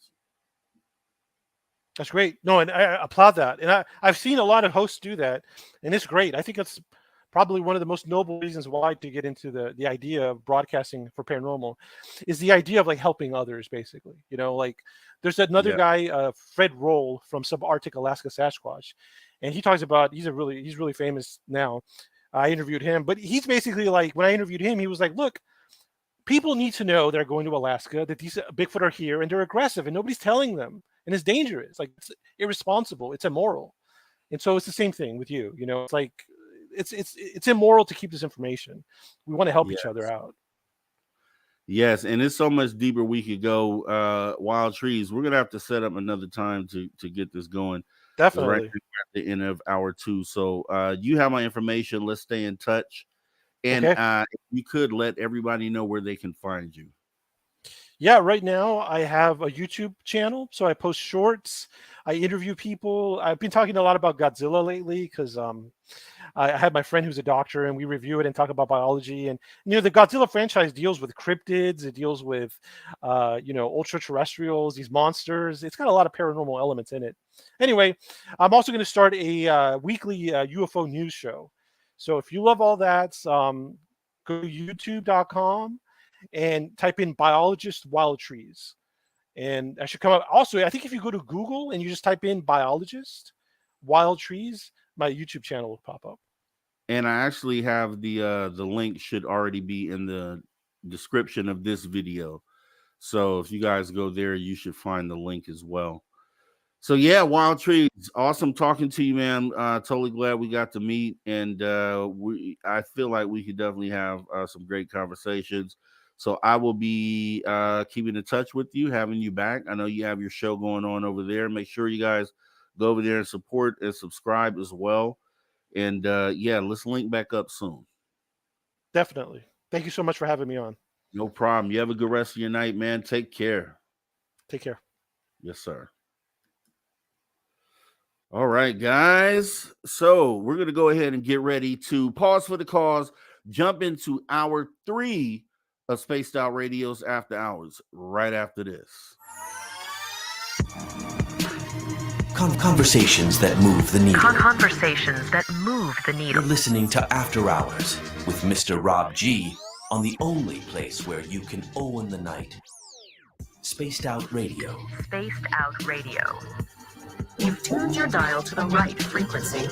That's great. No, and I applaud that. And I've seen a lot of hosts do that, and it's great. I think it's probably one of the most noble reasons why to get into the idea of broadcasting for paranormal is the idea of like helping others, basically. Like there's another guy, Fred Roll from Subarctic Alaska Sasquatch, and he talks about he's really famous now. I interviewed him, but he's basically like, when I interviewed him, he was like, look, people need to know they're going to Alaska, that these Bigfoot are here and they're aggressive and nobody's telling them. And it's dangerous. Like, it's irresponsible. It's immoral. And so it's the same thing with you. It's like, it's immoral to keep this information. We want to help each other out. Yes. And it's so much deeper we could go. Wild Trees. We're going to have to set up another time to get this going. Definitely. Right at the end of hour 2. So you have my information. Let's stay in touch. And if you could let everybody know where they can find you. Yeah, right now I have a YouTube channel, so I post shorts. I interview people. I've been talking a lot about Godzilla lately because I had my friend who's a doctor, and we review it and talk about biology. And the Godzilla franchise deals with cryptids. It deals with ultra terrestrials, these monsters. It's got a lot of paranormal elements in it. Anyway, I'm also going to start a weekly UFO news show. So if you love all that, go to youtube.com and type in biologist wild trees, and I should come up. Also, I think if you go to Google and you just type in biologist wild trees, my YouTube channel will pop up. And I actually have the link should already be in the description of this video. So if you guys go there, you should find the link as well. So yeah, Wild Trees, awesome talking to you, man. Totally glad we got to meet, and I feel like we could definitely have some great conversations. So I will be keeping in touch with you, having you back. I know you have your show going on over there. Make sure you guys go over there and support and subscribe as well. And let's link back up soon. Definitely. Thank you so much for having me on. No problem. You have a good rest of your night, man. Take care. Take care. Yes, sir. All right, guys. So we're going to go ahead and get ready to pause for the cause, jump into hour 3 of Spaced Out Radio's After Hours right after this. Conversations that move the needle. Conversations that move the needle. You're listening to After Hours with Mr. Rob G on the only place where you can own the night. Spaced Out Radio. Spaced Out Radio. You've tuned your dial to the right frequency.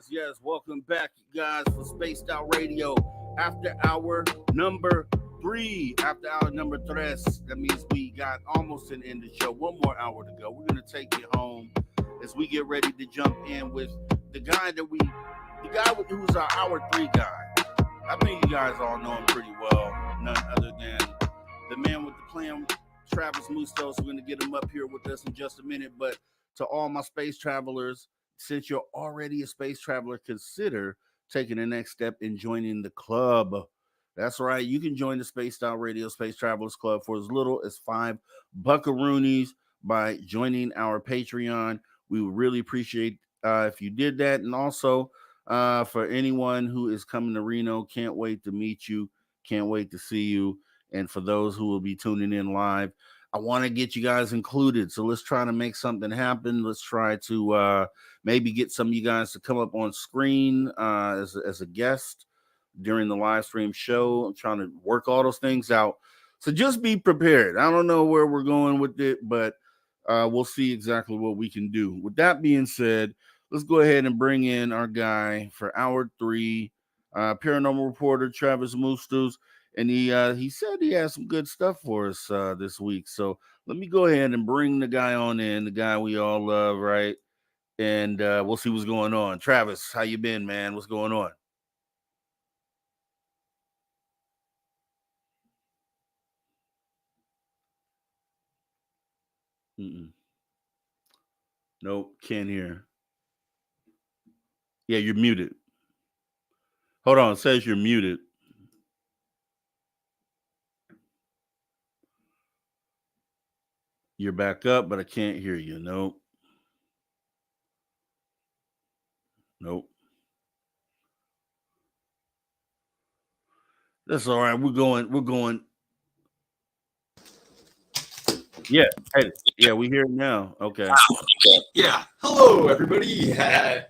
Yes. Welcome back, you guys, for Spaced Out Radio. After hour number 3. After hour number 3. That means we got almost an end of the show. One more hour to go. We're going to take you home as we get ready to jump in with the guy who's our hour 3 guy. I think you guys all know him pretty well. None other than the man with the plan, Travis Mustos. We're going to get him up here with us in just a minute. But to all my space travelers, since you're already a space traveler, consider taking the next step in joining the club. That's right. You can join the Spaced Out Radio Space Travelers Club for as little as $5 buckaroonies by joining our Patreon. We would really appreciate if you did that. And also for anyone who is coming to Reno, can't wait to meet you. Can't wait to see you. And for those who will be tuning in live, I want to get you guys included. So let's try to make something happen. Let's try to maybe get some of you guys to come up on screen as a guest during the live stream show. I'm trying to work all those things out. So just be prepared. I don't know where we're going with it, but we'll see exactly what we can do. With that being said, let's go ahead and bring in our guy for hour 3, paranormal reporter Travis Mustos. And he said he has some good stuff for us this week. So let me go ahead and bring the guy on in, the guy we all love, right? And we'll see what's going on. Travis, how you been, man? What's going on? Nope, can't hear. Yeah, you're muted. Hold on, it says you're muted. You're back up, but I can't hear you. Nope. Nope. That's all right. We're going. Yeah. Hey, yeah, we hear it now. Okay. Yeah. Hello, everybody.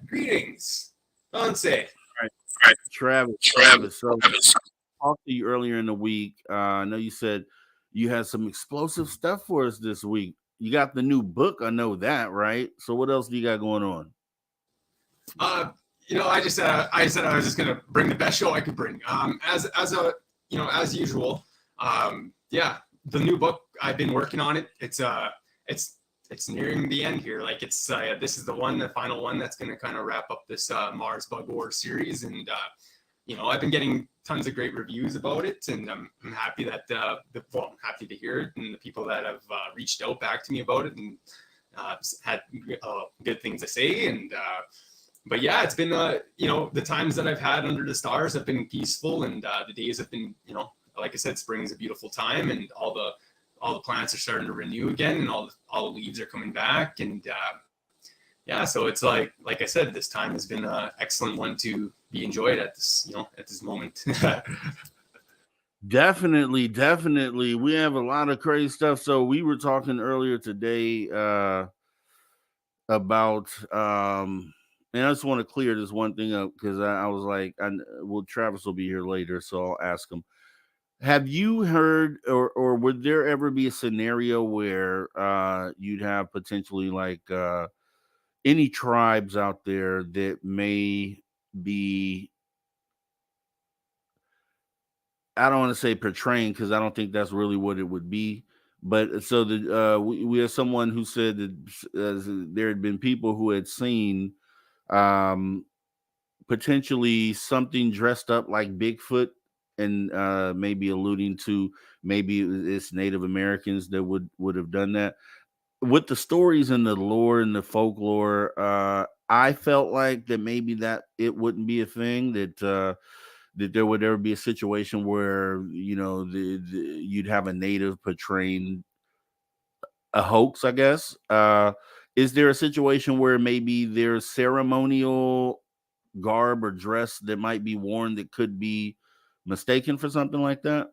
Greetings. Nonce. All right. Travis. So I talked to you earlier in the week. I know you said you had some explosive stuff for us this week. You got the new book. I know that, right? So what else do you got going on? I just said I was just gonna bring the best show I could bring. As usual. Yeah, the new book, I've been working on it. It's nearing the end here. Like this is the final one that's gonna kind of wrap up this Mars Bug War series, and I've been getting tons of great reviews about it, and I'm happy that I'm happy to hear it, and the people that have reached out back to me about it and had good things to say, and but yeah, it's been the times that I've had under the stars have been peaceful, and the days have been like I said, spring is a beautiful time, and all the plants are starting to renew again, and all the leaves are coming back, and yeah, so it's like I said, this time has been an excellent one to be enjoyed at this moment. Definitely. We have a lot of crazy stuff. So we were talking earlier today about and I just want to clear this one thing up because I was like, Travis will be here later, so I'll ask him. Have you heard, or would there ever be a scenario where you'd have potentially like any tribes out there that may be, I don't want to say portraying because I don't think that's really what it would be. But so we have someone who said that there had been people who had seen potentially something dressed up like Bigfoot, and maybe alluding to maybe it's Native Americans that would have done that. With the stories and the lore and the folklore, I felt like that maybe that it wouldn't be a thing, that there would ever be a situation where you'd have a native portraying a hoax, I guess. Is there a situation where maybe there's ceremonial garb or dress that might be worn that could be mistaken for something like that?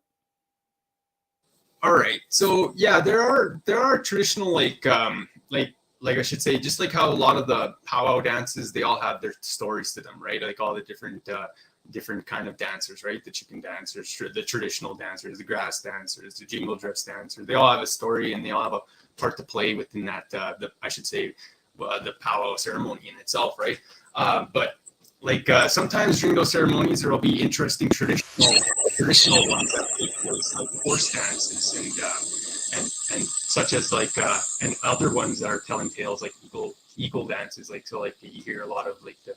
All right. So yeah, there are traditional like I should say, just like how a lot of the powwow dances, they all have their stories to them, right? Like all the different kind of dancers, right? The chicken dancers, the traditional dancers, the grass dancers, the jingle dress dancers. They all have a story, and they all have a part to play within that. The powwow ceremony in itself, right? But like sometimes during those ceremonies, there will be interesting traditional ones that take place, like horse dances and such as like and other ones that are telling tales like eagle dances. Like so, like you hear a lot of like the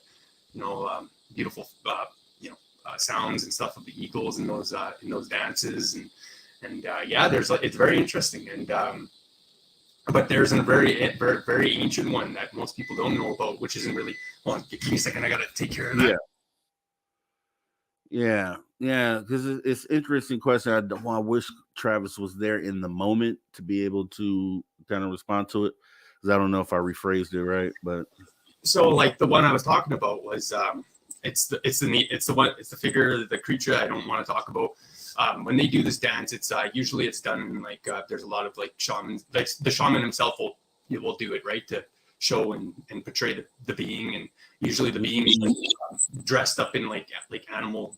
beautiful sounds and stuff of the eagles in those dances, and yeah, it's very interesting, and but there's a very, very, very ancient one that most people don't know about, which isn't really. Hold on, give me a second. I gotta take care of that. Yeah, because it's interesting question. I wish Travis was there in the moment to be able to kind of respond to it, because I don't know if I rephrased it right, but so like the one I was talking about was it's the figure, the creature I don't want to talk about. When they do this dance, it's usually it's done like there's a lot of like shamans, like the shaman himself will do it, right, to show and portray the being, and usually the being is like, dressed up in like animal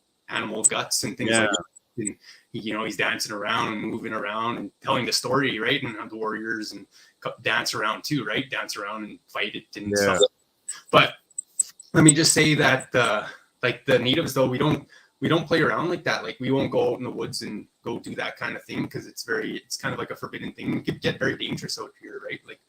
guts and things like that. And he's dancing around and moving around and telling the story, right? And the warriors and dance around too, right? Dance around and fight it and stuff. But let me just say that like the natives, though, we don't play around like that. Like we won't go out in the woods and go do that kind of thing, because it's kind of like a forbidden thing. It could get very dangerous out here, right? Like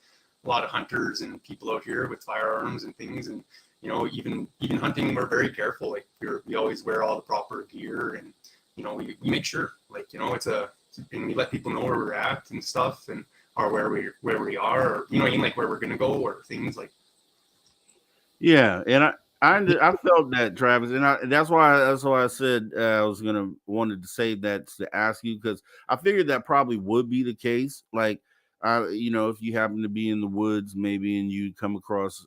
a lot of hunters and people out here with firearms and things, and even hunting, we're very careful. Like we always wear all the proper gear, and we make sure, like and we let people know where we're at and stuff, and or where we are, or even like where we're gonna go, or things like. Yeah, and I felt that, Travis, and that's why I said I was wanted to say that to ask you, because I figured that probably would be the case. Like, if you happen to be in the woods maybe and you come across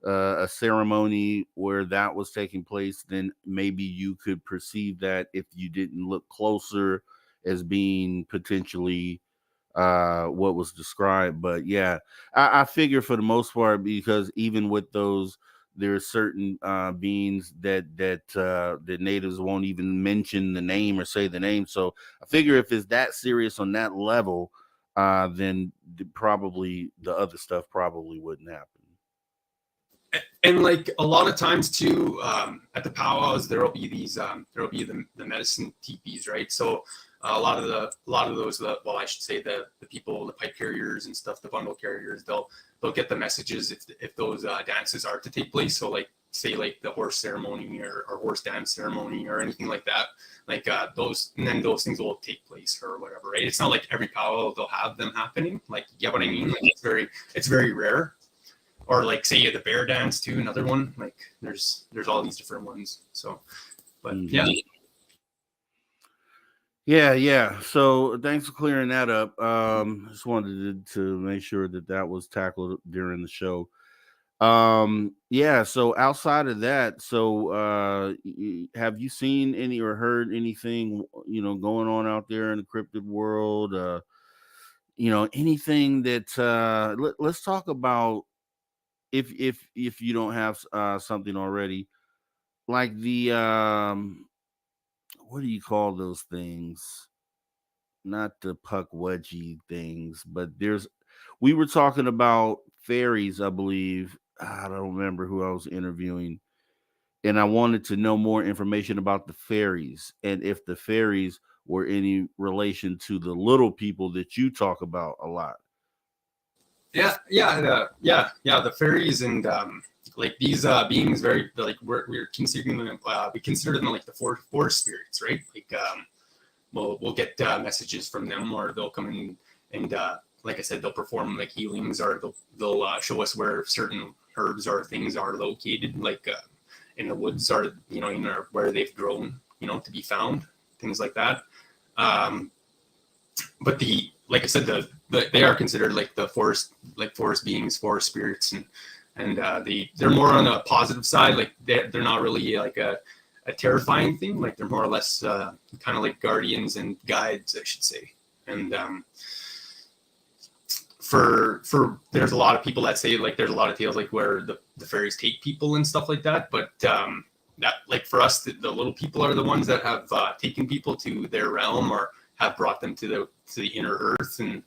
a ceremony where that was taking place, then maybe you could perceive that if you didn't look closer as being potentially what was described. But yeah, I figure for the most part, because even with those, there are certain beings that natives won't even mention the name or say the name. So I figure if it's that serious on that level, then probably the other stuff probably wouldn't happen. And like a lot of times too, at the powwows, there'll be these, there'll be the medicine teepees, right? So a lot of those, well, I should say the people, the pipe carriers and stuff, the bundle carriers, they'll get the messages if those dances are to take place. So like say like the horse ceremony or horse dance ceremony or anything like that, like those, and then those things will take place or whatever, right? It's not like every powwow they'll have them happening. Like, you get what I mean? Like it's very rare. Or like say the bear dance too, another one. Like there's all these different ones. So, but yeah. Yeah. So thanks for clearing that up. Just wanted to make sure that was tackled during the show. Yeah. So outside of that, so have you seen any or heard anything, going on out there in the cryptid world? Anything that let's talk about. If you don't have something already, like the what do you call those things? Not the puckwudgie things, but we were talking about fairies, I believe. I don't remember who I was interviewing, and I wanted to know more information about the fairies and if the fairies were any relation to the little people that you talk about a lot. The fairies and like these beings, very like we're considering them. We consider them like the forest spirits, right? Like we'll get messages from them, or they'll come in and like I said, they'll perform like healings, or they'll show us where certain herbs or things are located, like in the woods, or where they've grown, to be found, things like that. But like I said, they are considered like the forest beings, forest spirits, and they're more on the positive side. Like they're not really like a terrifying thing. Like they're more or less kind of like guardians and guides, I should say. And for there's a lot of people that say like there's a lot of tales like where the fairies take people and stuff like that. But that, like, for us, the little people are the ones that have taken people to their realm or have brought them to the inner earth, and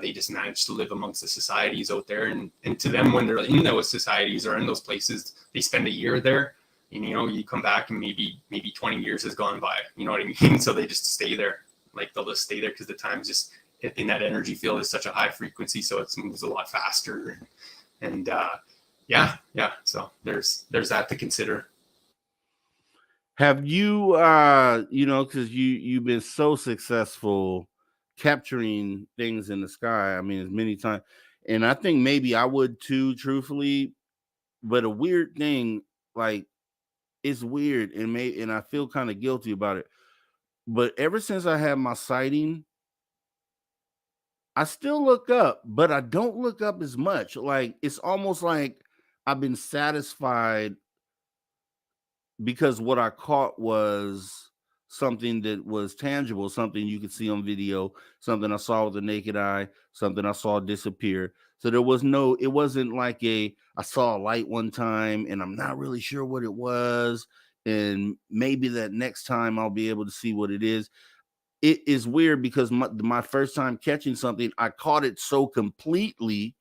they just manage to live amongst the societies out there. And to them, when they're in those societies or in those places, they spend a year there. And, you come back and maybe 20 years has gone by. You know what I mean? So they just stay there. Like they'll just stay there because the time's just in that energy field is such a high frequency, so it moves a lot faster. And yeah. So there's that to consider. Have you, because you've been so successful capturing things in the sky, I mean, as many times, and I think maybe I would too, truthfully, but a weird thing, like, it's weird, and I feel kind of guilty about it, but ever since I had my sighting, I still look up, but I don't look up as much. Like, it's almost like I've been satisfied because what I caught was something that was tangible, something you could see on video, something I saw with the naked eye, something I saw disappear. So it wasn't like I saw a light one time and I'm not really sure what it was, and maybe that next time I'll be able to see what it is. It is weird because my first time catching something, I caught it so completely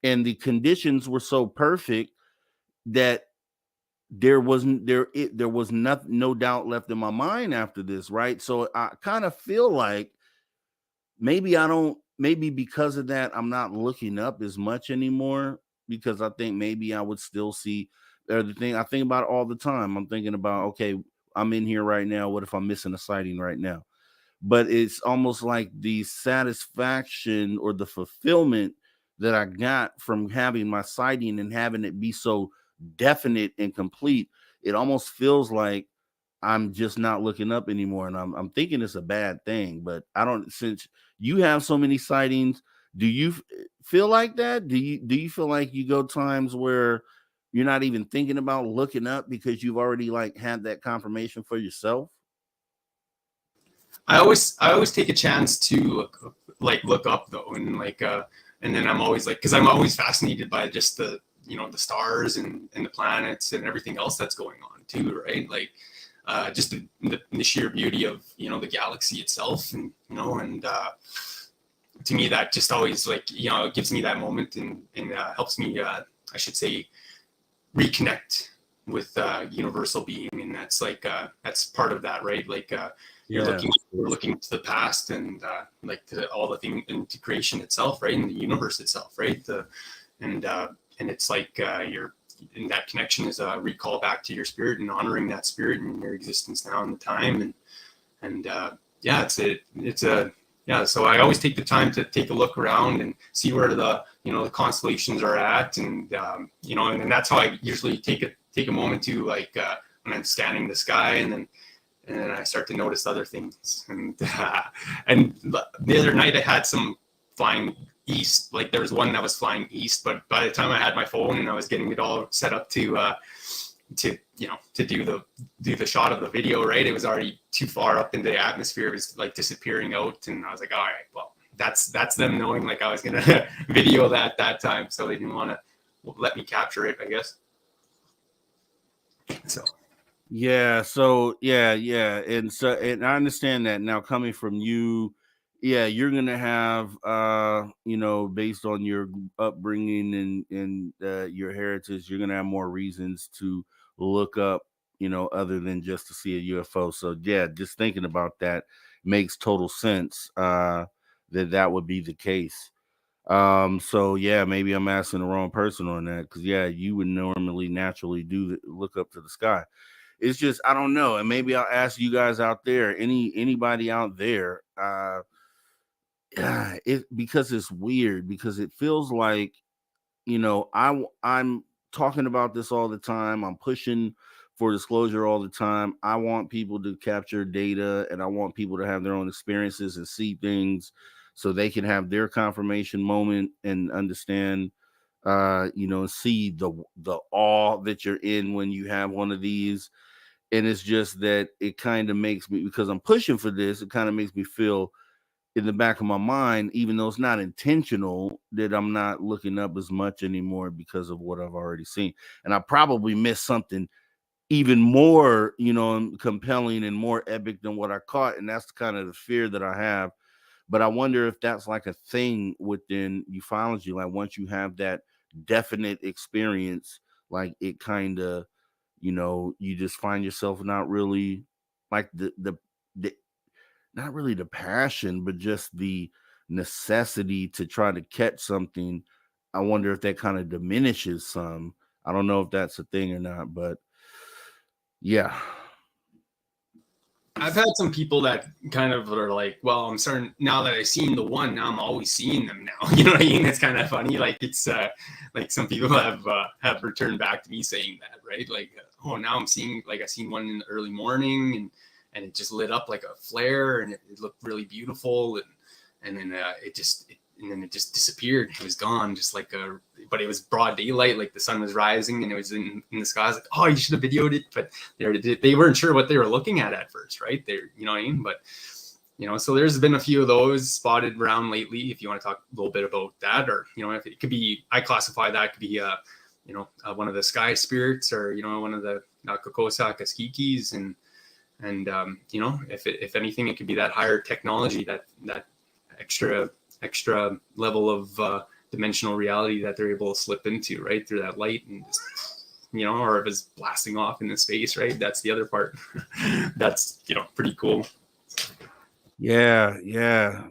and the conditions were so perfect that there was no doubt left in my mind after this, right? So I kind of feel like maybe because of that, I'm not looking up as much anymore, because I think maybe I would still see the thing. I think about it all the time. I'm thinking about, okay, I'm in here right now. What if I'm missing a sighting right now? But it's almost like the satisfaction or the fulfillment that I got from having my sighting and having it be so definite and complete, it almost feels like I'm just not looking up anymore. And I'm thinking it's a bad thing, but I don't. Since you have so many sightings, do you feel like that? Do you feel like you go times where you're not even thinking about looking up because you've already like had that confirmation for yourself? I always take a chance to look up though, and and then I'm always because I'm always fascinated by just the the stars and the planets and everything else that's going on too, right? Just the sheer beauty of the galaxy itself, and to me that just always it gives me that moment and helps me I should say reconnect with universal being, and that's part of that, right? You're looking to the past and to all the thing into creation itself, right? And the universe itself, right? And it's you're in that connection is a recall back to your spirit and honoring that spirit and your existence now in the time. So I always take the time to take a look around and see where the the constellations are at, and and that's how I usually take a moment to when I'm scanning the sky, and then I start to notice other things. And the other night I had some flying east. There was one that was flying east, but by the time I had my phone and I was getting it all set up to do the shot of the video, right, it was already too far up into the atmosphere. It was disappearing out, and I was like, all right, well, that's them knowing I was gonna video that time, so they didn't want to let me capture it, I guess. So and I understand that now coming from you. You're gonna have based on your upbringing and your heritage, you're gonna have more reasons to look up other than just to see a UFO. So just thinking about that makes total sense that would be the case. Maybe I'm asking the wrong person on that, because you would normally naturally look up to the sky. It's just I don't know, and maybe I'll ask you guys out there, anybody out there, because it's weird, because it feels like I'm talking about this all the time. I'm pushing for disclosure all the time. I want people to capture data, and I want people to have their own experiences and see things so they can have their confirmation moment and understand, see the awe that you're in when you have one of these. And it's just that it kind of makes me, because I'm pushing for this, it kind of makes me feel in the back of my mind, even though it's not intentional, that I'm not looking up as much anymore because of what I've already seen. And I probably missed something even more, compelling and more epic than what I caught. And that's kind of the fear that I have. But I wonder if that's a thing within ufology. Once you have that definite experience, it kind of, you just find yourself not really the not really the passion, but just the necessity to try to catch something. I wonder if that kind of diminishes some. I don't know if that's a thing or not, but yeah. I've had some people that kind of are well, I'm starting, now that I've seen the one, now I'm always seeing them now. You know what I mean? It's kind of funny. It's some people have returned back to me saying that, right? Oh, now I'm seeing, I seen one in the early morning, and it just lit up like a flare, and it looked really beautiful, and then it just disappeared. It was gone, but it was broad daylight, the sun was rising, and it was in the sky. I was like, oh, you should have videoed it, but they weren't sure what they were looking at first, right? You know what I mean? But so there's been a few of those spotted around lately. If you want to talk a little bit about that, or if it could be, I classify that could be one of the sky spirits, or one of the Kokosa Kaskikis, and if anything, it could be that higher technology, that extra level of dimensional reality that they're able to slip into, right, through that light, and just, or if it's blasting off into space, right? That's the other part. That's pretty cool. Yeah,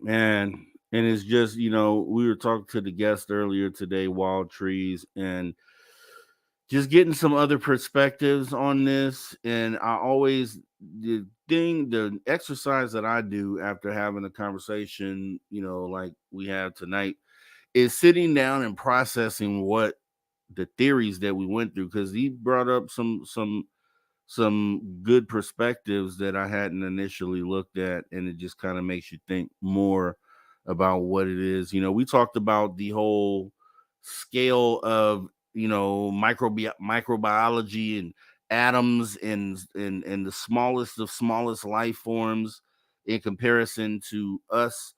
man. And it's just, we were talking to the guest earlier today, Wild Trees, and just getting some other perspectives on this. And I always, the exercise that I do after having a conversation, like we have tonight, is sitting down and processing what the theories that we went through, because he brought up some good perspectives that I hadn't initially looked at, and it just kind of makes you think more about what it is. We talked about the whole scale of microbiology and atoms and the smallest of smallest life forms in comparison to us,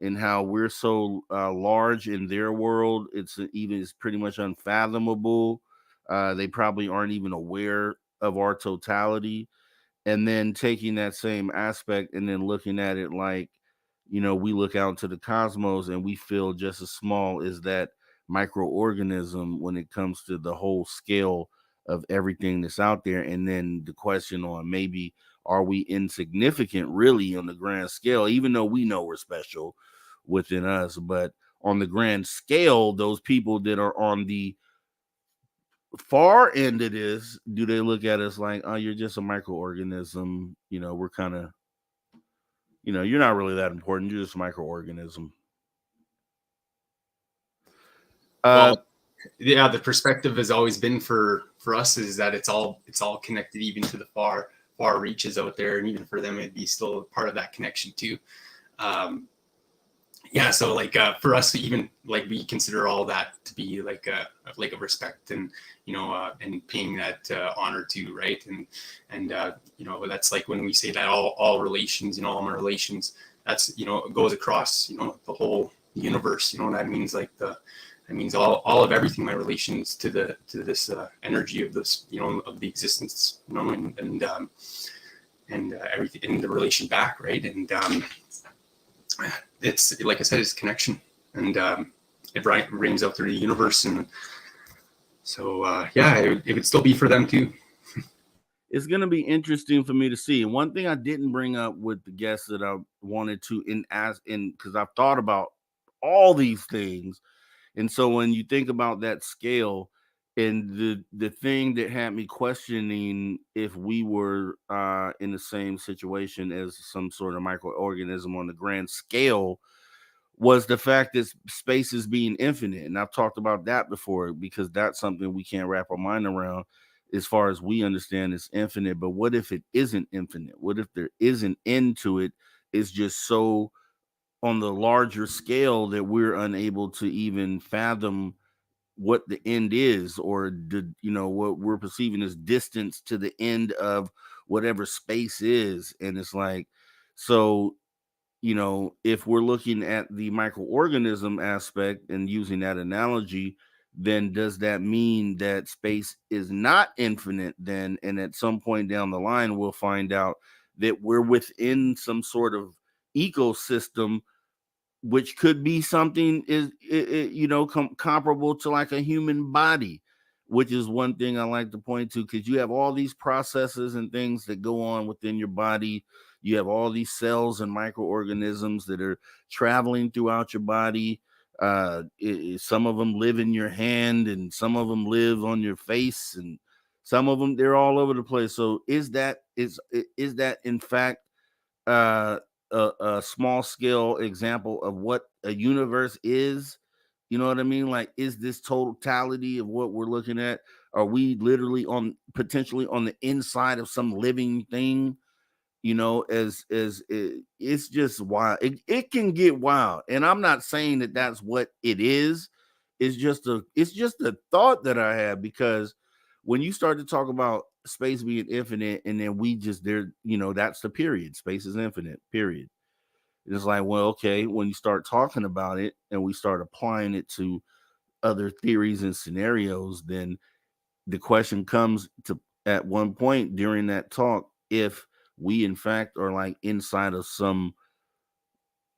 and how we're so large in their world. It's pretty much unfathomable. They probably aren't even aware of our totality. And then taking that same aspect and then looking at it like, we look out into the cosmos and we feel just as small as that microorganism when it comes to the whole scale of everything that's out there. And then the question on maybe, are we insignificant really on the grand scale, even though we know we're special within us? But on the grand scale, those people that are on the far end of this, do they look at us like, oh, you're just a microorganism? We're kind of, you're not really that important. You're just a microorganism. Well, yeah, the perspective has always been for us is that it's all connected, even to the far reaches out there, and even for them, it'd be still part of that connection too. Yeah, so like for us, even like we consider all that to be like a respect, and and paying that honor to, right? And that's like when we say that all relations, all my relations, that's goes across the whole universe. That means that means all of everything, my relations to this energy of this of the existence, and everything in the relation back, right? And it's like I said, it's connection, and it rings out through the universe, and so it would still be for them too. It's going to be interesting for me to see. And one thing I didn't bring up with the guests that I wanted to because I've thought about all these things, and so when you think about that scale, and the thing that had me questioning if we were in the same situation as some sort of microorganism on the grand scale was the fact that space is being infinite. And I've talked about that before, because that's something we can't wrap our mind around. As far as we understand, it's infinite. But what if it isn't infinite? What if there is an end to it? It's just so on the larger scale that we're unable to even fathom what the end is, or what we're perceiving as distance to the end of whatever space is. And it's like, so if we're looking at the microorganism aspect and using that analogy, then does that mean that space is not infinite then? And at some point down the line, we'll find out that we're within some sort of ecosystem, which could be something comparable to like a human body, which is one thing I like to point to, because you have all these processes and things that go on within your body. You have all these cells and microorganisms that are traveling throughout your body. Some of them live in your hand, and some of them live on your face, and some of them, they're all over the place. So is that in fact a small scale example of what a universe is? You know what I mean? Like, is this totality of what we're looking at? Are we literally potentially on the inside of some living thing? As it's just wild. It can get wild, and I'm not saying that that's what it is. It's just a thought that I have, because when you start to talk about space being infinite, and then that's the period. Space is infinite, period. It's like, well, okay, when you start talking about it and we start applying it to other theories and scenarios, then the question comes to, at one point during that talk, if we in fact are like inside of some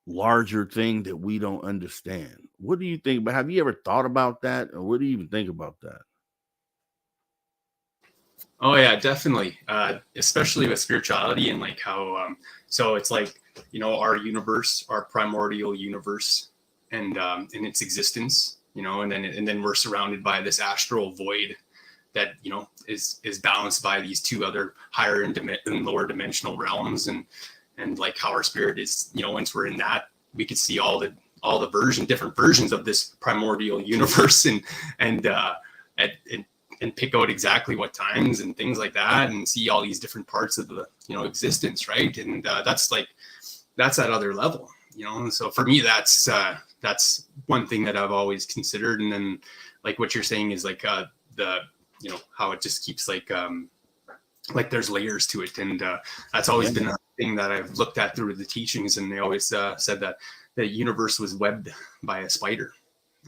larger thing that we don't understand. What do you think about? Have you ever thought about that, or what do you even think about that? Oh yeah, definitely. Especially with spirituality, and like how so it's like our universe, our primordial universe, and its existence, and then we're surrounded by this astral void that is balanced by these two other higher and lower dimensional realms, and like how our spirit is, once we're in that, we could see all the different versions of this primordial universe, and pick out exactly what times and things like that, and see all these different parts of the existence, right? And that's that other level, and so for me, that's one thing that I've always considered. And then like what you're saying is like the how it just keeps like there's layers to it, and that's always been a thing that I've looked at through the teachings, and they always said that the universe was webbed by a spider,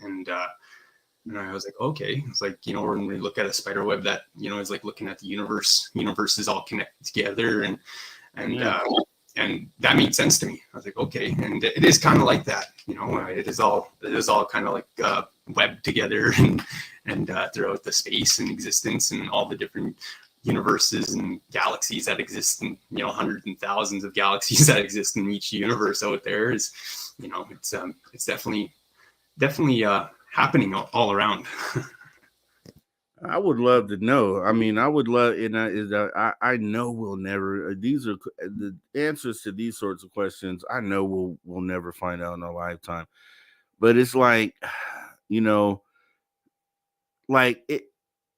and I was like, okay, it's like, when we look at a spider web, that is like looking at the universe is all connected together, and that made sense to me. I was like, okay, and it is kind of like that, it is all kind of like webbed together, and throughout the space and existence and all the different universes and galaxies that exist, and hundreds and thousands of galaxies that exist in each universe out there is, it's definitely happening all around. I would love to know. I mean, I would love, and I know we'll never. These are the answers to these sorts of questions. I know we'll never find out in our lifetime. But it's like, like it.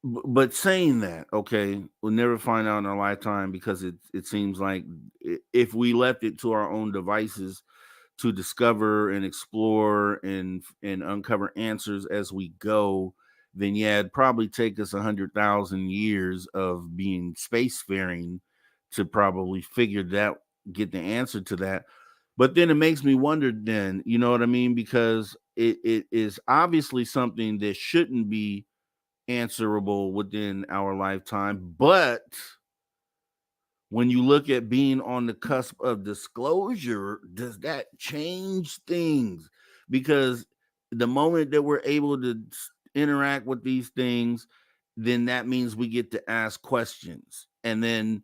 But saying that, okay, we'll never find out in our lifetime, because it seems like if we left it to our own devices to discover and explore and uncover answers as we go, then it'd probably take us 100,000 years of being spacefaring to probably get the answer to that. But then it makes me wonder, then, you know what I mean? Because it is obviously something that shouldn't be answerable within our lifetime. But when you look at being on the cusp of disclosure, does that change things? Because the moment that we're able to interact with these things, then that means we get to ask questions. And then,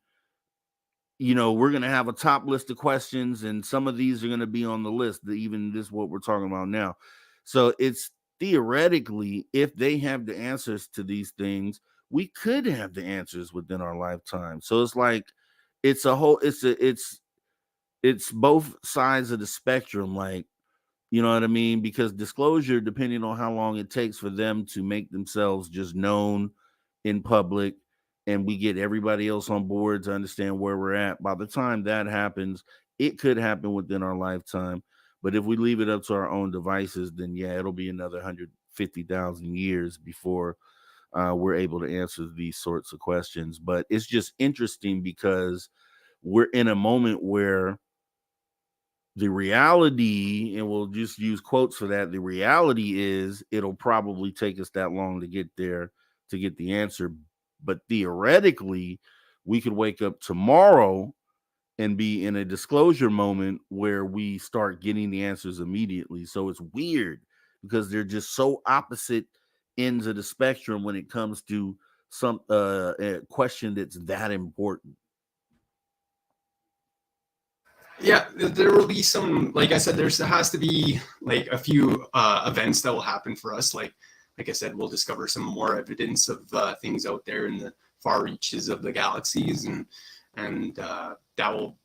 we're going to have a top list of questions, and some of these are going to be on the list, even this, what we're talking about now. So it's theoretically, if they have the answers to these things, we could have the answers within our lifetime. So it's like, it's both sides of the spectrum, like, you know what I mean? Because disclosure, depending on how long it takes for them to make themselves just known in public, and we get everybody else on board to understand where we're at, by the time that happens, it could happen within our lifetime. But if we leave it up to our own devices, then it'll be another 150,000 years before we're able to answer these sorts of questions. But it's just interesting because we're in a moment where the reality, and we'll just use quotes for that, the reality is it'll probably take us that long to get there to get the answer. But theoretically, we could wake up tomorrow and be in a disclosure moment where we start getting the answers immediately. So it's weird because they're just so opposite ends of the spectrum when it comes to some a question that's that important. Yeah, there will be some, like I said, there has to be like a few events that will happen for us. Like I said, we'll discover some more evidence of things out there in the far reaches of the galaxies, and that will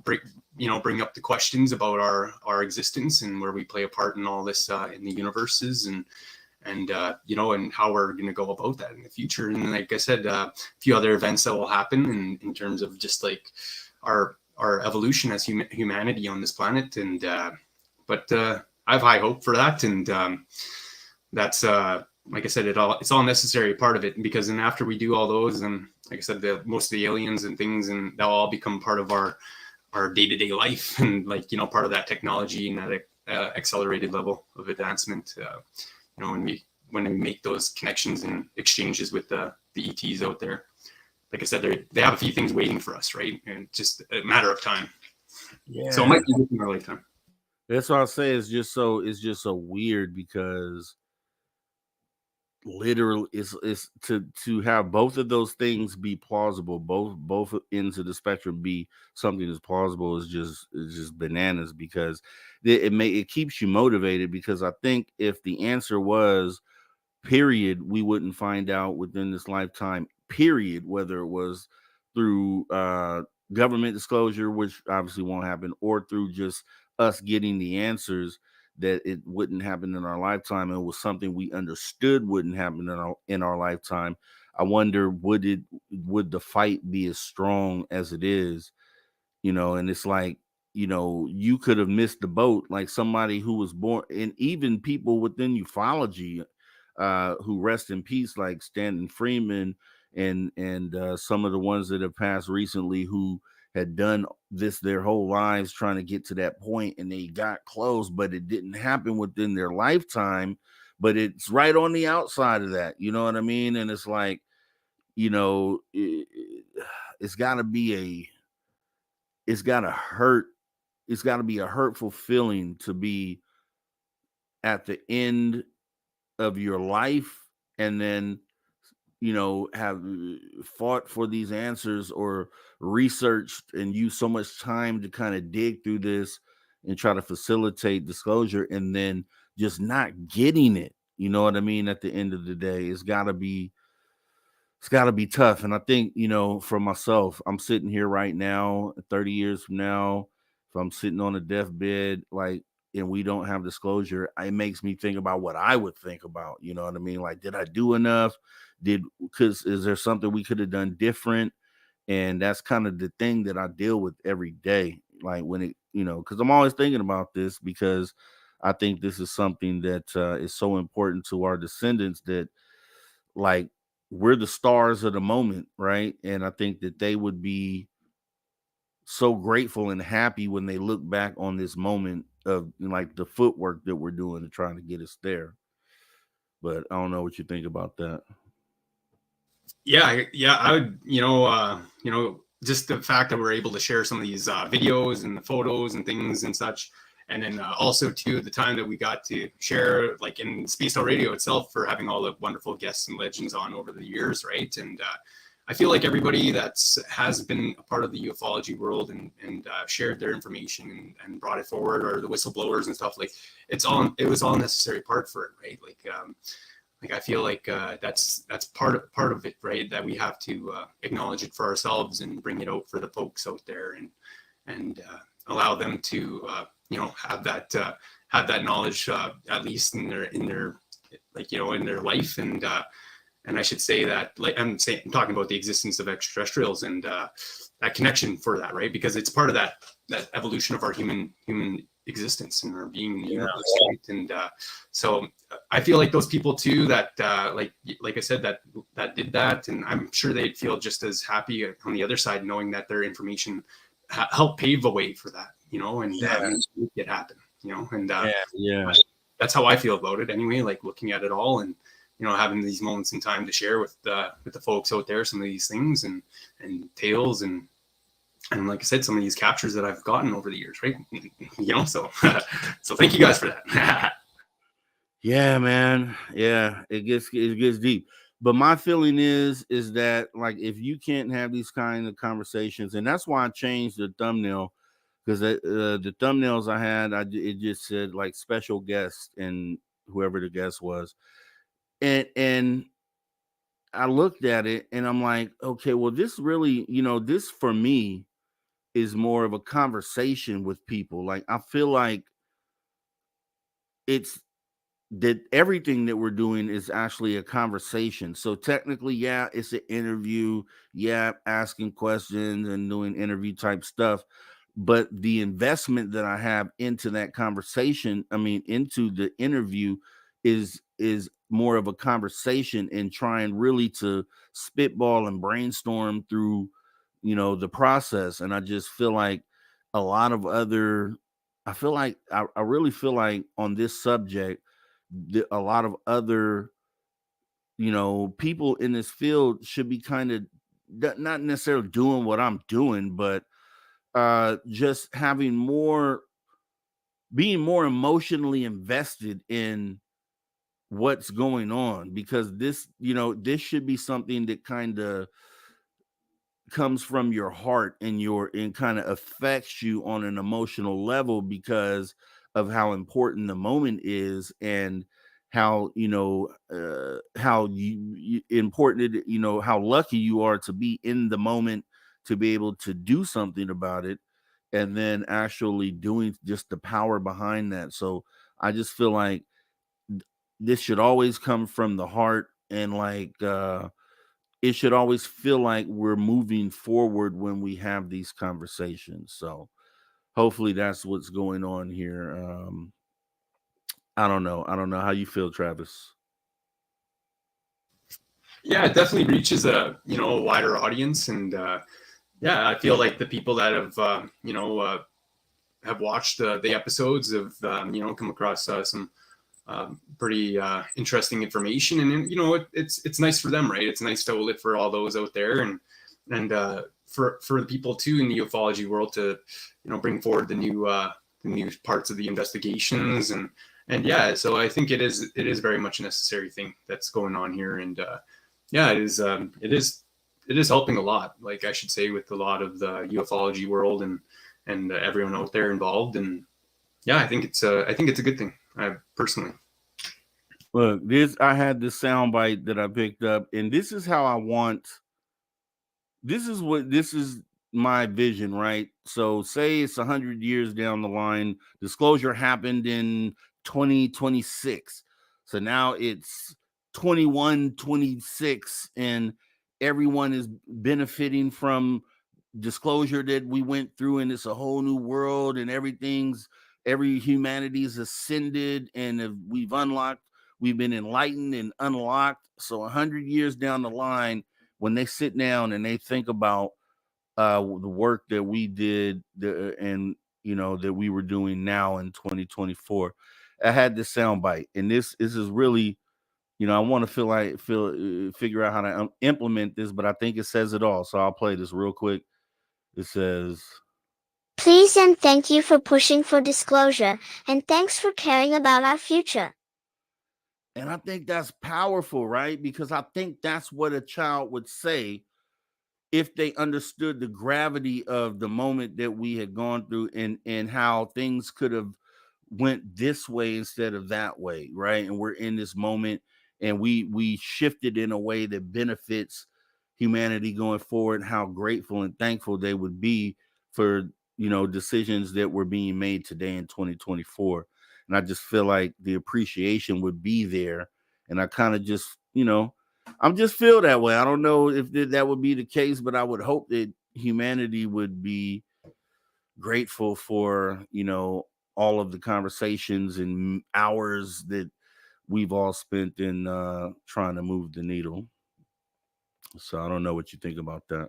bring up the questions about our existence and where we play a part in all this in the universes, and how we're going to go about that in the future. And like I said, a few other events that will happen in terms of just like our evolution as humanity on this planet. And but I have high hope for that, and that's like I said, it's all necessary part of it, because then after we do all those, and like I said, most of the aliens and things, and that'll all become part of our day-to-day life, and like part of that technology and that accelerated level of advancement. When we make those connections and exchanges with the ETs out there, like I said, they have a few things waiting for us, right? And it's just a matter of time. Yeah. So it might be within our lifetime. That's what I say. It's just so weird, because literally it's to have both of those things be plausible, both ends of the spectrum be something that's plausible, is just bananas, because it keeps you motivated. Because I think if the answer was period, we wouldn't find out within this lifetime, period, whether it was through government disclosure, which obviously won't happen, or through just us getting the answers, that it wouldn't happen in our lifetime. It was something we understood wouldn't happen in our lifetime. I wonder, would the fight be as strong as it is? And it's like, you could have missed the boat, like somebody who was born, and even people within ufology, who rest in peace, like Stanton Freeman and some of the ones that have passed recently who had done this their whole lives trying to get to that point, and they got close, but it didn't happen within their lifetime. But it's right on the outside of that, you know what I mean? And it's like, you know, it's got to be it's got to hurt. It's got to be a hurtful feeling to be at the end of your life and then, you know, have fought for these answers or researched and used so much time to kind of dig through this and try to facilitate disclosure, and then just not getting it. You know what I mean? At the end of the day, it's got to be tough. And I think, you know, for myself, I'm sitting here right now, 30 years from now, if I'm sitting on a deathbed, like, and we don't have disclosure, it makes me think about what I would think about. You know what I mean? Like, did I do enough? Is there something we could have done different? And that's kind of the thing that I deal with every day. Like when it, you know, because I'm always thinking about this, because I think this is something that is so important to our descendants, that like we're the stars of the moment, right? And I think that they would be so grateful and happy when they look back on this moment of like the footwork that we're doing to trying to get us there. But I don't know what you think about that. Yeah, I would, just the fact that we're able to share some of these videos and the photos and things and such. And then also too, the time that we got to share, like in Spaced Out Radio itself, for having all the wonderful guests and legends on over the years, right? And I feel like everybody has been a part of the ufology world and shared their information and brought it forward, or the whistleblowers and stuff, like it was all necessary part for it, right? Like I feel like that's part of it, right? That we have to acknowledge it for ourselves and bring it out for the folks out there, and allow them to have that knowledge at least in their like, in their life. And I should say that, like I'm talking about the existence of extraterrestrials and that connection for that, right? Because it's part of that evolution of our human existence and our being in the universe, right? And so I feel like those people too that like I said, that did that, and I'm sure they'd feel just as happy on the other side, knowing that their information helped pave the way for that, and make it happen, and that's how I feel about it anyway. Like looking at it all and having these moments in time to share with the folks out there some of these things and tales and like I said, some of these captures that I've gotten over the years, right? So thank you guys for that. Yeah, man. Yeah, it gets deep. But my feeling is that, like, if you can't have these kind of conversations, and that's why I changed the thumbnail, because the thumbnails I had, it just said like special guest and whoever the guest was, and I looked at it and I'm like, okay, well, this really, this for me is more of a conversation with people. Like I feel like it's that everything that we're doing is actually a conversation. So technically, yeah, it's an interview, yeah, asking questions and doing interview type stuff. But the investment that I have into that conversation, into the interview, is more of a conversation and trying really to spitball and brainstorm through, the process. And I just feel like a lot of other, I really feel like on this subject, a lot of other, people in this field should be kind of not necessarily doing what I'm doing, but just being more emotionally invested in what's going on, because this should be something that kind of comes from your heart and kind of affects you on an emotional level because of how important the moment is, and how how important it, how lucky you are to be in the moment, to be able to do something about it, and then actually doing, just the power behind that. So I just feel like this should always come from the heart, and like it should always feel like we're moving forward when we have these conversations. So hopefully that's what's going on here. I don't know how you feel, Travis. Yeah, it definitely reaches a wider audience, and yeah, I feel like the people that have have watched the episodes have come across some pretty interesting information, and it's nice for them, right? It's nice to hold it for all those out there, and for the people too in the ufology world to bring forward the new parts of the investigations, and yeah, so I think it is very much a necessary thing that's going on here, and yeah, it is helping a lot, like I should say, with a lot of the ufology world and everyone out there involved, and yeah, I think it's a good thing. I personally. Look, I had this soundbite that I picked up, and this is how I want. This is my vision, right? So, say it's 100 years down the line. Disclosure happened in 2026. So now it's 2126, and everyone is benefiting from disclosure that we went through, and it's a whole new world, and every humanity's ascended, and we've been enlightened and unlocked. So 100 years down the line, when they sit down and they think about the work that we did and that we were doing now in 2024, I had this soundbite, and this is really, I want to figure out how to implement this, but I think it says it all. So I'll play this real quick. It says, "Please and thank you for pushing for disclosure, and thanks for caring about our future." And I think that's powerful, right? Because I think that's what a child would say if they understood the gravity of the moment that we had gone through, and how things could have went this way instead of that way, right? And we're in this moment, and we shifted in a way that benefits humanity going forward, how grateful and thankful they would be for decisions that were being made today in 2024. And I just feel like the appreciation would be there, and I kind of just I'm just feel that way. I don't know if that would be the case, but I would hope that humanity would be grateful for all of the conversations and hours that we've all spent in trying to move the needle. So I don't know what you think about that.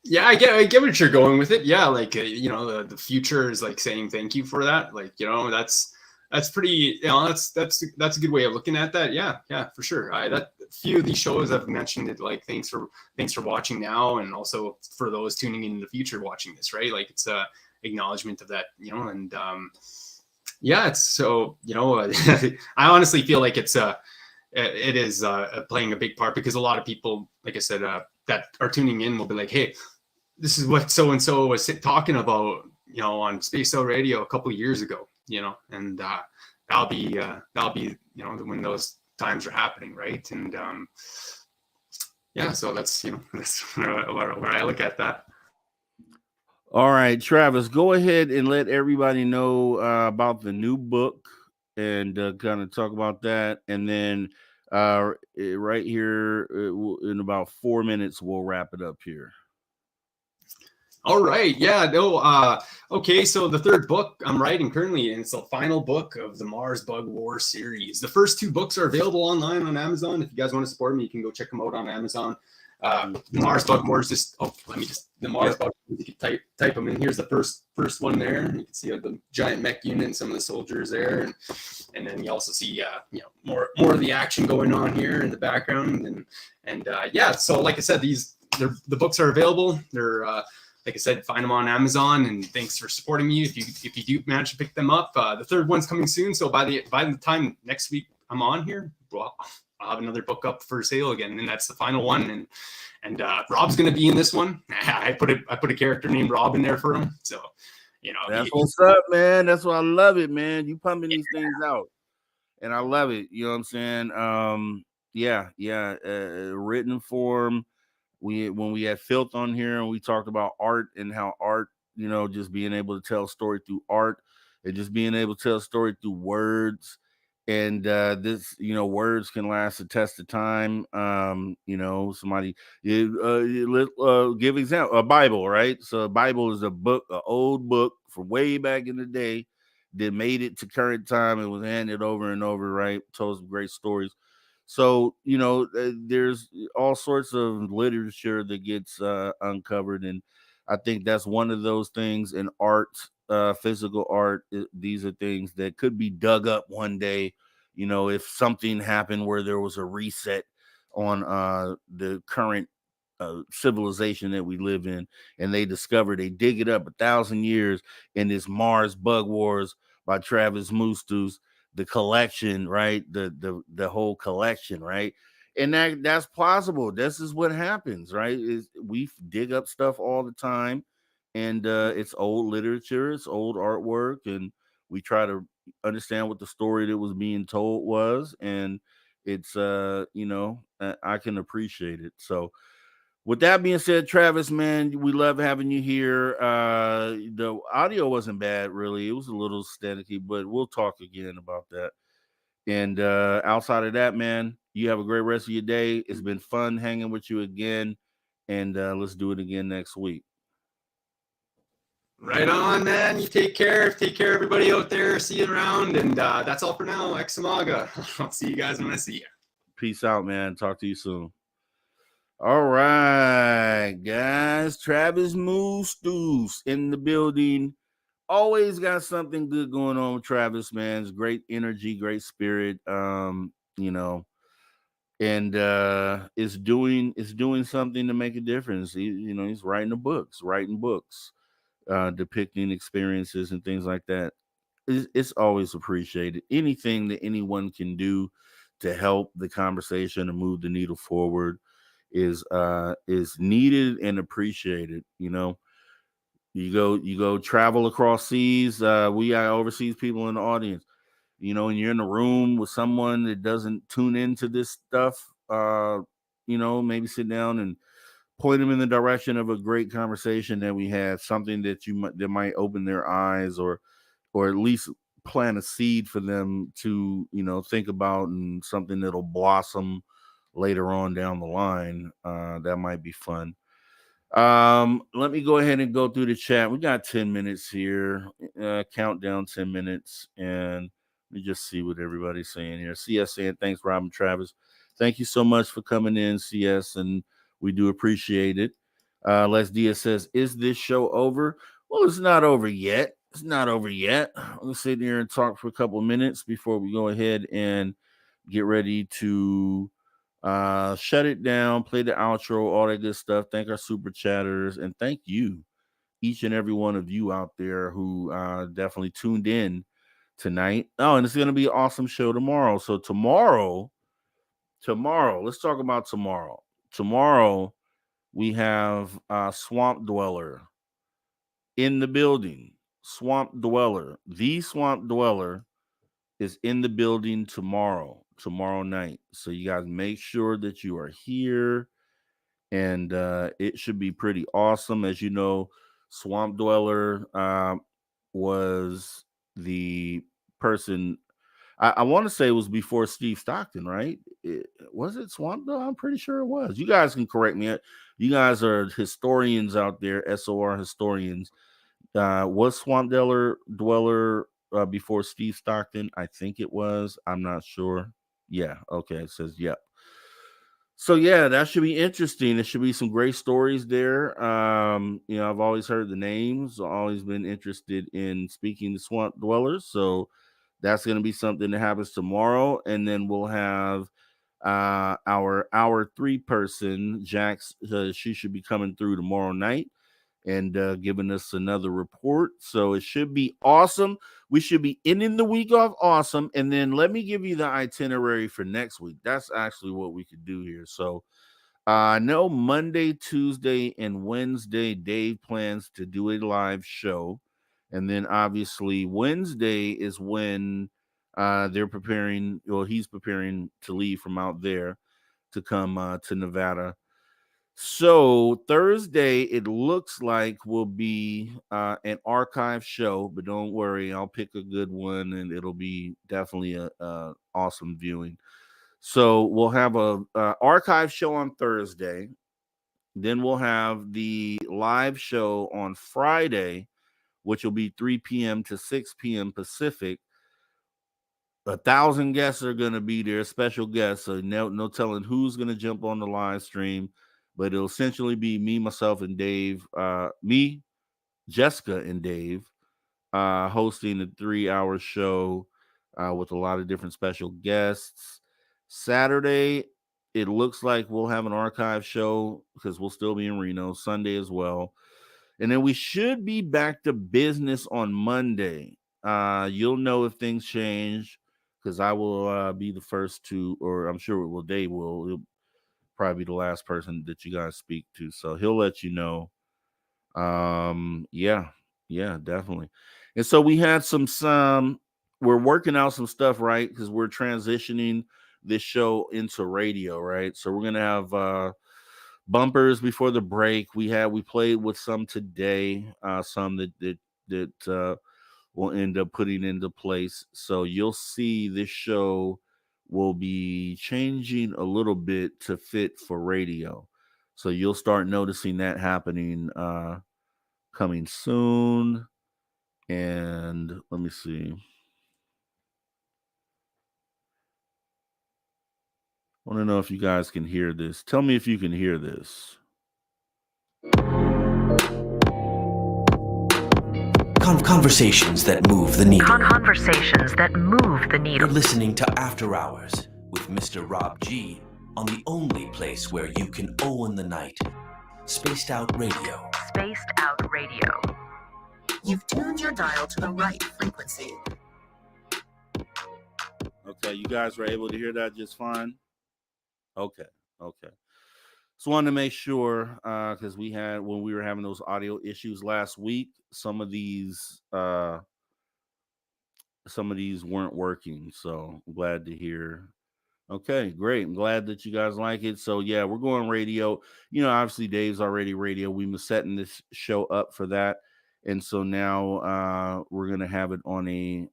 Yeah, I get what you're going with it. Yeah, like the future is like saying thank you for that. Like that's pretty. That's a good way of looking at that. Yeah, for sure. That few of these shows I've mentioned it. Like thanks for watching now, and also for those tuning in the future watching this. Right, like it's a acknowledgement of that. And yeah, it's so I honestly feel like it is playing a big part, because a lot of people, like I said, that are tuning in will be like, hey, this is what so and so was talking about, on Spaced Out Radio a couple of years ago, and that'll be when those times are happening, right? And yeah, so that's that's where I look at that. All right, Travis, go ahead and let everybody know about the new book, and kind of talk about that, and then right here in about 4 minutes we'll wrap it up here. All right. Yeah. No. Okay. So the third book I'm writing currently, and it's the final book of the Mars Bug War series. The first two books are available online on Amazon. If you guys want to support me, you can go check them out on Amazon. The Mars Bug War is just. Oh, the Mars Bug. You can type them in. Here's the first one there. You can see the giant mech unit and some of the soldiers there, and then you also see more of the action going on here in the background, and yeah. So like I said, the books are available. They're like I said, find them on Amazon, and thanks for supporting me. If you do manage to pick them up, the third one's coming soon. So by the time next week I'm on here, well, I'll have another book up for sale again, and that's the final one. And Rob's going to be in this one. I put a character named Rob in there for him. So that's what's up, man. That's why I love it, man. You pumping these things out, and I love it. You know what I'm saying? Written form. When we had Filth on here, and we talked about art, and how art, just being able to tell a story through art, and just being able to tell a story through words, and this, words can last a test of time. Somebody give example, a Bible, right? So a Bible is a book, an old book from way back in the day, that made it to current time and was handed over and over, right? Told some great stories. So, there's all sorts of literature that gets uncovered. And I think that's one of those things in art, physical art. These are things that could be dug up one day. If something happened where there was a reset on the current civilization that we live in, and they dig it up 1,000 years in this Mars Bug Wars by Travis Mustus, the collection, right? The whole collection, right? And that's plausible. This is what happens, right? Is we dig up stuff all the time, and it's old literature, it's old artwork, and we try to understand what the story that was being told was, and it's I can appreciate it. So with that being said, Travis, man, we love having you here. The audio wasn't bad, really. It was a little staticky, but we'll talk again about that. And outside of that, man, you have a great rest of your day. It's been fun hanging with you again, and let's do it again next week. Right on, man. You take care. Take care, everybody out there. See you around. And that's all for now. Examaga. I'll see you guys when I see you. Peace out, man. Talk to you soon. All right, guys. Travis Mustus in the building. Always got something good going on with Travis, man. It's great energy, great spirit. And it's doing something to make a difference. He's writing books, depicting experiences and things like that. It's always appreciated. Anything that anyone can do to help the conversation and move the needle forward is needed and appreciated. You go travel across seas. We got overseas people in the audience. And you're in a room with someone that doesn't tune into this stuff. Maybe sit down and point them in the direction of a great conversation that we had, something that might open their eyes, or at least plant a seed for them to think about, and something that'll blossom later on down the line. That might be fun. Let me go ahead and go through the chat. We got 10 minutes here. Countdown 10 minutes, and let me just see what everybody's saying here. CS saying thanks, Rob and Travis. Thank you so much for coming in, CS, and we do appreciate it. Les Diaz says, is this show over? Well, it's not over yet. It's not over yet. Let's sit here and talk for a couple of minutes before we go ahead and get ready to shut it down, play the outro, all that good stuff. Thank our super chatters, and thank you, each and every one of you out there who definitely tuned in tonight. Oh, and it's going to be an awesome show tomorrow. So tomorrow, let's talk about tomorrow. Tomorrow, we have Swamp Dweller in the building. Swamp Dweller, the Swamp Dweller, is in the building tomorrow night. So you guys make sure that you are here, and it should be pretty awesome. As you know, Swamp Dweller was the person, I want to say it was before Steve Stockton, right? Was it Swamp Dweller? I'm pretty sure it was. You guys can correct me. You guys are historians out there, SOR historians. Was Swamp Dweller before Steve Stockton? I think it was. I'm not sure. Yeah. Okay. It says, yeah. So yeah, that should be interesting. There should be some great stories there. I've always heard the names, always been interested in speaking to Swamp Dwellers. So that's going to be something that happens tomorrow. And then we'll have our 3 person, Jax. She should be coming through tomorrow night and giving us another report. So it should be awesome. We should be ending the week off awesome. And then let me give you the itinerary for next week. That's actually what we could do here. So I know Monday, Tuesday, and Wednesday, Dave plans to do a live show. And then obviously Wednesday is when they're preparing, or he's preparing to leave from out there to come to Nevada. So Thursday, it looks like will be an archive show, but don't worry, I'll pick a good one, and it'll be definitely a awesome viewing. So we'll have a archive show on Thursday. Then we'll have the live show on Friday, which will be 3 p.m. to 6 p.m. Pacific. 1,000 guests are going to be there, special guests. So no telling who's going to jump on the live stream, but it'll essentially be me, myself, and Dave. Me, Jessica, and Dave hosting a 3-hour show with a lot of different special guests. Saturday, it looks like we'll have an archive show because we'll still be in Reno. Sunday as well. And then we should be back to business on Monday. You'll know if things change because I will be the first to, or I'm sure Dave will. He'll probably be the last person that you guys speak to. So he'll let you know. Yeah, definitely. And so we had some we're working out some stuff, right? Because we're transitioning this show into radio, right? So we're gonna have bumpers before the break. We played with some today, some that we'll end up putting into place. So you'll see this show will be changing a little bit to fit for radio. So you'll start noticing that happening coming soon. And let me see. I want to know if you guys can hear this. Tell me if you can hear this. Conversations that move the needle. Conversations that move the needle. You're listening to After Hours with Mr. Rob G on the only place where you can own the night. Spaced Out Radio. Spaced Out Radio. You've tuned your dial to the right frequency. Okay, you guys were able to hear that just fine? Okay. Just wanted to make sure because when we were having those audio issues last week, some of these weren't working. So I'm glad to hear. Okay, great. I'm glad that you guys like it. So yeah, we're going radio. Obviously Dave's already radio. We were setting this show up for that. And so now we're gonna have it on a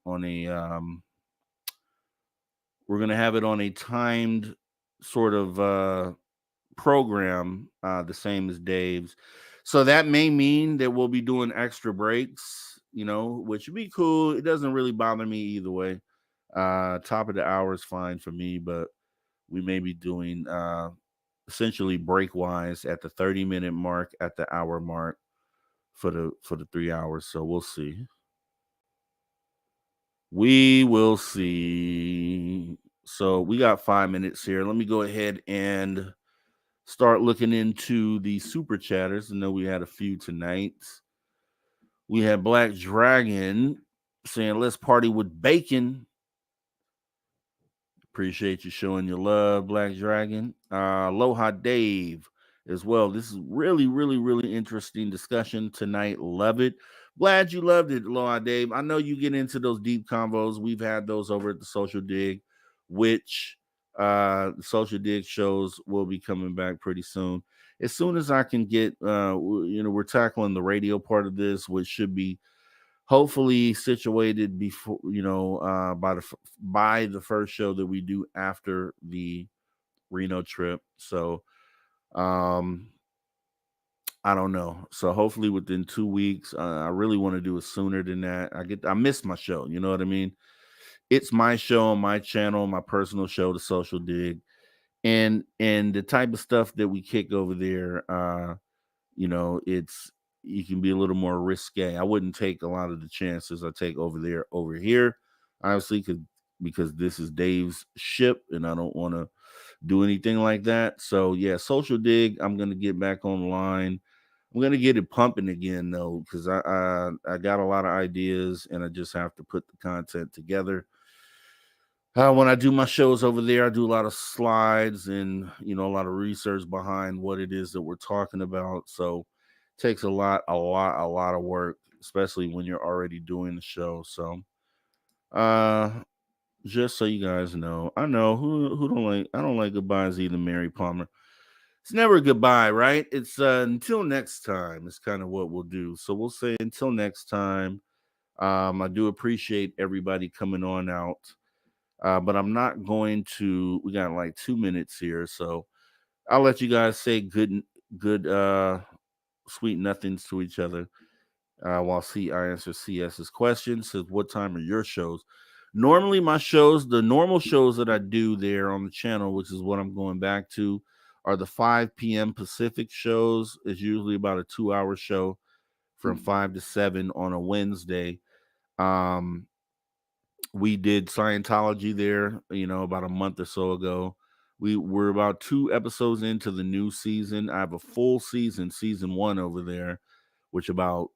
timed sort of program, the same as Dave's. So that may mean that we'll be doing extra breaks, which would be cool. It doesn't really bother me either way. Top of the hour is fine for me, but we may be doing essentially break wise at the 30-minute mark, at the hour mark for the 3 hours. So we'll see. We will see. So we got 5 minutes here. Let me go ahead and start looking into the super chatters. I know we had a few tonight. We had Black Dragon saying, let's party with bacon. Appreciate you showing your love, Black Dragon. Aloha Dave as well. This is really, really, really interesting discussion tonight. Love it. Glad you loved it, Aloha Dave. I know you get into those deep convos. We've had those over at the Social Dig, which Social Dig shows will be coming back pretty soon. As soon as I can get, we're tackling the radio part of this, which should be hopefully situated before, by the first show that we do after the Reno trip. So, I don't know. So hopefully within 2 weeks, I really want to do it sooner than that. I miss my show. You know what I mean? It's my show on my channel, my personal show, The Social Dig, and the type of stuff that we kick over there. You can be a little more risque. I wouldn't take a lot of the chances I take over here, obviously, because this is Dave's ship, and I don't want to do anything like that. So yeah, Social Dig, I'm gonna get back online. I'm gonna get it pumping again though, because I got a lot of ideas, and I just have to put the content together. When I do my shows over there, I do a lot of slides and a lot of research behind what it is that we're talking about. So it takes a lot of work, especially when you're already doing the show. So just so you guys know, I know who don't like, I don't like goodbyes either, Mary Palmer. It's never a goodbye, right? It's until next time. It's kind of what we'll do. So we'll say until next time. I do appreciate everybody coming on out. But I'm not going to, we got like 2 minutes here. So I'll let you guys say good, sweet nothings to each other. while I answer CS's question. Says, what time are your shows? Normally, my shows, the normal shows that I do there on the channel, which is what I'm going back to, are the 5 p.m. Pacific shows. It's usually about a 2-hour show from 5 to 7 on a Wednesday. We did Scientology there, about a month or so ago. We're about 2 episodes into the new season. I have a full season 1 over there, which about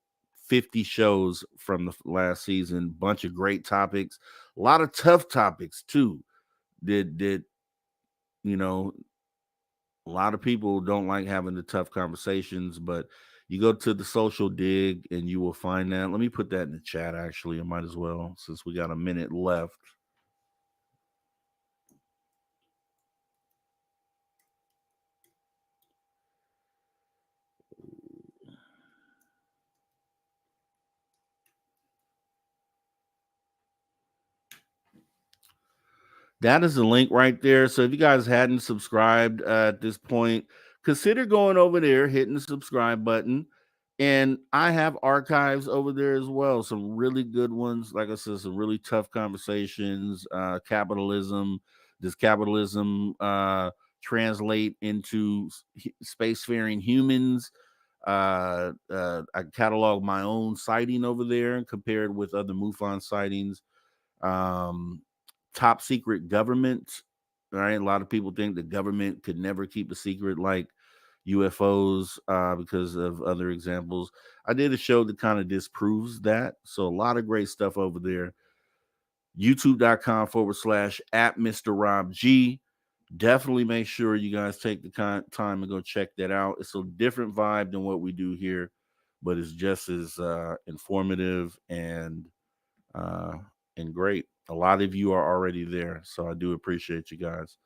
50 shows from the last season. Bunch of great topics, a lot of tough topics too. A lot of people don't like having the tough conversations, but you go to the Social Dig and you will find that. Let me put that in the chat, actually. I might as well, since we got a minute left. That is the link right there. So if you guys hadn't subscribed at this point, consider going over there, hitting the subscribe button. And I have archives over there as well. Some really good ones. Like I said, some really tough conversations. Capitalism. Does capitalism translate into spacefaring humans? I catalog my own sighting over there compared with other MUFON sightings. Top secret government, right? A lot of people think the government could never keep a secret like UFOs because of other examples. I did a show that kind of disproves that. So a lot of great stuff over there. YouTube.com/@MrRobG. Definitely make sure you guys take the time and go check that out. It's a different vibe than what we do here, but it's just as informative and great. A lot of you are already there, so I do appreciate you guys.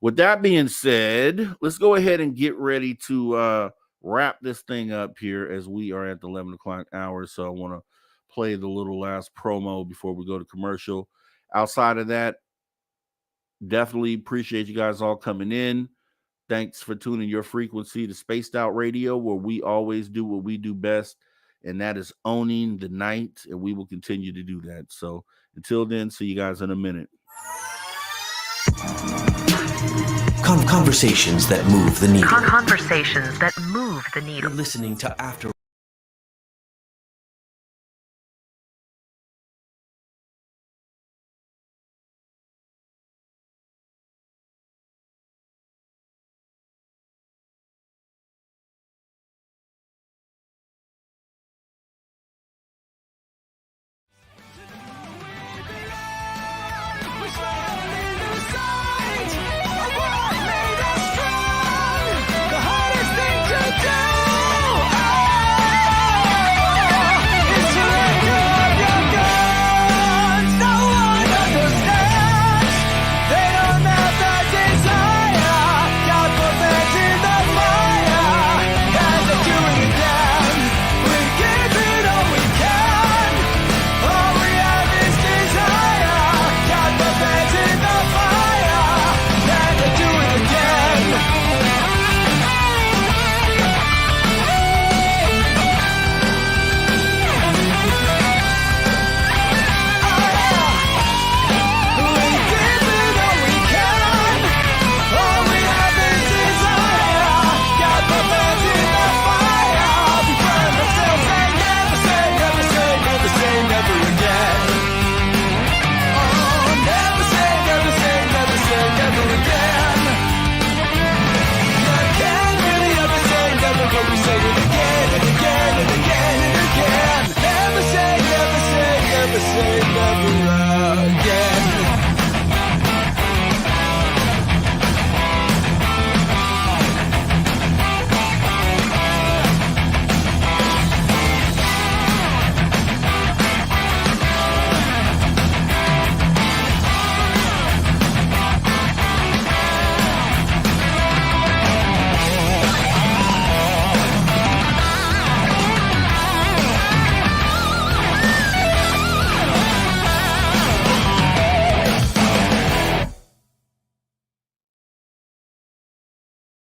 With that being said, let's go ahead and get ready to wrap this thing up here as we are at the 11 o'clock hour. So I want to play the little last promo before we go to commercial. Outside of that, definitely appreciate you guys all coming in. Thanks for tuning your frequency to Spaced Out Radio, where we always do what we do best, and that is owning the night, and we will continue to do that. So until then, see you guys in a minute. Conversations that move the needle. Conversations that move the needle. You're listening to After